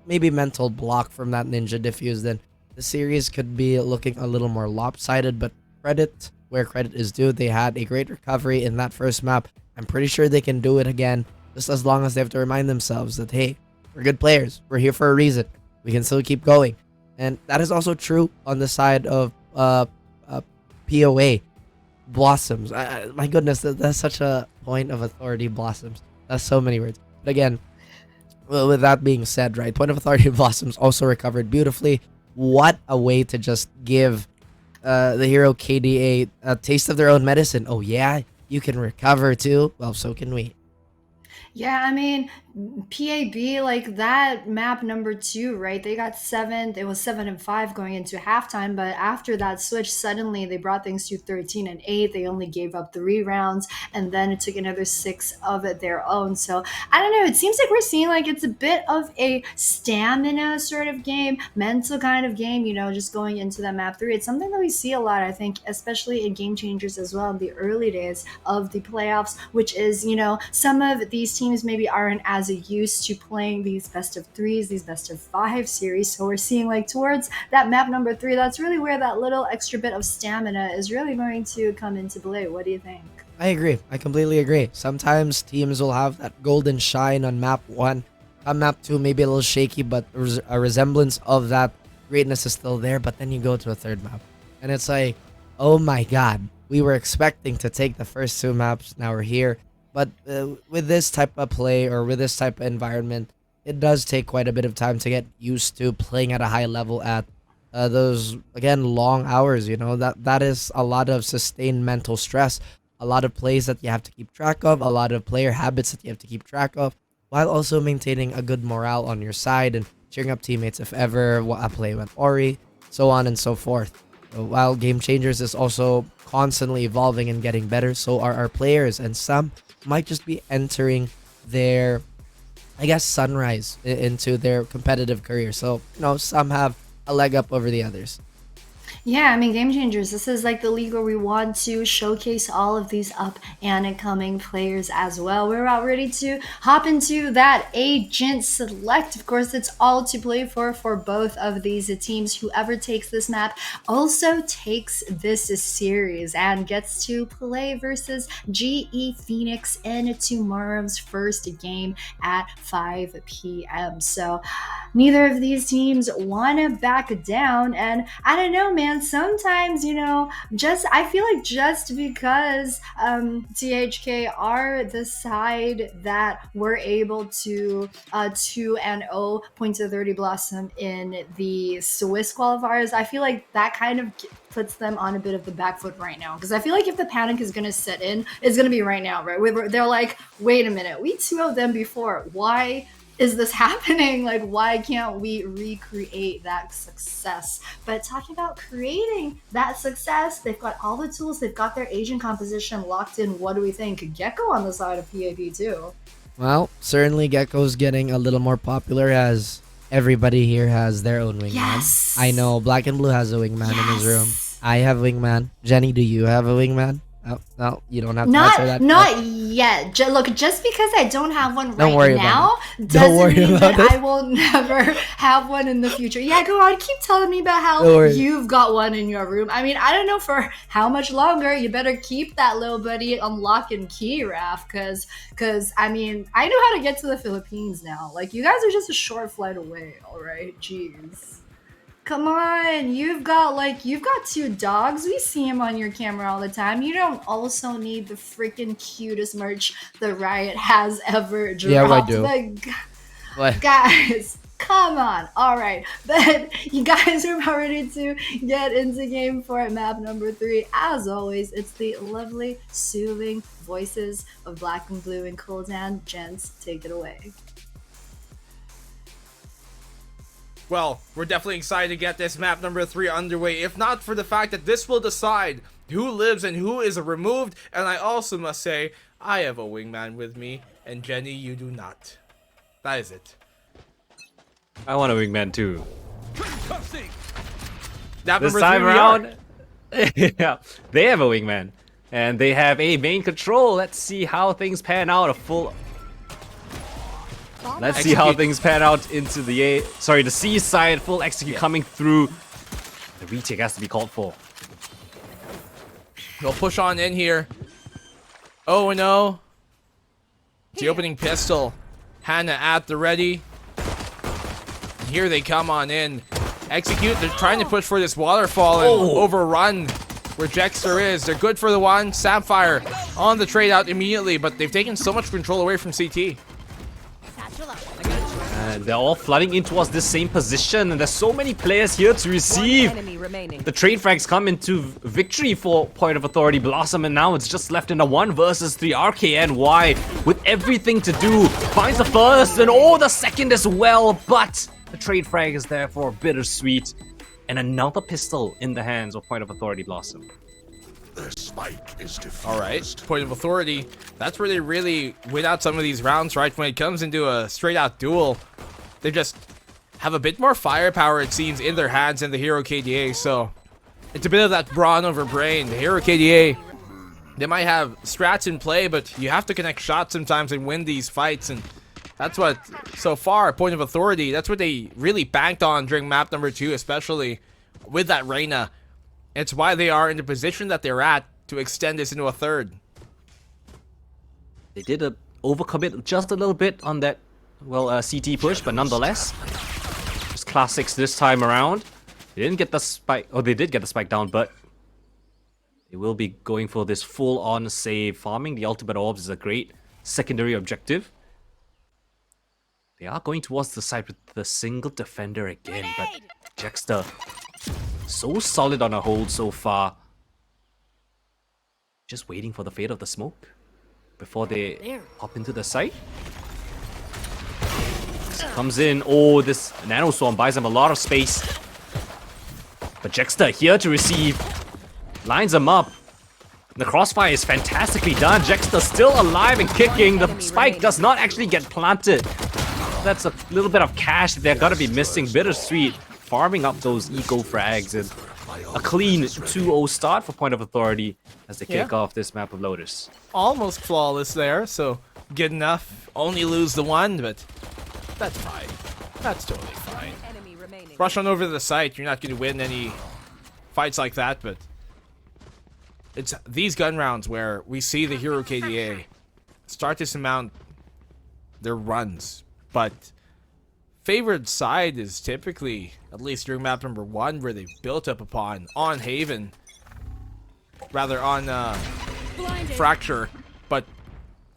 block from that Ninja Diffuse, then the series could be looking a little more lopsided. But credit where credit is due, they had a great recovery in that first map. I'm pretty sure they can do it again, just as long as they have to remind themselves that, hey, we're good players. We're here for a reason. We can still keep going. And that is also true on the side of POA. Blossoms. My goodness, that's such a point of authority, Blossoms. That's so many words. But again, well, with that being said, right, point of authority Blossoms also recovered beautifully. What a way to just give the Hero KDA a taste of their own medicine. Oh yeah, you can recover too. Well, so can we. Yeah, I mean, PAB, like that map number 2, right? They got 7th. It was 7-5 going into halftime, but after that switch, suddenly they brought things to 13-8. They only gave up 3 rounds, and then it took another 6 of their own. So I don't know. It seems like we're seeing like it's a bit of a stamina sort of game, mental kind of game. Just going into that map 3. It's something that we see a lot, I think, especially in Game Changers as well in the early days of the playoffs, which is some of these teams maybe aren't as used to playing these best of 3s, these best of 5 series. So we're seeing like towards that map number 3, that's really where that little extra bit of stamina is really going to come into play. What do you think? I agree. I completely agree. Sometimes teams will have that golden shine on map 1. On map 2, maybe a little shaky, but a resemblance of that greatness is still there. But then you go to a third map, and it's like, oh my god, we were expecting to take the first 2 maps. Now we're here. But with this type of play or with this type of environment, it does take quite a bit of time to get used to playing at a high level at those, again, long hours. That is a lot of sustained mental stress, a lot of plays that you have to keep track of, a lot of player habits that you have to keep track of, while also maintaining a good morale on your side and cheering up teammates if ever a play went awry, so on and so forth. So while Game Changers is also constantly evolving and getting better, so are our players, and some might just be entering their, I guess, sunrise into their competitive career. So, some have a leg up over the others. Yeah, I mean, Game Changers, this is like the league where we want to showcase all of these up and coming players as well. We're about ready to hop into that agent select. Of course, it's all to play for both of these teams. Whoever takes this map also takes this series and gets to play versus GE Phoenix in tomorrow's first game at 5 p.m. So neither of these teams want to back down. And I don't know, man. Sometimes, I feel like just because THK are the side that were able to 2-0 Point of 30 Blossom in the Swiss qualifiers, I feel like that kind of puts them on a bit of the back foot right now. Because I feel like if the panic is going to set in, it's going to be right now, right? They're like, wait a minute, we 2-0 them before. Why is this happening? Like, why can't we recreate that success? But talking about creating that success, they've got all the tools, they've got their Asian composition locked in. What do we think? Gecko on the side of PAB too. Well, certainly Gecko's getting a little more popular as everybody here has their own wingman. Yes. I know Black and Blue has a wingman in his room. I have wingman. Jenny, do you have a wingman? No, you don't have to answer that. Not yet. Look, just because I don't have one Don't worry right now about doesn't worry mean about that it. I will never have one in the future. Yeah, go on. Keep telling me about how Don't worry. you've got one in your room. I mean, I don't know for how much longer. You better keep that little buddy on lock and key, Raph, because I mean, I know how to get to the Philippines now. Like, you guys are just a short flight away. All right, jeez. Come on, you've got 2 dogs. We see him on your camera all the time. You don't also need the freaking cutest merch the Riot has ever dropped. Yeah, I do. What? Guys, come on. All right, but you guys are about ready to get into game for map number 3. As always, it's the lovely, soothing voices of Black and Blue and Kuldan. Gents, take it away. Well, we're definitely excited to get this map number 3 underway, if not for the fact that this will decide who lives and who is removed. And I also must say, I have a wingman with me, and Jenny, you do not. That is it. I want a wingman too. Map This number time 3 we are. around, yeah, they have a wingman, and they have a main control. Let's see how things pan out. Let's see how Execute. things pan out into the C side. Full execute coming through. The retake has to be called for. They'll push on in here. Oh no. It's the opening pistol. Hannah at the ready. Here they come on in. Execute. They're trying to push for this waterfall and overrun where Jexter is. They're good for the one. Sapphire on the trade out immediately, but they've taken so much control away from CT. And they're all flooding in towards this same position, and there's so many players here to receive. Enemy remaining. The trade frags come into victory for Point of Authority Blossom, and now it's just left in a 1 versus 3. RKNY with everything to do finds the first and the second as well, but the trade frag is there for bittersweet, and another pistol in the hands of Point of Authority Blossom. The spike is defused. All right, Point of Authority. That's where they really win out some of these rounds, right? When it comes into a straight-out duel, they just have a bit more firepower, it seems, in their hands than the Hero KDA. So it's a bit of that brawn over brain. The Hero KDA, they might have strats in play, but you have to connect shots sometimes and win these fights. And that's what, so far, Point of Authority, that's what they really banked on during map number 2, especially with that Reyna. It's why they are in the position that they're at to extend this into a 3rd. They did overcommit just a little bit on that, CT push, but nonetheless, just classics this time around. They didn't get the spike, they did get the spike down, but they will be going for this full-on save. Farming the ultimate orbs is a great secondary objective. They are going towards the side with the single defender again, but Jexter so solid on a hold so far. Just waiting for the fate of the smoke before they hop into the site. Comes in. This Nano Swarm buys him a lot of space. But Jexter here to receive. Lines him up. The crossfire is fantastically done. Jexter still alive and kicking. The spike does not actually get planted. That's a little bit of cash they're gonna be missing. Bittersweet. Farming up those eco frags, and a clean 2-0 start for Point of Authority as they kick off this map of Lotus. Almost flawless there, so good enough. Only lose the 1, but that's fine. That's totally fine. Enemy remaining. Rush on over to the site. You're not going to win any fights like that, but it's these gun rounds where we see the Hero KDA start to surmount their runs, but favored side is typically, at least during map number 1, where they built up upon on Haven, rather on Fracture, but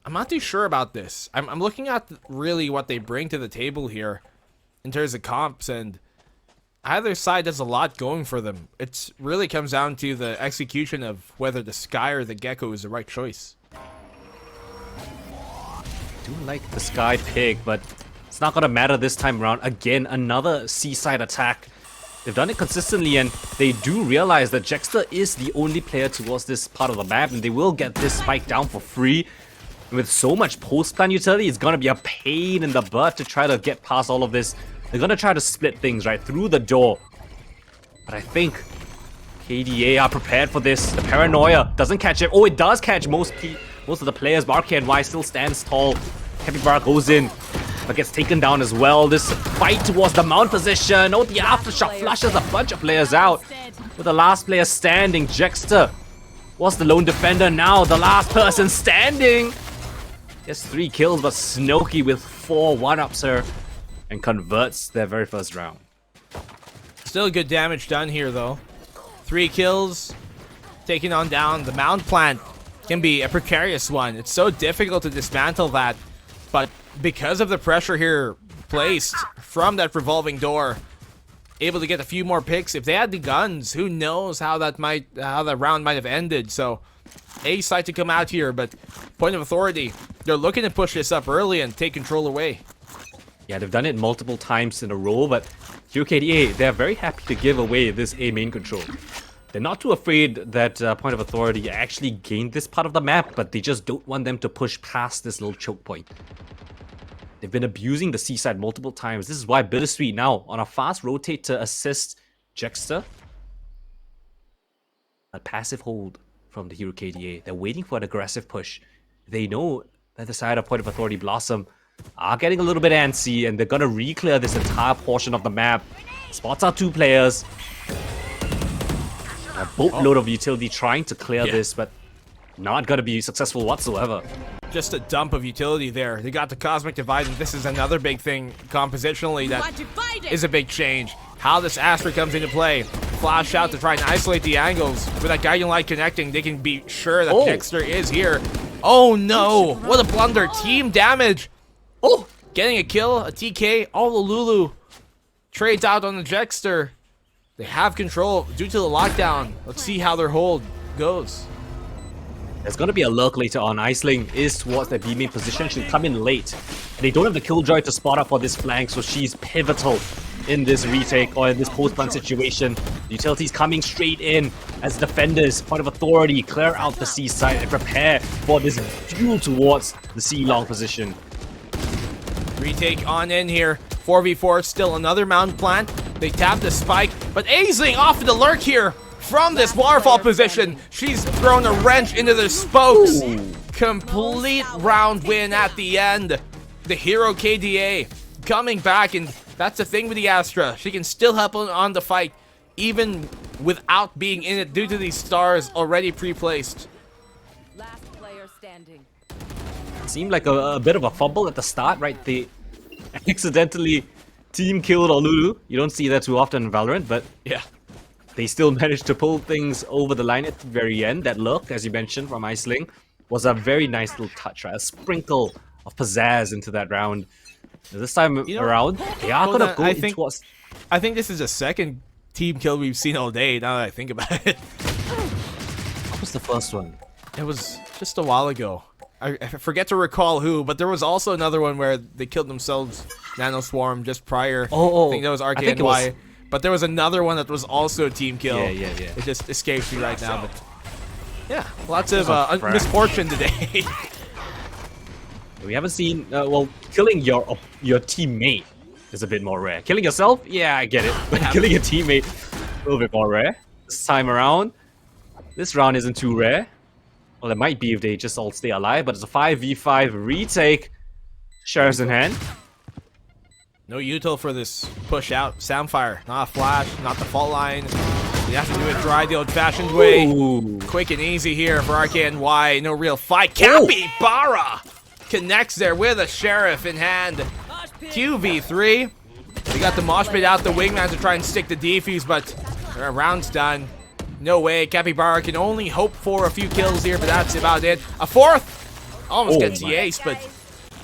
I'm not too sure about this. I'm looking at really what they bring to the table here in terms of comps, and either side has a lot going for them. It really comes down to the execution of whether the Sky or the Gecko is the right choice. I do like the Sky pick, but it's not gonna matter this time around. Again, another seaside attack. They've done it consistently, and they do realize that Jexter is the only player towards this part of the map, and they will get this spike down for free. And with so much post-plan utility, it's gonna be a pain in the butt to try to get past all of this. They're gonna try to split things right through the door. But I think KDA are prepared for this. The paranoia doesn't catch him. Oh, it does catch most of the players, but RKNY still stands tall. Capybara goes in, but gets taken down as well. This fight towards the mount position. Oh, the aftershock flushes a bunch of players out. With the last player standing, Jexter was the lone defender. Now the last person standing. Gets 3 kills, but Snowkey with 4 one-ups her and converts their very first round. Still good damage done here, though. 3 kills, taking on down the mount plant. Can be a precarious one. It's so difficult to dismantle that, but because of the pressure here placed from that revolving door, able to get a few more picks. If they had the guns, who knows how that round might have ended. So A side to come out here, but point of authority, they're looking to push this up early and take control away. Yeah, they've done it multiple times in a row, but KDA, they're very happy to give away this A main control. They're not too afraid that point of authority actually gained this part of the map, but they just don't want them to push past this little choke point. They've been abusing the C side multiple times. This is why Bittersweet now on a fast rotate to assist Jexter. A passive hold from the hero KDA. They're waiting for an aggressive push. They know that the side of point of authority Blossom are getting a little bit antsy, and they're gonna re-clear this entire portion of the map. Spots out 2 players. A boatload of utility trying to clear this, but not gonna be successful whatsoever. Just a dump of utility there. They got the Cosmic Divide, and this is another big thing compositionally that is a big change. How this Astra comes into play. Flash out to try and isolate the angles. With that Guiding Light connecting, they can be sure that Dexter is here. Oh no! What a blunder! Team damage! Oh! Getting a kill, a TK, all the Lulu. Trades out on the Jexter. They have control due to the lockdown. Let's see how their hold goes. There's gonna be a lurk later on. Iceling is towards their B main position. She'll come in late. And they don't have the Killjoy to spot up for this flank, so she's pivotal in this retake or in this post-plant situation. The utilities coming straight in as defenders, point of authority, clear out the C side and prepare for this duel towards the C long position. Retake on in here. 4v4, still another mount plant. They tap the spike, but Aisling off the lurk here from this waterfall position. She's thrown a wrench into the spokes. Complete round win at the end. The hero KDA coming back, and that's the thing with the Astra. She can still help on the fight, even without being in it due to these stars already pre-placed. Last player standing. Seemed like a bit of a fumble at the start, right? They accidentally team killed Olulu. You don't see that too often in Valorant, but Yeah. they still managed to pull things over the line at the very end. That look, as you mentioned, from Iceling was a very nice little touch, right? A sprinkle of pizzazz into that round. This time around, they are hold gonna on, go I into think- towards... I think this is the second team kill we've seen all day, now that I think about it. What was the first one? It was just a while ago. I forget to recall who, but there was also another one where they killed themselves, Nano Swarm, just prior. Oh, I think that was I think it RKNY. was- But there was another one that was also a team kill. Yeah. It just escapes me right now, but yeah, lots of Frag. misfortune today. We haven't seen... well, killing your teammate is a bit more rare. Killing yourself? Yeah, I get it. But killing a teammate, a little bit more rare. This time around, this round isn't too rare. Well, it might be if they just all stay alive, but it's a 5v5 retake. Sheriff's in hand. No util for this push out. Soundfire, not a flash, not the fault line. You have to do it dry the old-fashioned way. Ooh. Quick and easy here for RKNY. No real fight. Capybara connects there with a Sheriff in hand. 2v3. They got the mosh pit out the wingman to try and stick the defuse, but their round's done. No way. Capybara can only hope for a few kills here, but that's about it. A fourth! Almost gets the ace, but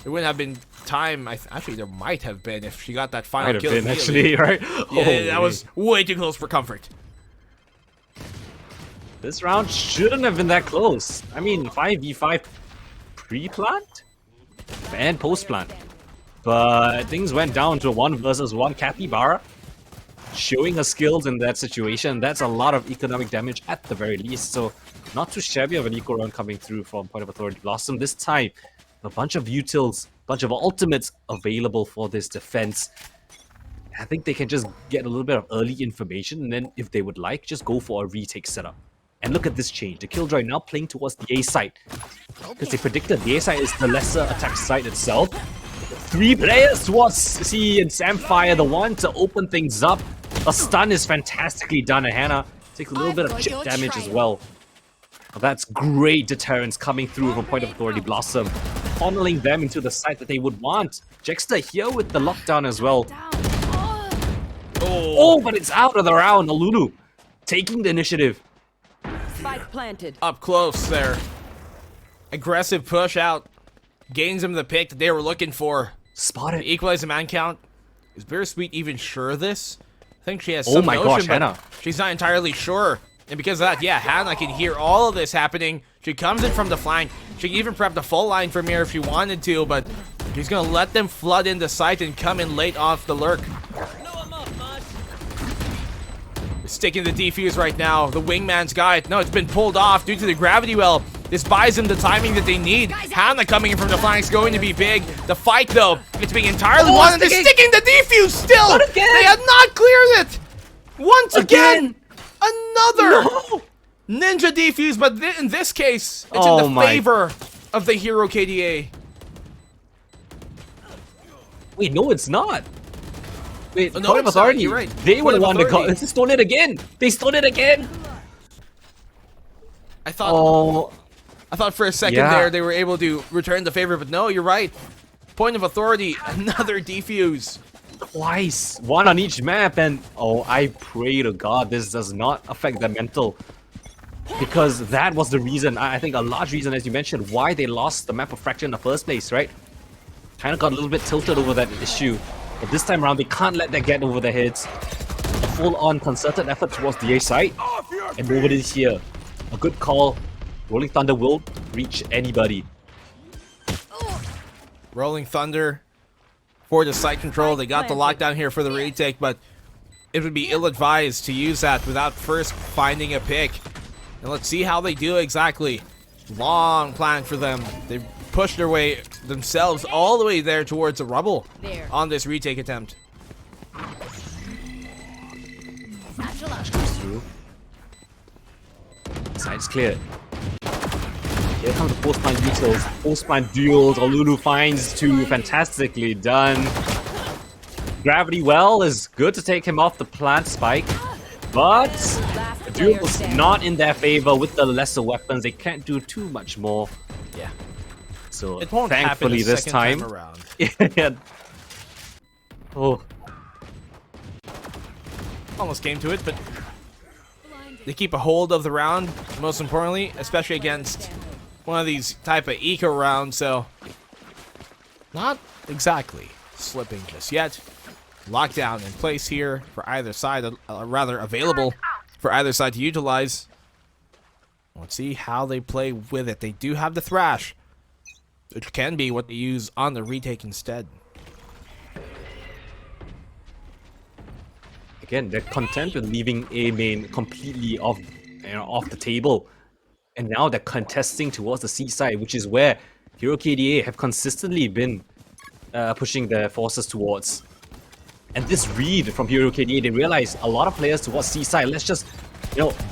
there wouldn't have been time. Actually, there might have been if she got that final Might have kill. been, immediately. actually, right? Yeah, that was way too close for comfort. This round shouldn't have been that close. I mean, 5v5 pre-plant and post-plant. But things went down to 1 versus 1 Capybara. Showing her skills in that situation, that's a lot of economic damage at the very least. So, not too shabby of an eco run coming through from Point of Authority Blossom. This time, a bunch of utils, bunch of ultimates available for this defense. I think they can just get a little bit of early information, and then if they would like, just go for a retake setup. And look at this change. The Killjoy now playing towards the A site. Because they predicted the A site is the lesser attack site itself. 3 players towards C and Samfire, the one to open things up. A stun is fantastically done, and Hannah takes a little bit of chip damage as well. That's great deterrence coming through from Point of Authority Blossom, funneling them into the site that they would want. Jexter here with the lockdown as well. Oh, but it's out of the round. Alulu taking the initiative. Spike planted. Up close there. Aggressive push out. Gains him the pick that they were looking for. Spotted. To equalize the man count. Is Bittersweet even sure of this? I think she has Oh some my notion, gosh, but Hannah. she's not entirely sure. And because of that, yeah, Hannah can hear all of this happening. She comes in from the flank. She can even prep the full line from here if she wanted to, but she's going to let them flood in the site and come in late off the lurk. Sticking the defuse right now. The wingman's got it. No, it's been pulled off due to the gravity well. This buys them the timing that they need. Hannah coming in from the flank is going to be big. The fight, though, it's being entirely won, and they're sticking the defuse still. They had not cleared it. Once again. Another ninja defuse, but in this case, it's in the favor of the hero KDA. Wait, no, it's not. Wait, Oh, no, Point of it's not. Authority, You're right. they were Point the of one that got. Authority. They stole it again. They stole it again. I thought Oh, for a second Yeah. there they were able to return the favor, but no, you're right. Point of Authority, another defuse. twice. One on each map, and oh, I pray to God this does not affect their mental. Because that was the reason, I think a large reason, as you mentioned, why they lost the map of Fracture in the first place, right? Kind of got a little bit tilted over that issue. But this time around, they can't let that get over their heads. A full-on concerted effort towards the A site, and nobody is here. A good call. Rolling Thunder will reach anybody. Rolling Thunder for the site control. They got the lockdown here for the retake, but it would be ill-advised to use that without first finding a pick. And let's see how they do exactly. Long plan for them. They've pushed their way themselves all the way there towards the rubble on this retake attempt. Side's clear. Here comes the post-plant details. Post-plant duels. Olulu finds two. Fantastically done. Gravity well is good to take him off the plant spike. But the duel was not in their favor with the lesser weapons. They can't do too much more. Yeah. So It won't thankfully happen a this second time. around. Yeah. Oh. Almost came to it, but they keep a hold of the round, most importantly, especially against one of these type of eco rounds, so not exactly slipping just yet. Lockdown in place here for either side, rather available for either side to utilize. Let's see how they play with it. They do have the Thrash, which can be what they use on the retake instead. Again, they're content with leaving A main completely off the table. And now they're contesting towards the C side, which is where Hero KDA have consistently been pushing their forces towards. And this read from Hero KDA, they realize a lot of players towards C side. Let's just,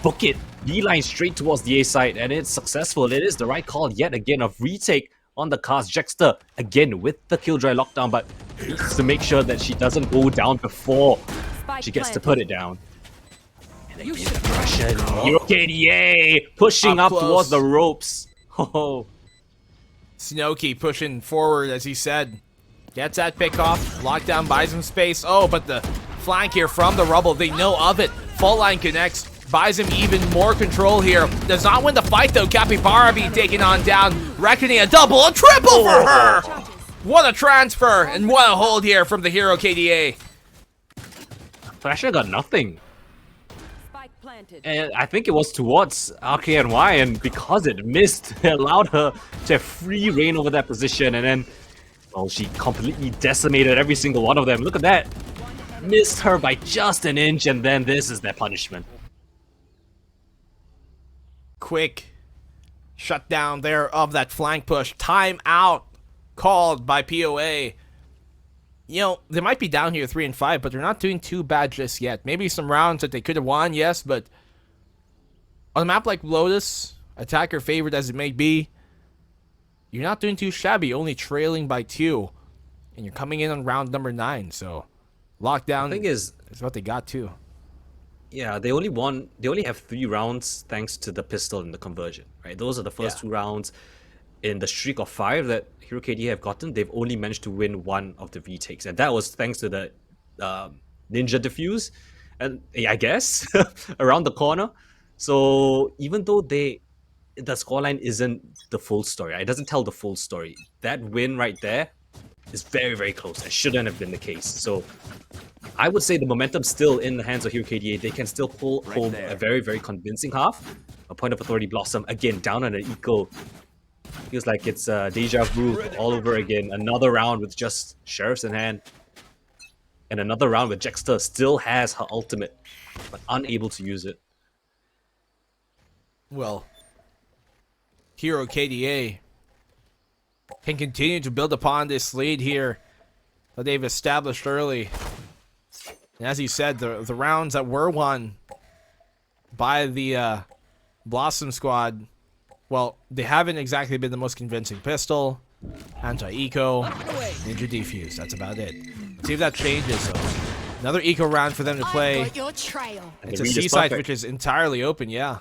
book it. Beeline straight towards the A side, and it's successful. It is the right call yet again of retake on the cast. Jexter again with the Killjoy lockdown, but needs to make sure that she doesn't go down before she gets to put it down. And again, the pressure. Hero KDA pushing Up up close. towards the ropes. Oh, Snowkey pushing forward, as he said. Gets that pick off. Lockdown buys him space. Oh, but the flank here from the rubble, they know of it. Full line connects. Buys him even more control here. Does not win the fight, though. Capybara being taken on down. Reckoning a double, a triple for her! What a transfer, and what a hold here from the hero KDA. Thrasher got nothing. Spike planted. And I think it was towards RKNY, and because it missed, it allowed her to have free reign over that position, and then, well, she completely decimated every single one of them. Look at that. Missed her by just an inch, and then this is their punishment. Quick shutdown there of that flank push. Time out called by POA. you know, they might be down here 3 and 5, but they're not doing too bad just yet. Maybe some rounds that they could have won, yes, but on a map like Lotus, attacker favorite as it may be, you're not doing too shabby, only trailing by 2. And you're coming in on round number 9, so lockdown The thing is, what they got too. yeah, they only have 3 rounds thanks to the pistol and the conversion, right? Those are the first 2 rounds in the streak of 5 that Hero KDA have gotten. They've only managed to win 1 of the retakes, and that was thanks to the ninja defuse, and I guess around the corner. So even though the scoreline isn't the full story, it doesn't tell the full story. That win right there is very, very close. It shouldn't have been the case. So I would say the momentum's still in the hands of Hero KDA. They can still pull home a very, very convincing half. A point of authority Blossom, again, down on an eco. Feels like it's deja vu all over again. Another round with just Sheriffs in hand. And another round where Jexter still has her ultimate, but unable to use it. Well, Hero KDA can continue to build upon this lead here that they've established early. And as you said, the rounds that were won by the Blossom squad, well, they haven't exactly been the most convincing pistol, anti-eco, ninja defuse. That's about it. Let's see if that changes. So another eco round for them to play. It's a C-site which is entirely open, yeah.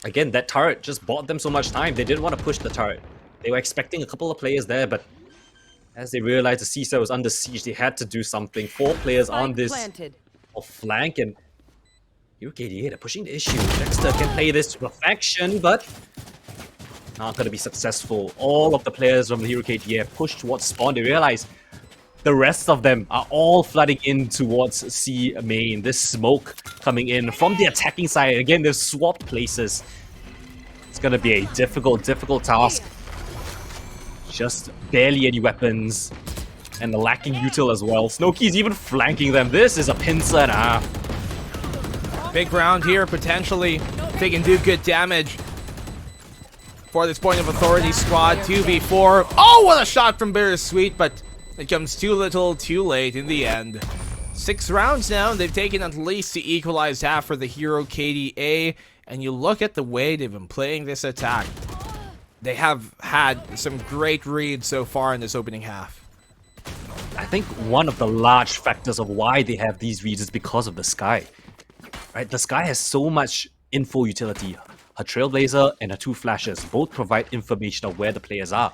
Again, that turret just bought them so much time. They didn't want to push the turret. They were expecting a couple of players there, but as they realized the C-site was under siege, they had to do something. 4 players on this flank, and Hero KDA, they're pushing the issue. Dexter can play this to perfection, but not going to be successful. All of the players from the Hero KDA push towards spawn. They realize the rest of them are all flooding in towards C main. This smoke coming in from the attacking side. Again, they've swapped places. It's going to be a difficult task. Just barely any weapons. And the lacking util as well. Snowkey's even flanking them. This is a pincer and a half. Big round here, potentially. They can do good damage for this point of authority squad. 2v4. Oh, what a shot from Bittersweet, but it comes too little, too late in the end. 6 rounds now, they've taken at least the equalized half for the Hero KDA. And you look at the way they've been playing this attack. They have had some great reads so far in this opening half. I think one of the large factors of why they have these reads is because of the Sky. Right, the Sky has so much info utility. Her Trailblazer and her 2 flashes both provide information of where the players are.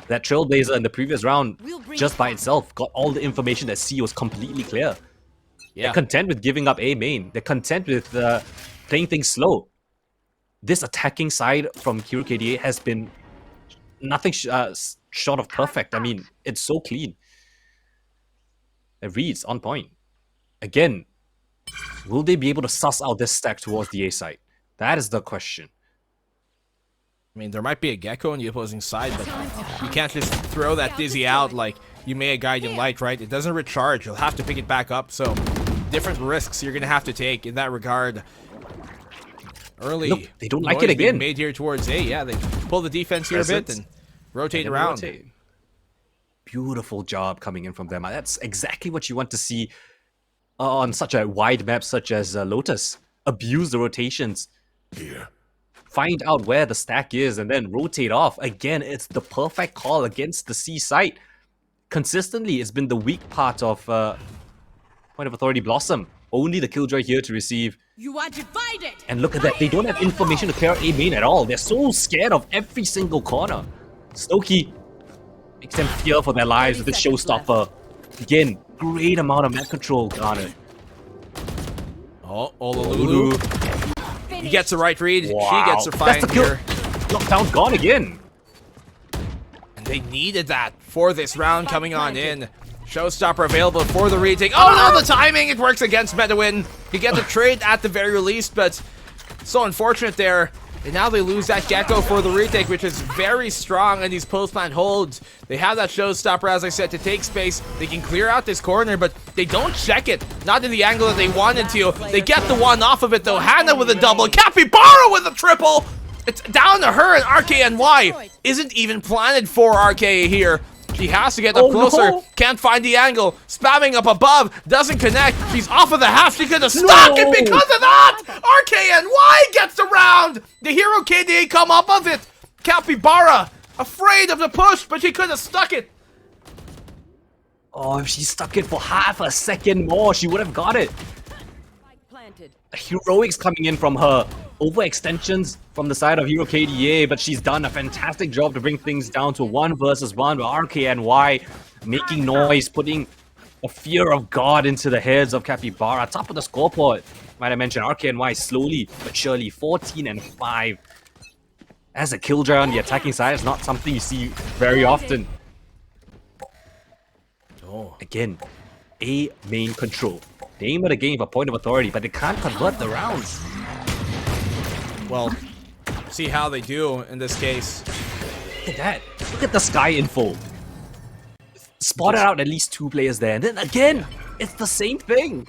That Trailblazer in the previous round, just by itself, got all the information that C was completely clear. Yeah. They're content with giving up A main. They're content with playing things slow. This attacking side from Hero KDA has been nothing short of perfect. I mean, it's so clean. It reads on point. Again, will they be able to suss out this stack towards the A side? That is the question. I mean, there might be a Gecko on the opposing side, but you can't just throw that Dizzy out like you may a Guardian Light, right? It doesn't recharge. You'll have to pick it back up, so different risks you're going to have to take in that regard. Early. Look, they don't like it again. Made here towards A, yeah. They pull the defense here a bit and rotate around. Beautiful job coming in from them. That's exactly what you want to see on such a wide map such as Lotus. Abuse the rotations. Here. Find out where the stack is and then rotate off. Again, it's the perfect call against the C site. Consistently, it's been the weak part of Point of Authority Blossom. Only the Killjoy here to receive. You are divided. And look at that, they don't have information to clear A main at all. They're so scared of every single corner. Snowkey makes them fear for their lives with the showstopper. Again, great amount of map control garnered. Oh, Ololulu. He gets the right read. Wow. She gets the find here. Lockdown gone again. And they needed that for this round coming on in. Showstopper available for the retake. Oh no, the timing! It works against Medawin. You get the trade at the very least, but so unfortunate there. And now they lose that Gecko for the retake, which is very strong in these post-plant holds. They have that Showstopper, as I said, to take space. They can clear out this corner, but they don't check it. Not in the angle that they wanted to. They get the one off of it, though. Hannah with a double. Capybara with a triple. It's down to her, and RKNY isn't even planted for RK here. She has to get up closer. no. Can't find the angle. Spamming up above. Doesn't connect. She's off of the half. She could have stuck it because of that. RKNY gets around. The hero KDA come up of it. Capybara afraid of the push, but she could have stuck it. Oh, if she stuck it for half a second more, she would have got it. Spike planted. Heroics coming in from her. Overextensions from the side of Hero KDA, but she's done a fantastic job to bring things down to 1 versus 1 with RKNY making noise, putting a fear of God into the heads of Capybara. Top of the scoreboard, might I mention, RKNY slowly but surely 14 and 5. As a killjoy on the attacking side, it's not something you see very often. Again, A main control. They aim at a game for point of authority, but they can't convert the rounds. Well, see how they do in this case. Look at that. Look at the sky info. Spotted out at least 2 players there, and then again, it's the same thing.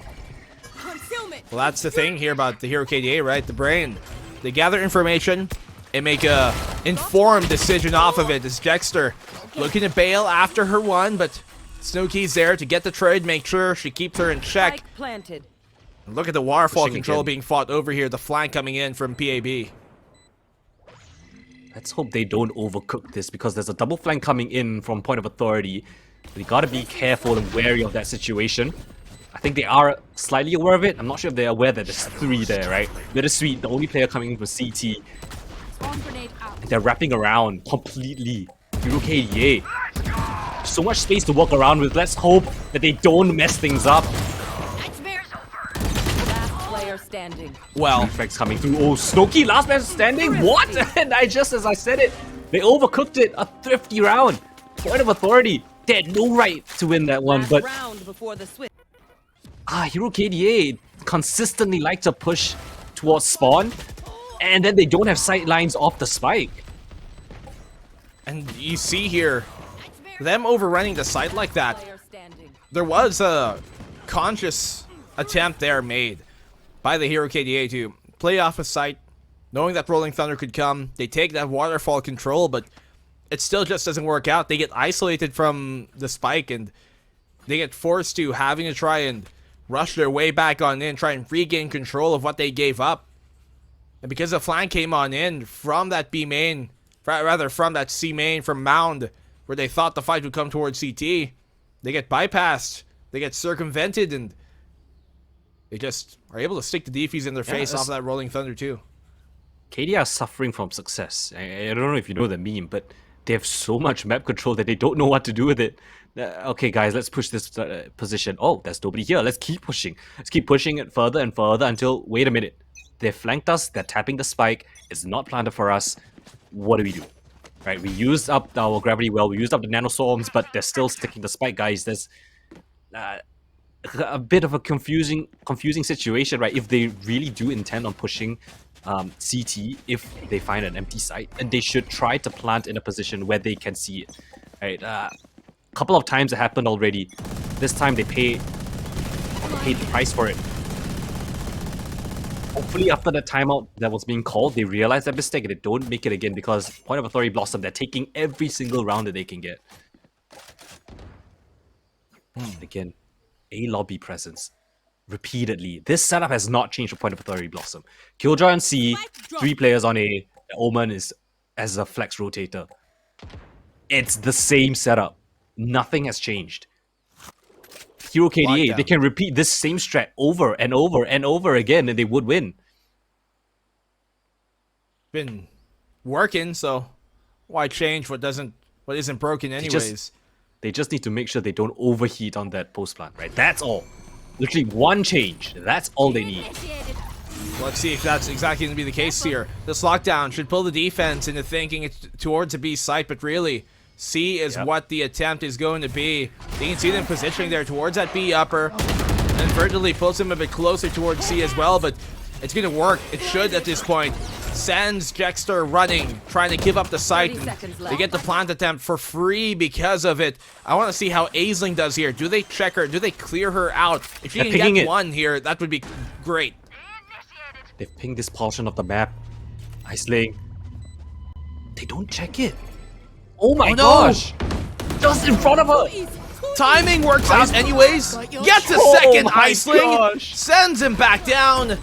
Concealment. Well, that's the thing here about the hero KDA, right? The brain. They gather information and make a informed decision off of it. As Dexter looking to bail after her one, but Snooki's there to get the trade, make sure she keeps her in check. Spike planted. Look at the waterfall Pushing control again. being fought over here. The flank coming in from PAB. Let's hope they don't overcook this because there's a double flank coming in from point of authority. We gotta be careful and wary of that situation. I think they are slightly aware of it. I'm not sure if they're aware that there's 3 there, right? Bittersweet, the only player coming in for CT. Swarm grenade out. They're wrapping around completely. Hero KDA. So much space to walk around with. Let's hope that they don't mess things up. Last player standing. Well, Reflex coming through. Oh, Snooki, last man standing. What? And as I said it, they overcooked it. A thrifty round. Point of authority. They had no right to win that one, Last but round before the switch. Hero KDA consistently like to push towards spawn, and then they don't have sight lines off the spike. and you see here, them overrunning the site like that. Player standing. There was a conscious attempt there made by the hero KDA to play off a site, knowing that Rolling Thunder could come. They take that waterfall control, but it still just doesn't work out. They get isolated from the spike, and they get forced to having to try and rush their way back on in, try and regain control of what they gave up. And because the flank came on in from that B main, rather from that C main, from Mound, where they thought the fight would come towards CT, they get bypassed, they get circumvented, and they just are able to stick the defuse in their face off that Rolling Thunder too. KDA are suffering from success. I don't know if you know the meme, but they have so much map control that they don't know what to do with it. Okay, guys, let's push this position. Oh, there's nobody here. Let's keep pushing. Let's keep pushing it further and further until, wait a minute. They've flanked us. They're tapping the spike. It's not planted for us. What do we do? Right, we used up our gravity well. We used up the nanoswarms, but they're still sticking the spike, guys. There's a bit of a confusing situation, right? If they really do intend on pushing CT, if they find an empty site, and they should try to plant in a position where they can see it. Right, couple of times it happened already. This time they paid the price for it. Hopefully after the timeout that was being called, they realize that mistake and they don't make it again, because point of authority Blossom, they're taking every single round that they can get. Again, a lobby presence. Repeatedly. This setup has not changed for point of authority Blossom. Killjoy on C, 3 players on A. Omen is as a flex rotator. It's the same setup. Nothing has changed. Hero KDA, Lockdown. they can repeat this same strat over and over and over again and they would win. Been working, so why change what isn't broken anyways? They just need to make sure they don't overheat on that post plant, right? That's all. Literally one change. That's all they need. Let's see if that's exactly going to be the case here. This lockdown should pull the defense into thinking it's towards a B site, but really, C is what the attempt is going to be. You can see them positioning there towards that B upper. And Verdily pulls him a bit closer towards C as well, but it's going to work. It should at this point. Sends Jexter running, trying to give up the site. 30 seconds left. They get the plant attempt for free because of it. I want to see how Aisling does here. Do they check her? Do they clear her out? If she They're can picking get it. one here, that would be great. They've pinged this portion of the map. Aisling. They don't check it. Oh my Oh, no. gosh! just in front of her. Timing works out anyways. Gets a Oh second. my Iceling gosh. sends him back down.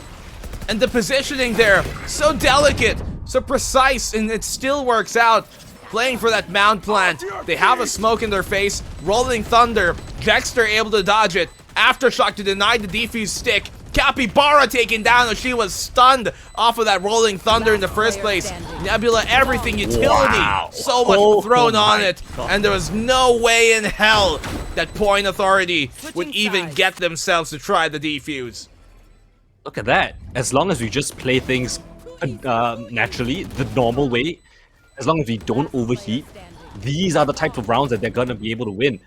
And the positioning there, so delicate, so precise, and it still works out. Playing for that mount plant. They have a smoke in their face. Rolling Thunder. Dexter able to dodge it. Aftershock to deny the defuse stick. Capybara taken down as she was stunned off of that Rolling Thunder in the first place. Nebula, everything, utility. Wow. So much Oh thrown on my it. God. And there was no way in hell that Point Authority would even get themselves to try the defuse. Look at that. As long as we just play things naturally, the normal way, as long as we don't overheat, these are the types of rounds that they're going to be able to win.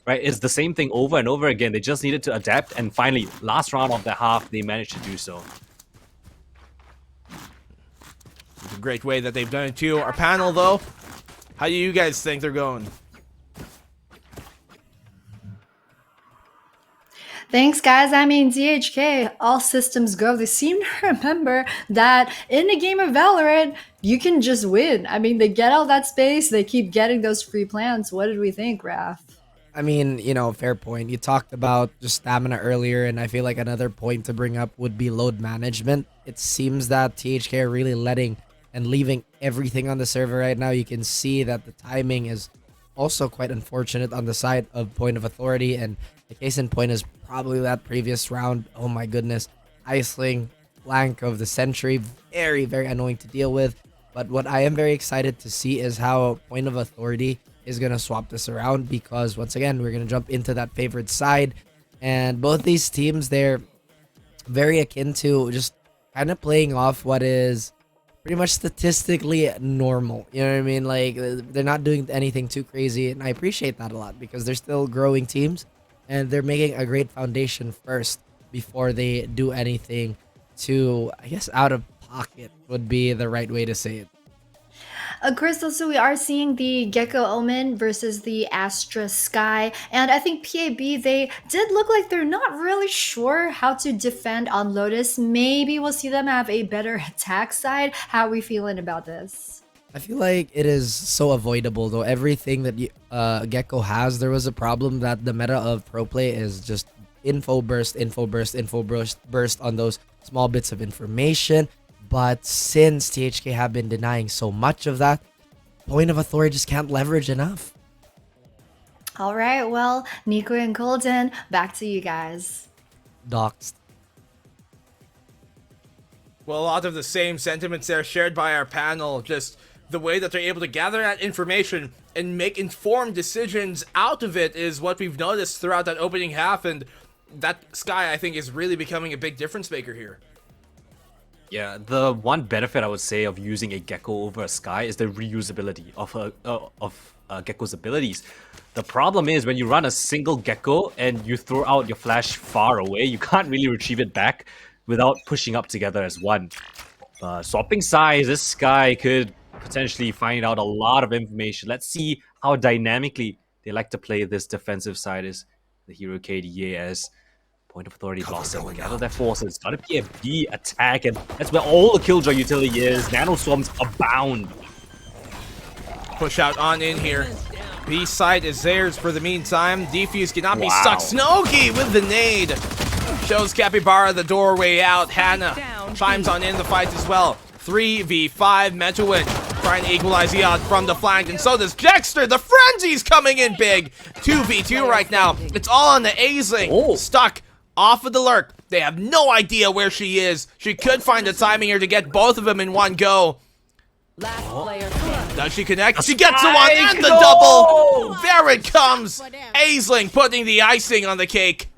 Right? It's the same thing over and over again. They just needed to adapt, and finally, last round of the half, they managed to do so. It's a great way that they've done it too. Our panel, though, how do you guys think they're going? Thanks, guys. I mean, DHK, all systems go. They seem to remember that in a game of Valorant, you can just win. I mean, they get all that space. They keep getting those free plants. What did we think, Raph? I mean, fair point. You talked about just stamina earlier, and I feel like another point to bring up would be load management. It seems that THK are really letting and leaving everything on the server right now. You can see that the timing is also quite unfortunate on the side of Point of Authority, and the case in point is probably that previous round. Oh my goodness. Iceling, flank of the Sentry, very, very annoying to deal with. But what I am very excited to see is how Point of Authority is going to swap this around, because once again, we're going to jump into that favored side. And both these teams, they're very akin to just kind of playing off what is pretty much statistically normal. You know what I mean? Like, they're not doing anything too crazy, and I appreciate that a lot because they're still growing teams and they're making a great foundation first before they do anything too, I guess, out of pocket would be the right way to say it. Of course, also we are seeing the Gecko Omen versus the Astra Sky, and I think PAB, they did look like they're not really sure how to defend on Lotus. Maybe we'll see them have a better attack side. How are we feeling about this? I feel like it is so avoidable though. Everything that Gecko has, there was a problem that the meta of pro play is just info burst on those small bits of information. But since THK have been denying so much of that, Point of Authority just can't leverage enough. All right, well, Nico and Colton, back to you guys. Doxed. Well, a lot of the same sentiments there shared by our panel. Just the way that they're able to gather that information and make informed decisions out of it is what we've noticed throughout that opening half. And that Sky, I think, is really becoming a big difference maker here. Yeah, the one benefit I would say of using a Gecko over a Sky is the reusability of Gecko's abilities. The problem is when you run a single Gecko and you throw out your flash far away, you can't really retrieve it back without pushing up together as one. Swapping sides, this Sky could potentially find out a lot of information. Let's see how dynamically they like to play this defensive side as the hero KDA as Point of Authority blossom. Gather their forces. It's gotta be a B attack, and that's where all the Killjoy utility is. Nano Swarms abound. Push out on in here. B side is theirs for the meantime. Defuse cannot be stuck. Snowkey with the nade. Shows Capybara the doorway out. Hannah chimes on in the fight as well. 3v5 Metuin trying to equalize the odds from the flank, and so does Dexter. The frenzy's coming in big. 2v2 right now. It's all on the Aisling. Stuck off of the lurk. They have no idea where she is. She could find the timing here to get both of them in one go. Last player standing. Does she connect? She gets the one and the double. There it comes. Aisling putting the icing on the cake.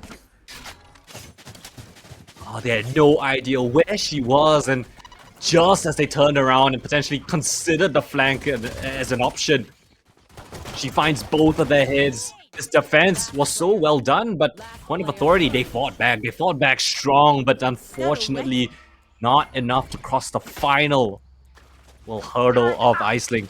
Oh, they had no idea where she was, and just as they turned around and potentially considered the flank as an option, she finds both of their heads. This defense was so well done, but Point of Authority, they fought back. They fought back strong, but unfortunately not enough to cross the final hurdle of Aisling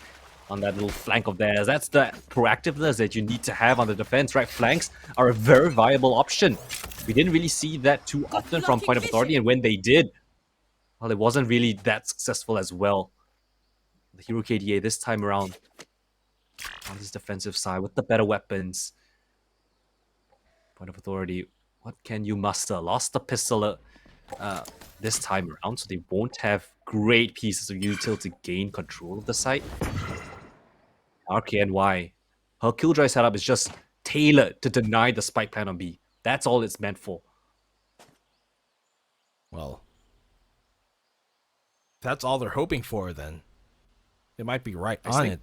on that little flank of theirs. That's the proactiveness that you need to have on the defense, right? Flanks are a very viable option. We didn't really see that too often from Point of Authority, and when they did, well, it wasn't really that successful as well. The hero KDA this time around. on this defensive side with the better weapons. Point of authority. What can you muster? Lost the pistol this time around, so they won't have great pieces of util to gain control of the site. RKNY. Her killjoy setup is just tailored to deny the spike plan on B. That's all it's meant for. Well, if that's all they're hoping for, then they might be right on it.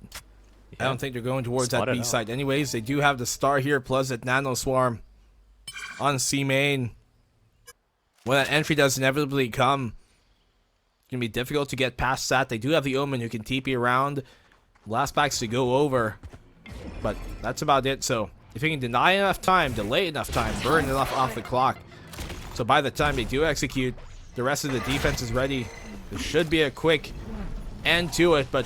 I don't think they're going towards that B side anyways. They do have the star here, plus that Nano Swarm on C main. When that entry does inevitably come, it's going to be difficult to get past that. They do have the Omen who can TP around. Last backs to go over. But that's about it. So if you can deny enough time, delay enough time, burn enough off the clock. So by the time they do execute, the rest of the defense is ready. There should be a quick end to it, but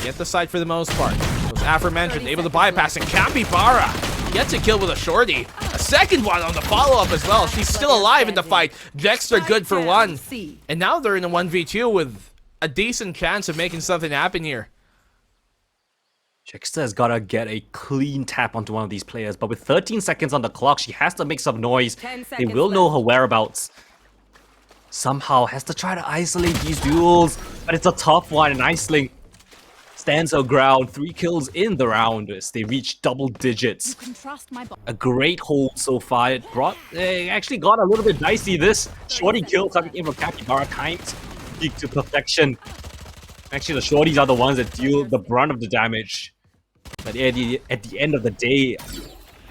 get the side for the most part. Was aforementioned, able to bypass, and Capybara gets a kill with a shorty. A second one on the follow-up as well. She's still alive in the fight. Jexter good for one. And now they're in a 1v2 with a decent chance of making something happen here. Jexter has got to get a clean tap onto one of these players, but with 13 seconds on the clock, she has to make some noise. They will know her whereabouts. Somehow has to try to isolate these duels, but it's a tough one, and Iceling stands her ground. 3 kills in the round as they reach double digits. A great hold so far. It actually got a little bit dicey. This shorty kill coming in from Capybara kind of peak to perfection. Actually, the shorties are the ones that deal the brunt of the damage. But at the end of the day,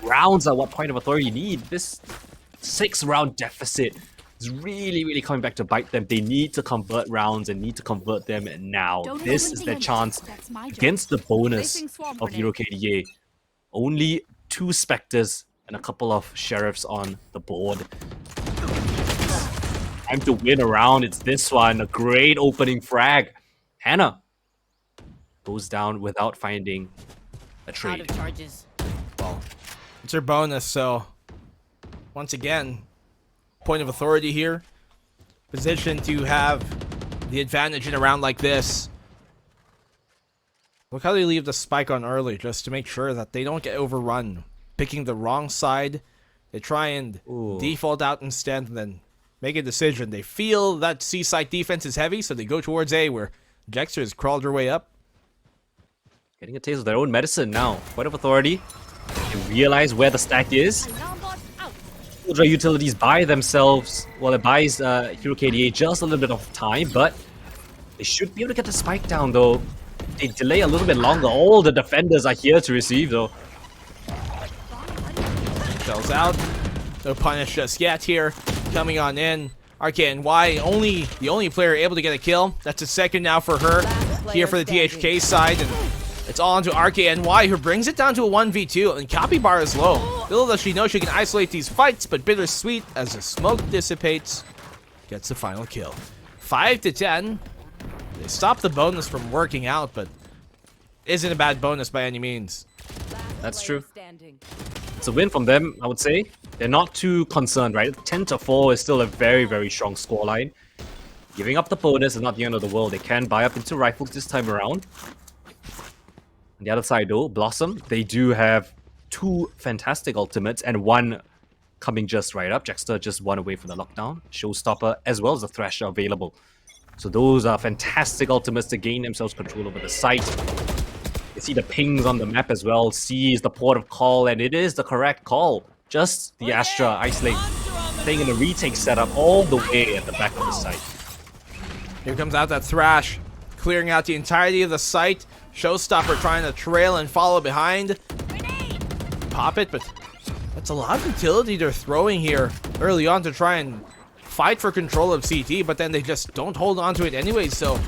rounds are what point of authority you need. This 6-round deficit is really, really coming back to bite them. They need to convert rounds and need to convert them now. This is their chance against the bonus of Hero KDA. Only 2 Spectres and a couple of Sheriffs on the board. Time to win a round. It's this one. A great opening frag. Hannah goes down without finding a trade. Well, it's her bonus, so once again, point of authority here. Position to have the advantage in a round like this. Look how they leave the spike on early just to make sure that they don't get overrun. Picking the wrong side. They try and default out instead and then make a decision. They feel that C side defense is heavy, so they go towards A where Jexter has crawled her way up. Getting a taste of their own medicine now. Point of authority. They realize where the stack is. Ultra utilities by themselves. Well, it buys Hero KDA just a little bit of time, but they should be able to get the spike down though. They delay a little bit longer. All the defenders are here to receive though. Shells out. No punish just yet here. Coming on in. RKNY, the only player able to get a kill. That's a second now for her here for the THK side. And it's all onto RKNY, who brings it down to a 1v2. And Capybara is low. Little does she know she can isolate these fights, but bittersweet as the smoke dissipates. Gets the final kill. 5-10. They stop the bonus from working out, but isn't a bad bonus by any means. That's true. It's a win from them, I would say. They're not too concerned, right? 10-4 is still a very, very strong scoreline. Giving up the bonus is not the end of the world. They can buy up into rifles this time around. On the other side, though, Blossom, they do have 2 fantastic ultimates and 1 coming just right up. Jexter just 1 away from the lockdown. Showstopper as well as the Thrasher available. So those are fantastic ultimates to gain themselves control over the site. You see the pings on the map as well. C is the port of call, and it is the correct call. Just the Astra Iceling staying in a retake setup all the way at the back of the site. Here comes out that Thrash, clearing out the entirety of the site. Showstopper trying to trail and follow behind. Pop it, but that's a lot of utility they're throwing here early on to try and fight for control of CT, but then they just don't hold on to it anyway, so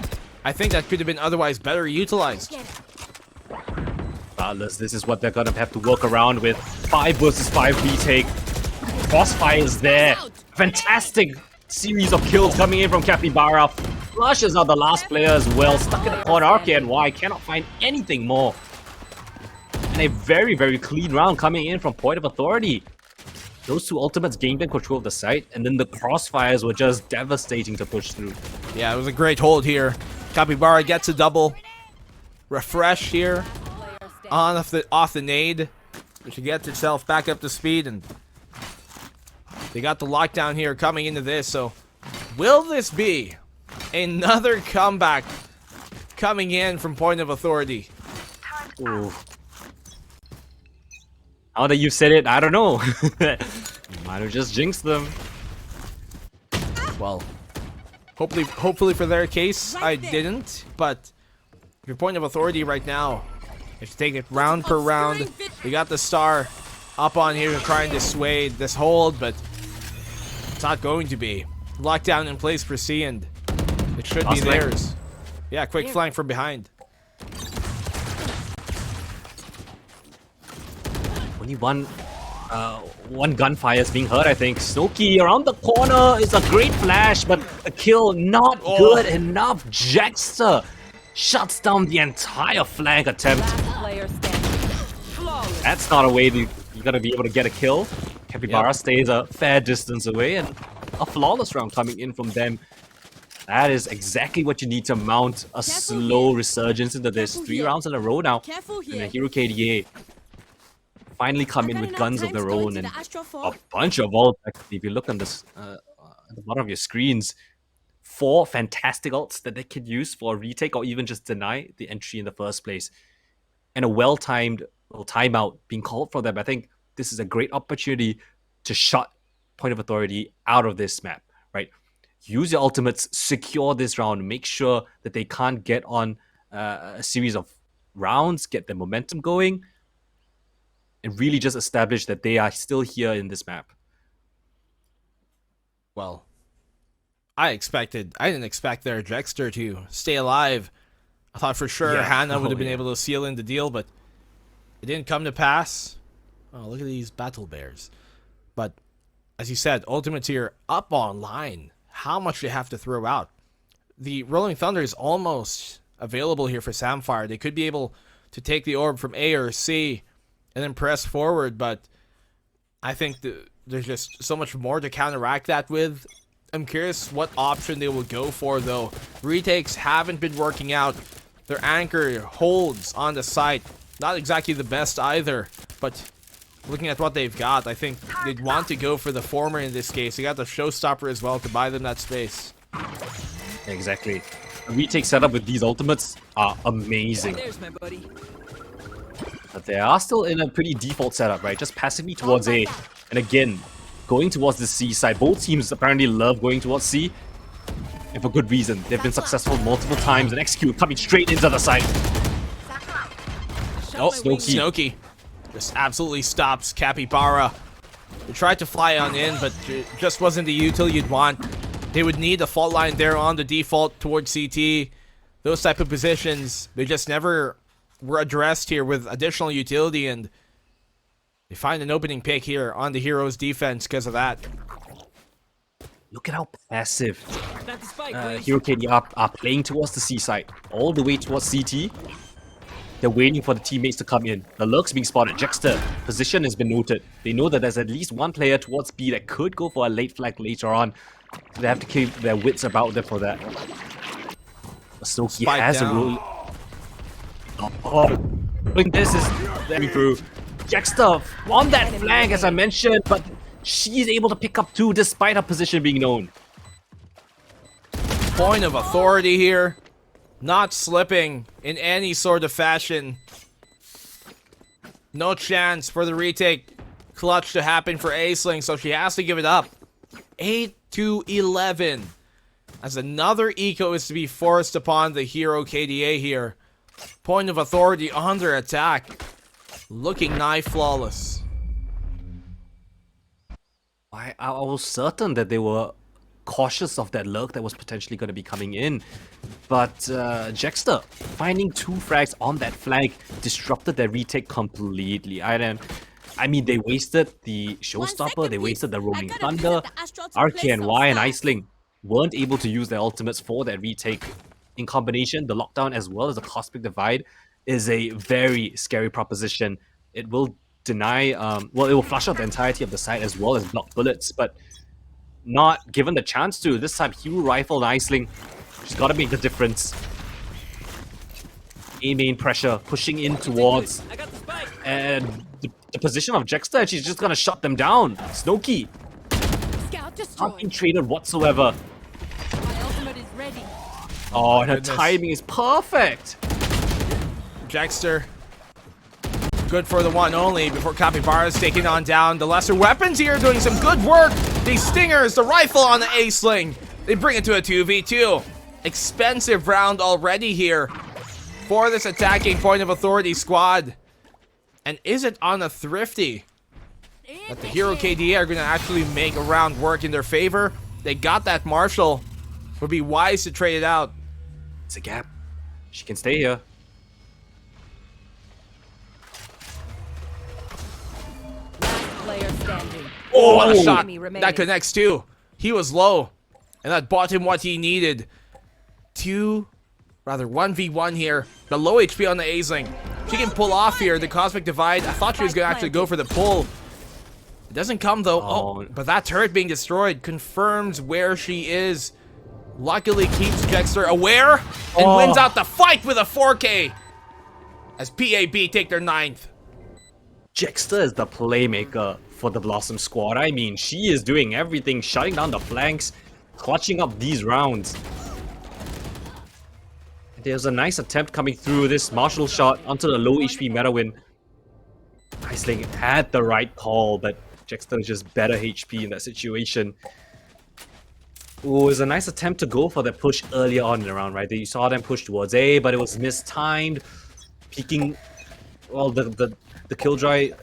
I think that could have been otherwise better utilized. Regardless, this is what they're gonna have to work around with. 5 versus 5 retake. Crossfire is there. Fantastic series of kills coming in from Capybara. Flushes are the last player as well. Stuck in the corner. RKNY cannot find anything more. And a very, very clean round coming in from Point of Authority. Those 2 ultimates gained in control of the site, and then the crossfires were just devastating to push through. Yeah, it was a great hold here. Capybara gets a double. Refresh here. off the nade. She gets herself back up to speed, and they got the lockdown here coming into this. So, will this be another comeback coming in from Point of Authority? Ooh. Now that you said it, I don't know. Might have just jinxed them. Well, hopefully for their case, I didn't. But your Point of Authority right now, if you take it round per round, they got the star up on here to try and dissuade this hold, but it's not going to be. Lockdown in place for C, and it should be theirs. Yeah, quick flank from behind. Only one gunfire is being heard, I think. Snooki around the corner is a great flash, but a kill not good enough. Jaxter shuts down the entire flank attempt. Player standing. Flawless. That's not a way you're gonna be able to get a kill. Capybara stays a fair distance away, and a flawless round coming in from them. That is exactly what you need to mount a slow resurgence into this. 3 rounds in a row now. And the Hero KDA finally come in with guns of their own and a bunch of ults. Actually, if you look on this at the bottom of your screens, 4 fantastic ults that they could use for a retake or even just deny the entry in the first place. And a well-timed timeout being called for them. I think this is a great opportunity to shut Point of Authority out of this map, right? Use your ultimates, secure this round, make sure that they can't get on a series of rounds, get the momentum going, and really just establish that they are still here in this map. Well, I didn't expect their Jaxter to stay alive. I thought for sure Hannah would have been able to seal in the deal, but it didn't come to pass. Oh, look at these battle bears. But as you said, ultimates here up online. How much they have to throw out. The Rolling Thunder is almost available here for Samfire. They could be able to take the orb from A or C and then press forward, but I think there's just so much more to counteract that with. I'm curious what option they will go for, though. Retakes haven't been working out. Their anchor holds on the site. Not exactly the best either, but looking at what they've got, I think they'd want to go for the former in this case. They got the showstopper as well to buy them that space. Exactly. The retake setup with these ultimates are amazing. There's my buddy. But they are still in a pretty default setup, right? Just passively towards A. And again, going towards the C side. Both teams apparently love going towards C. And for good reason. They've been successful multiple times and execute coming straight into the site. Oh, Snooki just absolutely stops Capybara. They tried to fly on in, but it just wasn't the util you'd want. They would need a fault line there on the default towards CT. Those type of positions, they just never were addressed here with additional utility, and they find an opening pick here on the Heroes defense because of that. Look at how passive Hero KD are playing towards the C side. All the way towards CT. They're waiting for the teammates to come in. The lurk's being spotted. Jaxter, position has been noted. They know that there's at least one player towards B that could go for a late flag later on. So they have to keep their wits about them for that. Snooki has a rule. Oh, this is very through. Jaxter on that flank, as I mentioned, but she's able to pick up 2 despite her position being known. Point of Authority here. Not slipping in any sort of fashion. No chance for the retake clutch to happen for Aisling, so she has to give it up. 8-11. As another eco is to be forced upon the Hero KDA here. Point of Authority under attack. Looking nigh flawless. I was certain that they were cautious of that lurk that was potentially going to be coming in. But Jaxter finding 2 frags on that flank disrupted their retake completely. I mean, they wasted the showstopper, they wasted the Rolling Thunder. RKNY and Aisling weren't able to use their ultimates for that retake. In combination, the lockdown as well as the Cosmic Divide is a very scary proposition. It will deny, well, it will flush out the entirety of the site as well as block bullets, but not given the chance to. This time, Hero Rifle and Aisling, she's got to make the difference. A main pressure pushing in towards, and the position of Jexter, she's just gonna shut them down. Snowkey, Scout not destroyed. being traded whatsoever. My ultimate is ready. Oh, and her goodness. timing is perfect. Jackster, good for the one only before Capybara's taking on down the lesser weapons here, doing some good work. These stingers, the rifle on the A-sling, they bring it to a 2v2. Expensive round already here for this attacking point of authority squad. And is it on a thrifty that the Hero KDA are going to actually make a round work in their favor? They got that Marshall. Would be wise to trade it out. It's a gap. She can stay here. Last player standing. Oh, what a shot. Enemy remaining. That connects too. He was low. And that bought him what he needed. 1v1 here. The low HP on the Aisling. She can pull off here the Cosmic Divide. I thought she was going to actually go for the pull. It doesn't come though. Oh, but that turret being destroyed confirms where she is. Luckily keeps Jexter aware and wins out the fight with a 4K. As PAB take their 9th. Jexter is the playmaker for the Blossom squad. I mean, she is doing everything, shutting down the flanks, clutching up these rounds. There's a nice attempt coming through this Marshall shot onto the low HP meta win. Aisling had the right call, but Jexter is just better HP in that situation. Ooh, it was a nice attempt to go for the push earlier on in the round, right? You saw them push towards A, but it was mistimed. Peeking, well, the Killjoy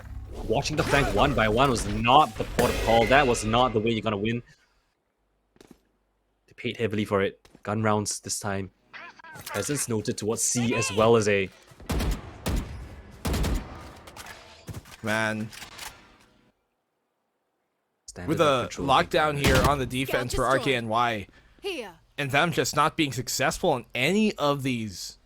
watching the flank one by one was not the port of call. That was not the way you're gonna win. They paid heavily for it. Gun rounds this time. Presence noted towards C as well as A. Man. Standard With a control. lockdown here on the defense for RKNY, Here. and them just not being successful in any of these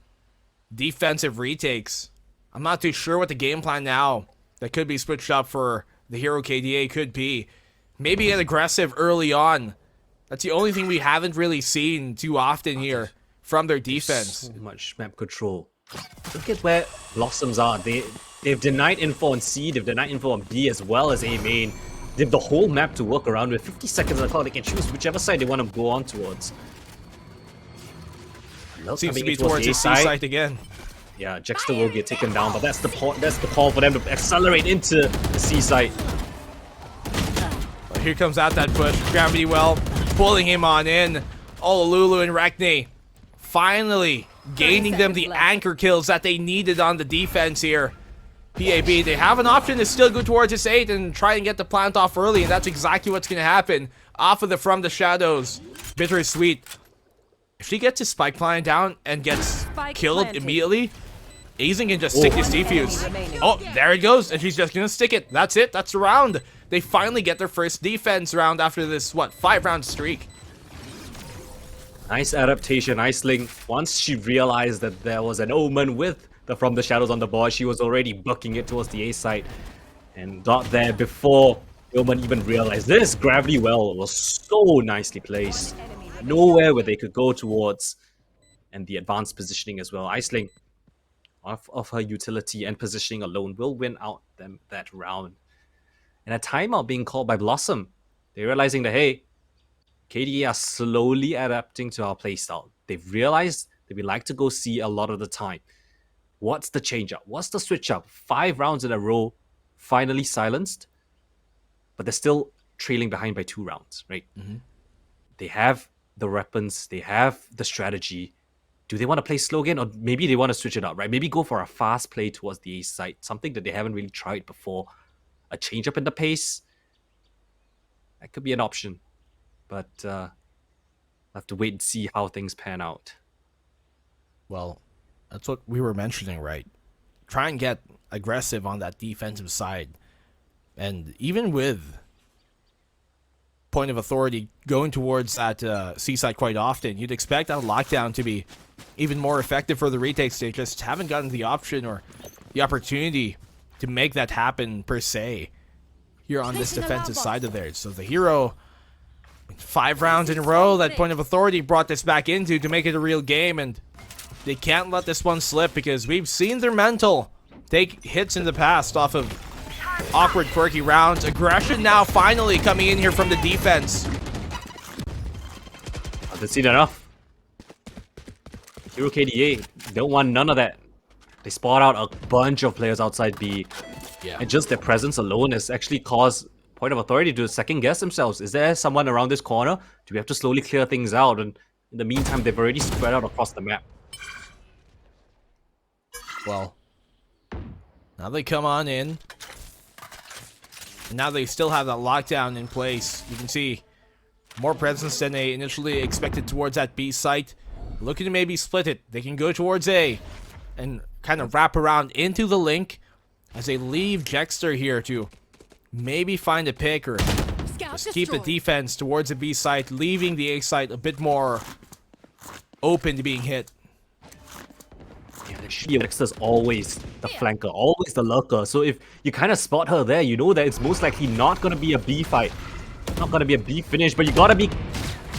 defensive retakes, I'm not too sure what the game plan now that could be switched up for the Hero KDA could be. Maybe get aggressive early on. That's the only thing we haven't really seen too often here from their defense. So much map control. Look at where Blossoms are. They've denied info on C, they've denied info on B as well as A main. They have the whole map to work around with. 50 seconds on the clock, they can choose whichever side they want to go on towards. Seems to Coming be in towards the C side again. Yeah, Jexter will get taken down, but that's the call for them to accelerate into the C side. But here comes out that push. Gravity Well pulling him on in. Oh, Lulu and Rekne finally gaining them the anchor kills that they needed on the defense here. PAB, they have an option to still go towards this 8 and try and get the plant off early, and that's exactly what's going to happen. Off of the From the Shadows. Bittersweet. If she gets his spike plant down and gets Spike killed planted. immediately, Aisling can just stick his defuse. Oh, there it goes, and she's just going to stick it. That's it, that's the round. They finally get their first defense round after this, 5-round streak. Nice adaptation, Aisling. Once she realized that there was an omen with the From the Shadows on the board, she was already bucking it towards the A side. And got there before the omen even realized this. Gravity Well was so nicely placed. Nowhere where they could go towards. And the advanced positioning as well. Aisling, of her utility and positioning alone, will win out that round. And a timeout being called by Blossom. They're realizing that, hey, KDA are slowly adapting to our playstyle. They've realized that we like to go C a lot of the time. What's the change up? What's the switch up? 5 rounds in a row, finally silenced, but they're still trailing behind by 2 rounds, right? Mm-hmm. They have the weapons, they have the strategy. Do they want to play slow again, or maybe they want to switch it up, right? Maybe go for a fast play towards the A side, something that they haven't really tried before. A change up in the pace, that could be an option. But I'll have to wait and see how things pan out. Well, that's what we were mentioning, right? Try and get aggressive on that defensive side. And even with point of authority going towards that C side quite often, you'd expect that lockdown to be even more effective for the retakes. They just haven't gotten the option or the opportunity to make that happen per se here on this defensive side of theirs. So the Hero, 5 rounds in a row, that point of authority brought this back into to make it a real game, and They can't let this one slip because we've seen their mental take hits in the past off of awkward, quirky rounds. Aggression now finally coming in here from the defense. They've seen enough. Hero KDA don't want none of that. They spot out a bunch of players outside B. Yeah. And just their presence alone has actually caused Point of Authority to second guess themselves. Is there someone around this corner? Do we have to slowly clear things out? And in the meantime, they've already spread out across the map. Well, now they come on in. And now they still have that lockdown in place. You can see more presence than they initially expected towards that B site. Looking to maybe split it. They can go towards A and kind of wrap around into the link as they leave Jexter here to maybe find a pick or just keep the defense towards the B site, leaving the A site a bit more open to being hit. Dexter's always the flanker, always the lurker. So if you kind of spot her there, you know that it's most likely not going to be a B fight. Not going to be a B finish, but you got to be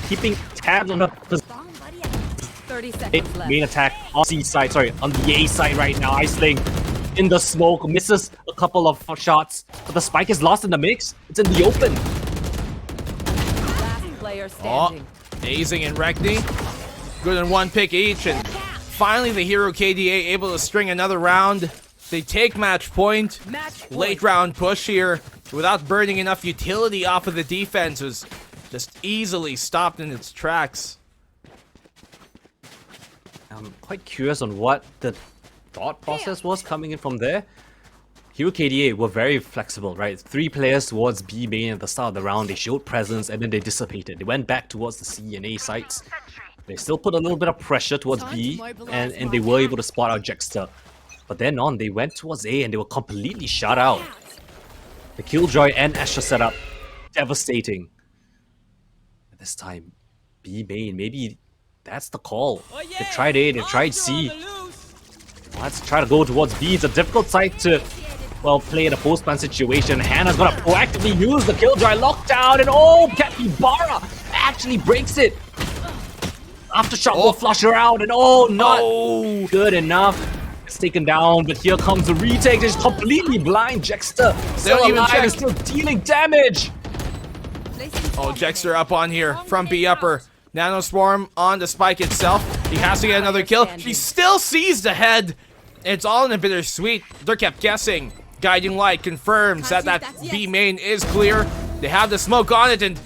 keeping tabs on her 30 seconds left. main attack on C side, sorry, on the A side right now. Iceling in the smoke, misses a couple of shots, but the spike is lost in the mix. It's in the open. Last player Oh, standing. Azing and Rekni. Good in one pick each, and finally the Hero KDA able to string another round. They take match point. Match point. Late round push here without burning enough utility off of the defense was just easily stopped in its tracks. I'm quite curious on what the thought process was coming in from there. Hero KDA were very flexible, right? 3 players towards B main at the start of the round. They showed presence and then they dissipated. They went back towards the C and A sites. They still put a little bit of pressure towards B and they were able to spot out Jexter. But then on, they went towards A and they were completely shut out. The Killjoy and Asher setup, devastating. At this time, B main, maybe that's the call. They tried A, they tried C. Let's try to go towards B. It's a difficult site to, well, play in a post-plan situation. Hannah's gonna proactively use the Killjoy lockdown, and oh, Capybara actually breaks it. Aftershock will flush her out, and oh, not good enough. It's taken down, but here comes the retake. It's completely blind. Jexter still don't even alive check. and still dealing damage. Oh, Jexter up on here from B upper. Nano Swarm on the spike itself. He has to get another kill. She still sees the head. It's all in a bittersweet. They're kept guessing. Guiding Light confirms that B main is clear. They have the smoke on it, and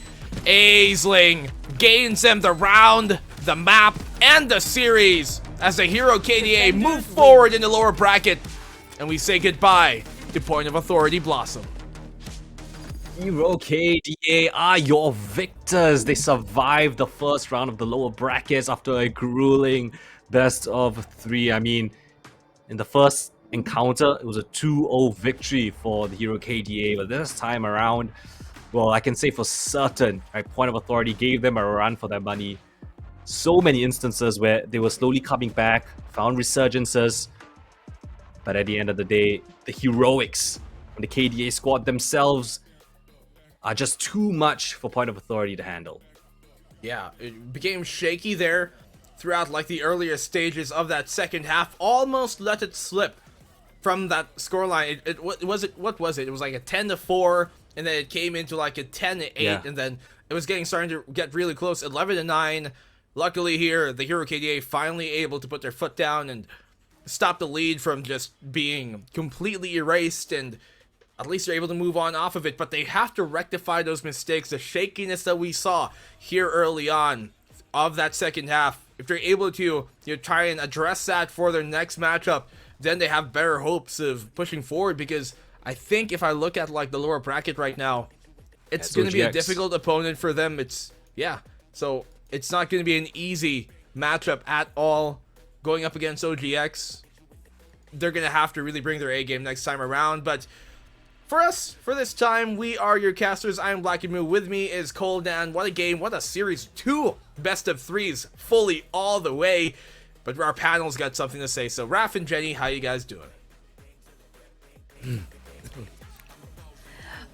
Aisling gains them the round, the map, and the series as the Hero KDA move forward in the lower bracket. And we say goodbye to Point of Authority Blossom. Hero KDA are your victors. They survived the first round of the lower brackets after a grueling best of 3. I mean, in the first encounter, it was a 2-0 victory for the Hero KDA, but this time around, well, I can say for certain, right, Point of Authority gave them a run for their money. So many instances where they were slowly coming back, found resurgences, but at the end of the day, the heroics and the KDA squad themselves are just too much for Point of Authority to handle. Yeah, it became shaky there throughout like the earlier stages of that second half. Almost let it slip from that scoreline. What was it? It was like a 10-4, and then it came into like a 10-8, Yeah. and then it was starting to get really close, 11-9. Luckily here, the Hero KDA finally able to put their foot down and stop the lead from just being completely erased, and at least they're able to move on off of it. But they have to rectify those mistakes, the shakiness that we saw here early on of that second half. If they're able to try and address that for their next matchup, then they have better hopes of pushing forward, because I think if I look at like the lower bracket right now, it's going to be a OGX. difficult opponent for them. So it's not going to be an easy matchup at all going up against OGX. They're going to have to really bring their A game next time around. But for us, for this time, we are your casters. I'm Black and Moo. With me is Coldan. What a game. What a series. 2 best of 3s fully all the way. But our panel's got something to say. So Raph and Jenny, how you guys doing?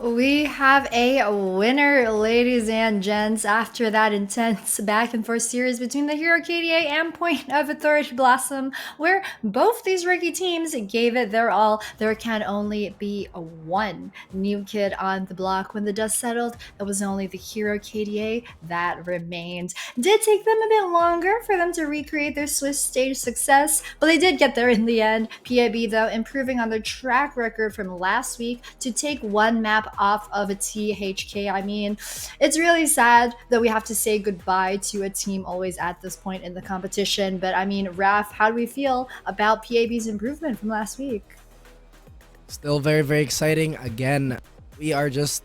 We have a winner, ladies and gents, after that intense back and forth series between the Hero KDA and Point of Authority Blossom, where both these rookie teams gave it their all. There can only be one new kid on the block. When the dust settled, it was only the Hero KDA that remained. It did take them a bit longer for them to recreate their Swiss stage success, but they did get there in the end. PAB, though, improving on their track record from last week to take one map off of a THK. I mean, it's really sad that we have to say goodbye to a team always at this point in the competition. But I mean, Raf, how do we feel about PAB's improvement from last week? Still very, very exciting. Again, we are just,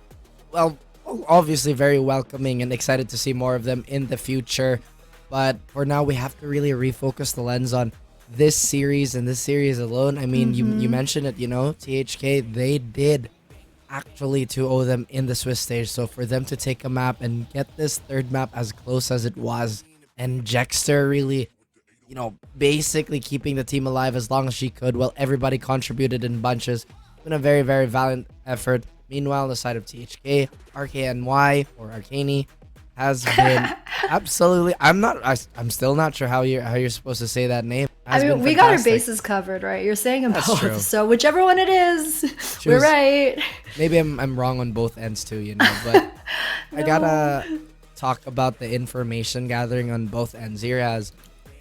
well, obviously very welcoming and excited to see more of them in the future. But for now, we have to really refocus the lens on this series and this series alone. I mean, you mentioned it, you know, THK, they did actually 2-0 them in the Swiss stage. So for them to take a map and get this third map as close as it was, and Jexter really, you know, basically keeping the team alive as long as she could while everybody contributed in bunches. It's been a very, very valiant effort. Meanwhile, on the side of THK, RKNY or Arcani has been absolutely. I'm still not sure how you're supposed to say that name. I mean, we got our bases covered, right? You're saying them That's both, true. so whichever one it is, we're right. Maybe I'm wrong on both ends too, you know. But I gotta talk about the information gathering on both ends here, as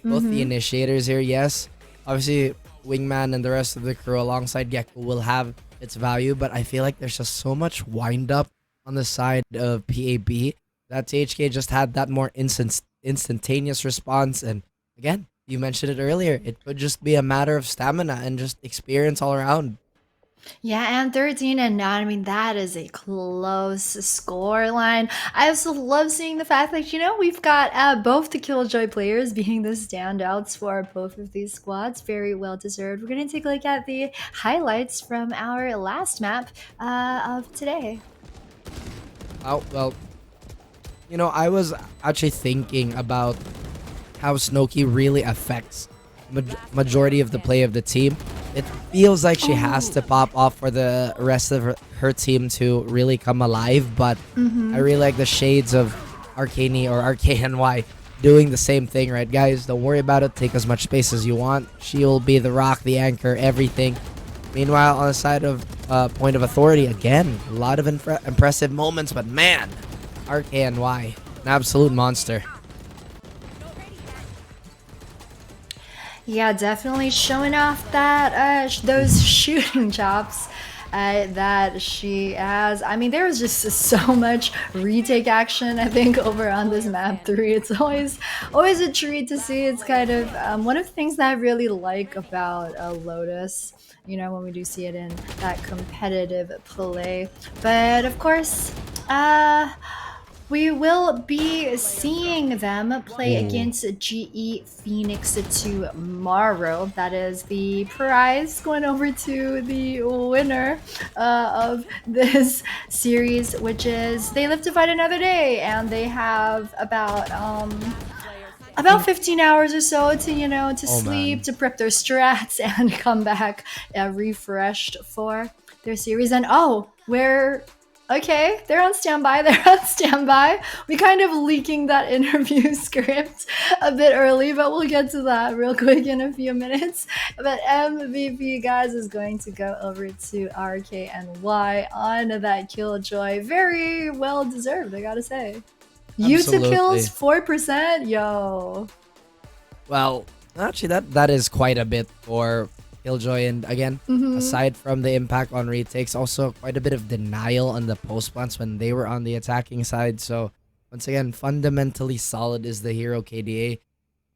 both the initiators here. Yes, obviously Wingman and the rest of the crew alongside Gecko will have its value, but I feel like there's just so much wind up on the side of PAB that THK just had that more instantaneous response. And again, you mentioned it earlier, it could just be a matter of stamina and just experience all around. Yeah, and 13 and 9, I mean, that is a close score line. I also love seeing the fact that, you know, we've got both the Killjoy players being the standouts for both of these squads. Very well deserved. We're going to take a look at the highlights from our last map of today. Oh, well, you know, I was actually thinking about how Snowkey really affects majority of the play of the team. It feels like she has to pop off for the rest of her team to really come alive, but I really like the shades of Arcani or RKNY doing the same thing, right, guys? Don't worry about it. Take as much space as you want. She'll be the rock, the anchor, everything. Meanwhile, on the side of Point of Authority, again, a lot of impressive moments, but man, RKNY, an absolute monster. Yeah, definitely showing off that those shooting chops that she has. I mean, there was just so much retake action, I think, over on this map 3. It's always a treat to see. It's kind of one of the things that I really like about Lotus, you know, when we do see it in that competitive play. But of course, we will be seeing them play against GE Phoenix tomorrow. That is the prize going over to the winner of this series, which is they live to fight another day, and they have about 15 hours or so to, you know, to sleep, to prep their strats, and come back refreshed for their series. And okay, they're on standby. We kind of leaking that interview script a bit early, but we'll get to that real quick in a few minutes. But MVP, guys, is going to go over to RKNY on that Killjoy. Very well deserved, I gotta say. YouTube kills 4%, yo. Well, actually, that is quite a bit for Killjoy, and again, aside from the impact on retakes, also quite a bit of denial on the post plants when they were on the attacking side. So once again, fundamentally solid is the hero KDA.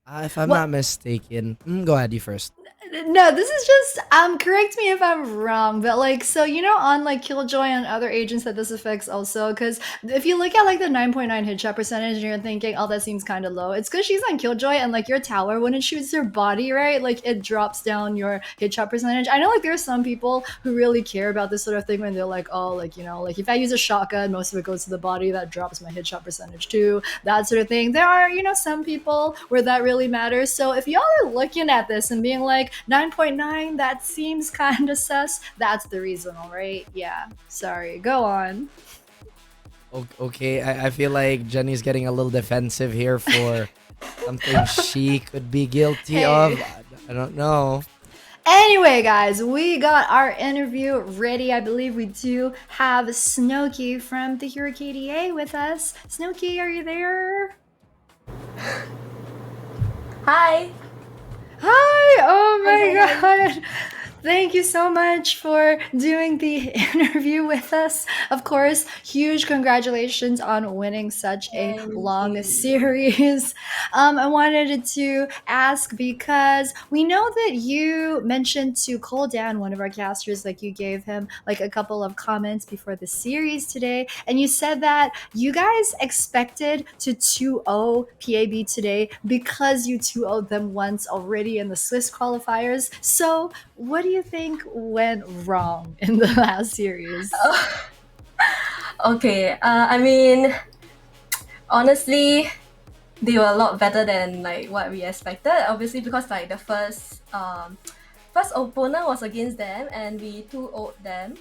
If I'm not mistaken, go ahead, you first. No, this is just correct me if I'm wrong, but like, so you know, on like Killjoy and other agents that this affects also, because if you look at like the 9.9 headshot percentage and you're thinking, oh, that seems kind of low, it's because she's on Killjoy, and like your tower, when it shoots your body, right, like it drops down your headshot percentage. I know like there are some people who really care about this sort of thing when they're like, oh, like, you know, like if I use a shotgun, most of it goes to the body, that drops my headshot percentage too, that sort of thing. There are, you know, some people where that really matters. So if y'all are looking at this and being like, 9.9, that seems kind of sus. That's the reason, all right? Yeah, sorry. Go on. Okay, I feel like Jenny's getting a little defensive here for something she could be guilty Hey. of. I don't know. Anyway, guys, we got our interview ready. I believe we do have Snowkey from the Hero KDA with us. Snowkey, are you there? Hi. Hi! Oh my Hi. god! Thank you so much for doing the interview with us. Of course, huge congratulations on winning such a Thank long you. series. I wanted to ask because we know that you mentioned to Cole Dan, one of our casters, like you gave him like a couple of comments before the series today, and you said that you guys expected to 2-0 PAB today because you 2-0'd them once already in the Swiss qualifiers. So, what do you think went wrong in the last series? Okay. I mean, honestly, they were a lot better than like what we expected. Obviously, because like the first opponent was against them, and we 2-0'd them.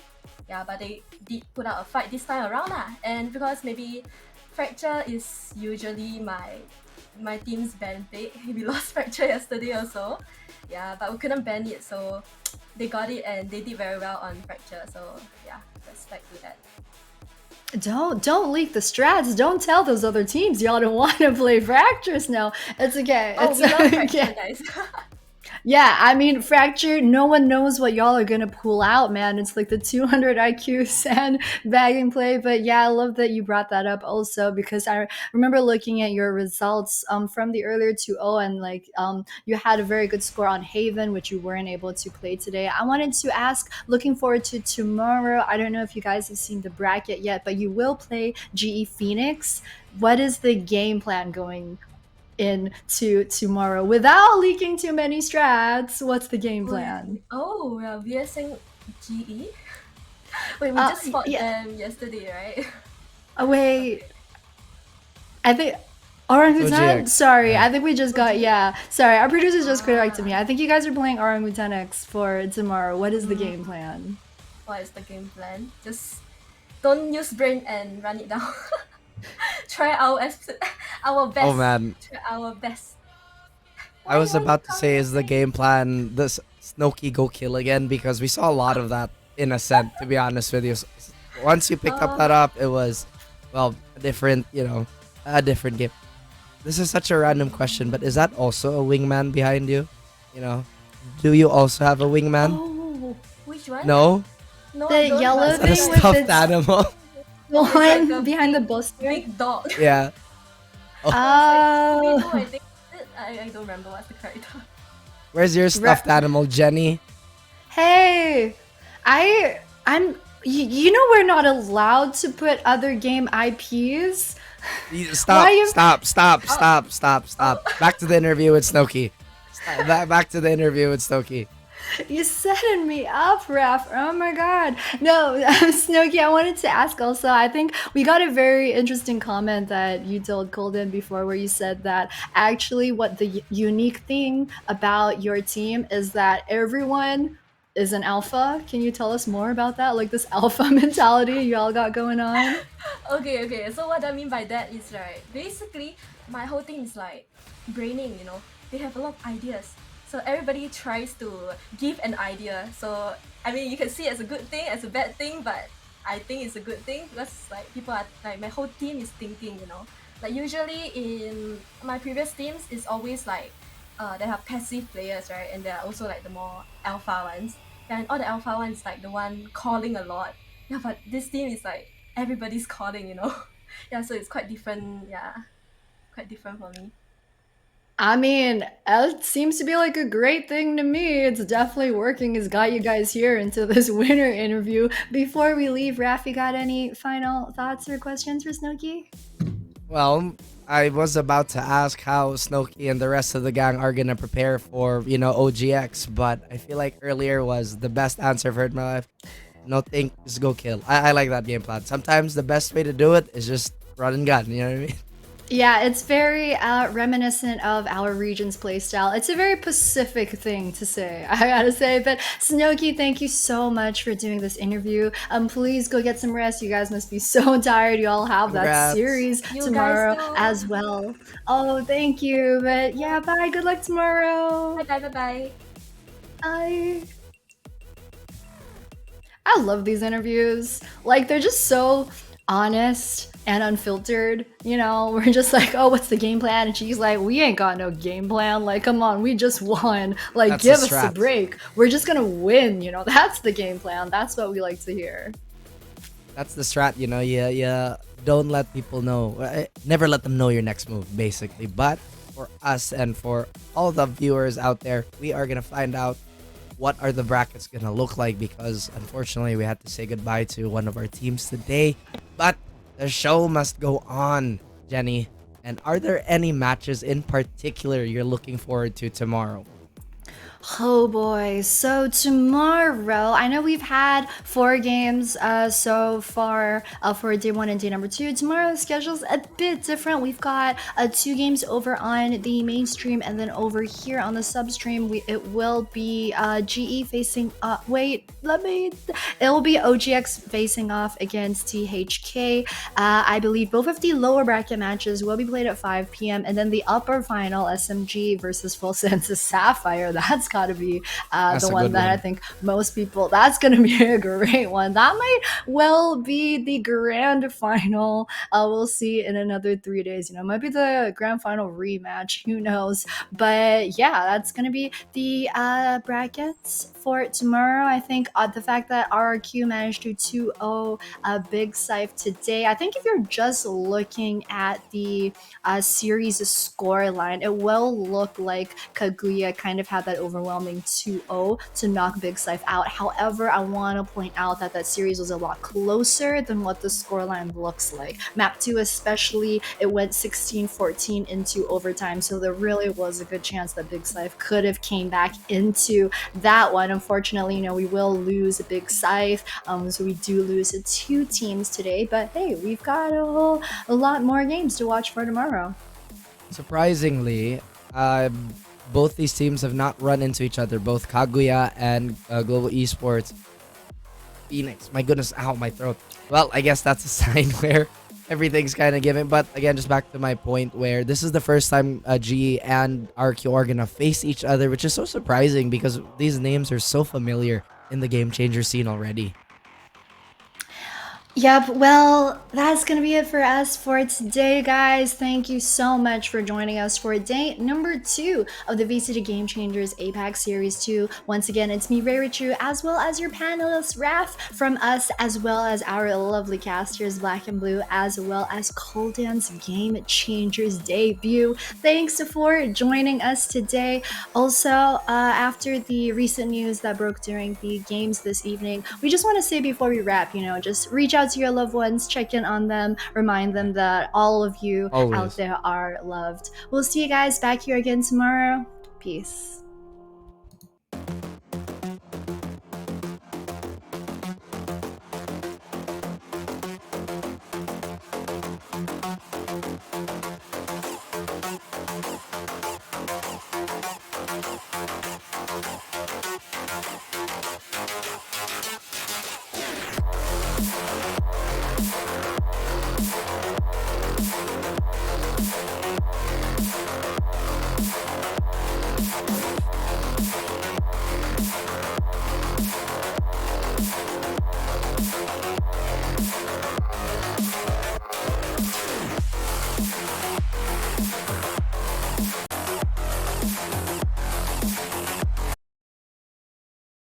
Yeah, but they did put out a fight this time around, lah. And because maybe Fracture is usually my team's ban pick. We lost Fracture yesterday also. Yeah, but we couldn't ban it, so they got it and they did very well on Fracture. So yeah, respect to that. Don't leak the strats. Don't tell those other teams y'all don't want to play Fractures now. It's okay. Oh, It's we love Fracture, okay. guys. Yeah, I mean, Fracture, no one knows what y'all are gonna pull out, man. It's like the 200 IQ sand bagging play. But yeah, I love that you brought that up also because I remember looking at your results from the earlier 2-0 and like you had a very good score on Haven, which you weren't able to play today. I wanted to ask, looking forward to tomorrow. I don't know if you guys have seen the bracket yet, but you will play GE Phoenix. What is the game plan going into tomorrow without leaking too many strats? What's the game plan? Oh, we are saying GE? Wait, we Uh, just fought yeah. them yesterday, right? Oh, wait. I think Orangutan? OGX. Sorry, Yeah. I think we just got, yeah. Sorry, our producers just corrected me. I think you guys are playing Orangutan X for tomorrow. What is the game plan? What is the game plan? Just don't use brain and run it down. Try our best. Oh man, Try our best. I was Why about to you say, is the coming? game plan this Snowkey go kill again? Because we saw a lot of that in Ascent, to be honest with you. Once you picked that up, it was, well, a different, a different game. This is such a random question, but is that also a wingman behind you? Do you also have a wingman? Oh, Which one? No? No, The I don't, yellow but Is that a thing with stuffed the- animal? the It's like one a behind the big- bolster. big dog. Yeah. Oh. Scooby-Doo, I think. I don't remember what's the character. Where's your stuffed animal, Jenny? Hey, you know we're not allowed to put other game IPs. Stop, Why you- stop. Back to the interview with Snowkey. Back to the interview with Snowkey. You setting me up, Raph. Oh my god. No, Snowkey, I wanted to ask also, I think we got a very interesting comment that you told Golden before where you said that actually what the unique thing about your team is that everyone is an alpha. Can you tell us more about that? Like this alpha mentality you all got going on? Okay. So what I mean by that is right. Basically, my whole thing is like braining. They have a lot of ideas. So everybody tries to give an idea. So I mean, you can see it as a good thing, as a bad thing, but I think it's a good thing because like people are like my whole team is thinking. Like usually in my previous teams, it's always like they have passive players, right? And there are also like the more alpha ones. And all the alpha ones like the one calling a lot. Yeah, but this team is like everybody's calling. Yeah, so it's quite different. Yeah, quite different for me. I mean, it seems to be like a great thing to me. It's definitely working. It's got you guys here into this winner interview. Before we leave, Raph, you got any final thoughts or questions for Snowkey? Well, I was about to ask how Snowkey and the rest of the gang are gonna prepare for, OGX, but I feel like earlier was the best answer I've heard in my life. No think, just go kill. I like that game plan. Sometimes the best way to do it is just run and gun, you know what I mean? Yeah, it's very reminiscent of our region's playstyle. It's a very Pacific thing to say, I gotta say. But Snooki, thank you so much for doing this interview. Please go get some rest. You guys must be so tired. You all have that Congrats. series You guys tomorrow too. as well. Oh, thank you. But yeah, bye. Good luck tomorrow. Bye bye bye bye. Bye. I love these interviews. Like, they're just so honest and unfiltered. You know, we're just like, oh, what's the game plan? And she's like, we ain't got no game plan. Like, come on, we just won. Like, That's give the us a strat. break. We're just gonna win. You know, that's the game plan. That's what we like to hear. That's the strat, you know. Yeah. Don't let people know. Never let them know your next move, basically. But for us and for all the viewers out there, we are gonna find out what are the brackets gonna look like, because unfortunately we had to say goodbye to one of our teams today. But the show must go on, Jenny. And are there any matches in particular you're looking forward to tomorrow? Oh boy, so tomorrow, I know we've had 4 games so far for day 1 and day number 2. Tomorrow the schedule's a bit different. We've got 2 games over on the mainstream, and then over here on the substream, it will be GE facing, it will be OGX facing off against THK. I believe both of the lower bracket matches will be played at 5 p.m. and then the upper final, SMG versus Full Senses Sapphire, that's got to be That's the a one good that I one. think most people, that's going to be a great one. That might well be the grand final. We'll see in another 3 days. You know, might be the grand final rematch. Who knows? But yeah, that's going to be the brackets for tomorrow. I think the fact that RRQ managed to 2-0 Big Scythe today, I think if you're just looking at the series scoreline, it will look like Kaguya kind of had that overwhelming 2-0 to knock Big Scythe out. However, I want to point out that that series was a lot closer than what the scoreline looks like. Map 2 especially, it went 16-14 into overtime, so there really was a good chance that Big Scythe could have came back into that one. Unfortunately, you know, we will lose a Big Scythe, so we do lose 2 teams today, but hey, we've got a lot more games to watch for tomorrow. Surprisingly, both these teams have not run into each other. Both Kaguya and Global Esports. Phoenix, my goodness, ow, my throat. Well, I guess that's a sign where everything's kind of given. But again, just back to my point, where this is the first time GE and RQ are gonna face each other, which is so surprising because these names are so familiar in the Game Changer scene already. Yep, well, that's gonna be it for us for today, guys. Thank you so much for joining us for day number 2 of the VCT Game Changers APAC Series 2. Once again, it's me, Ray Richu, as well as your panelist, Raph, from us, as well as our lovely casters, Black and Blue, as well as Coldan's Game Changers debut. Thanks for joining us today. Also, after the recent news that broke during the games this evening, we just want to say before we wrap, you know, just reach out to your loved ones, check in on them, remind them that all of you Always. out there are loved. We'll see you guys back here again tomorrow. Peace.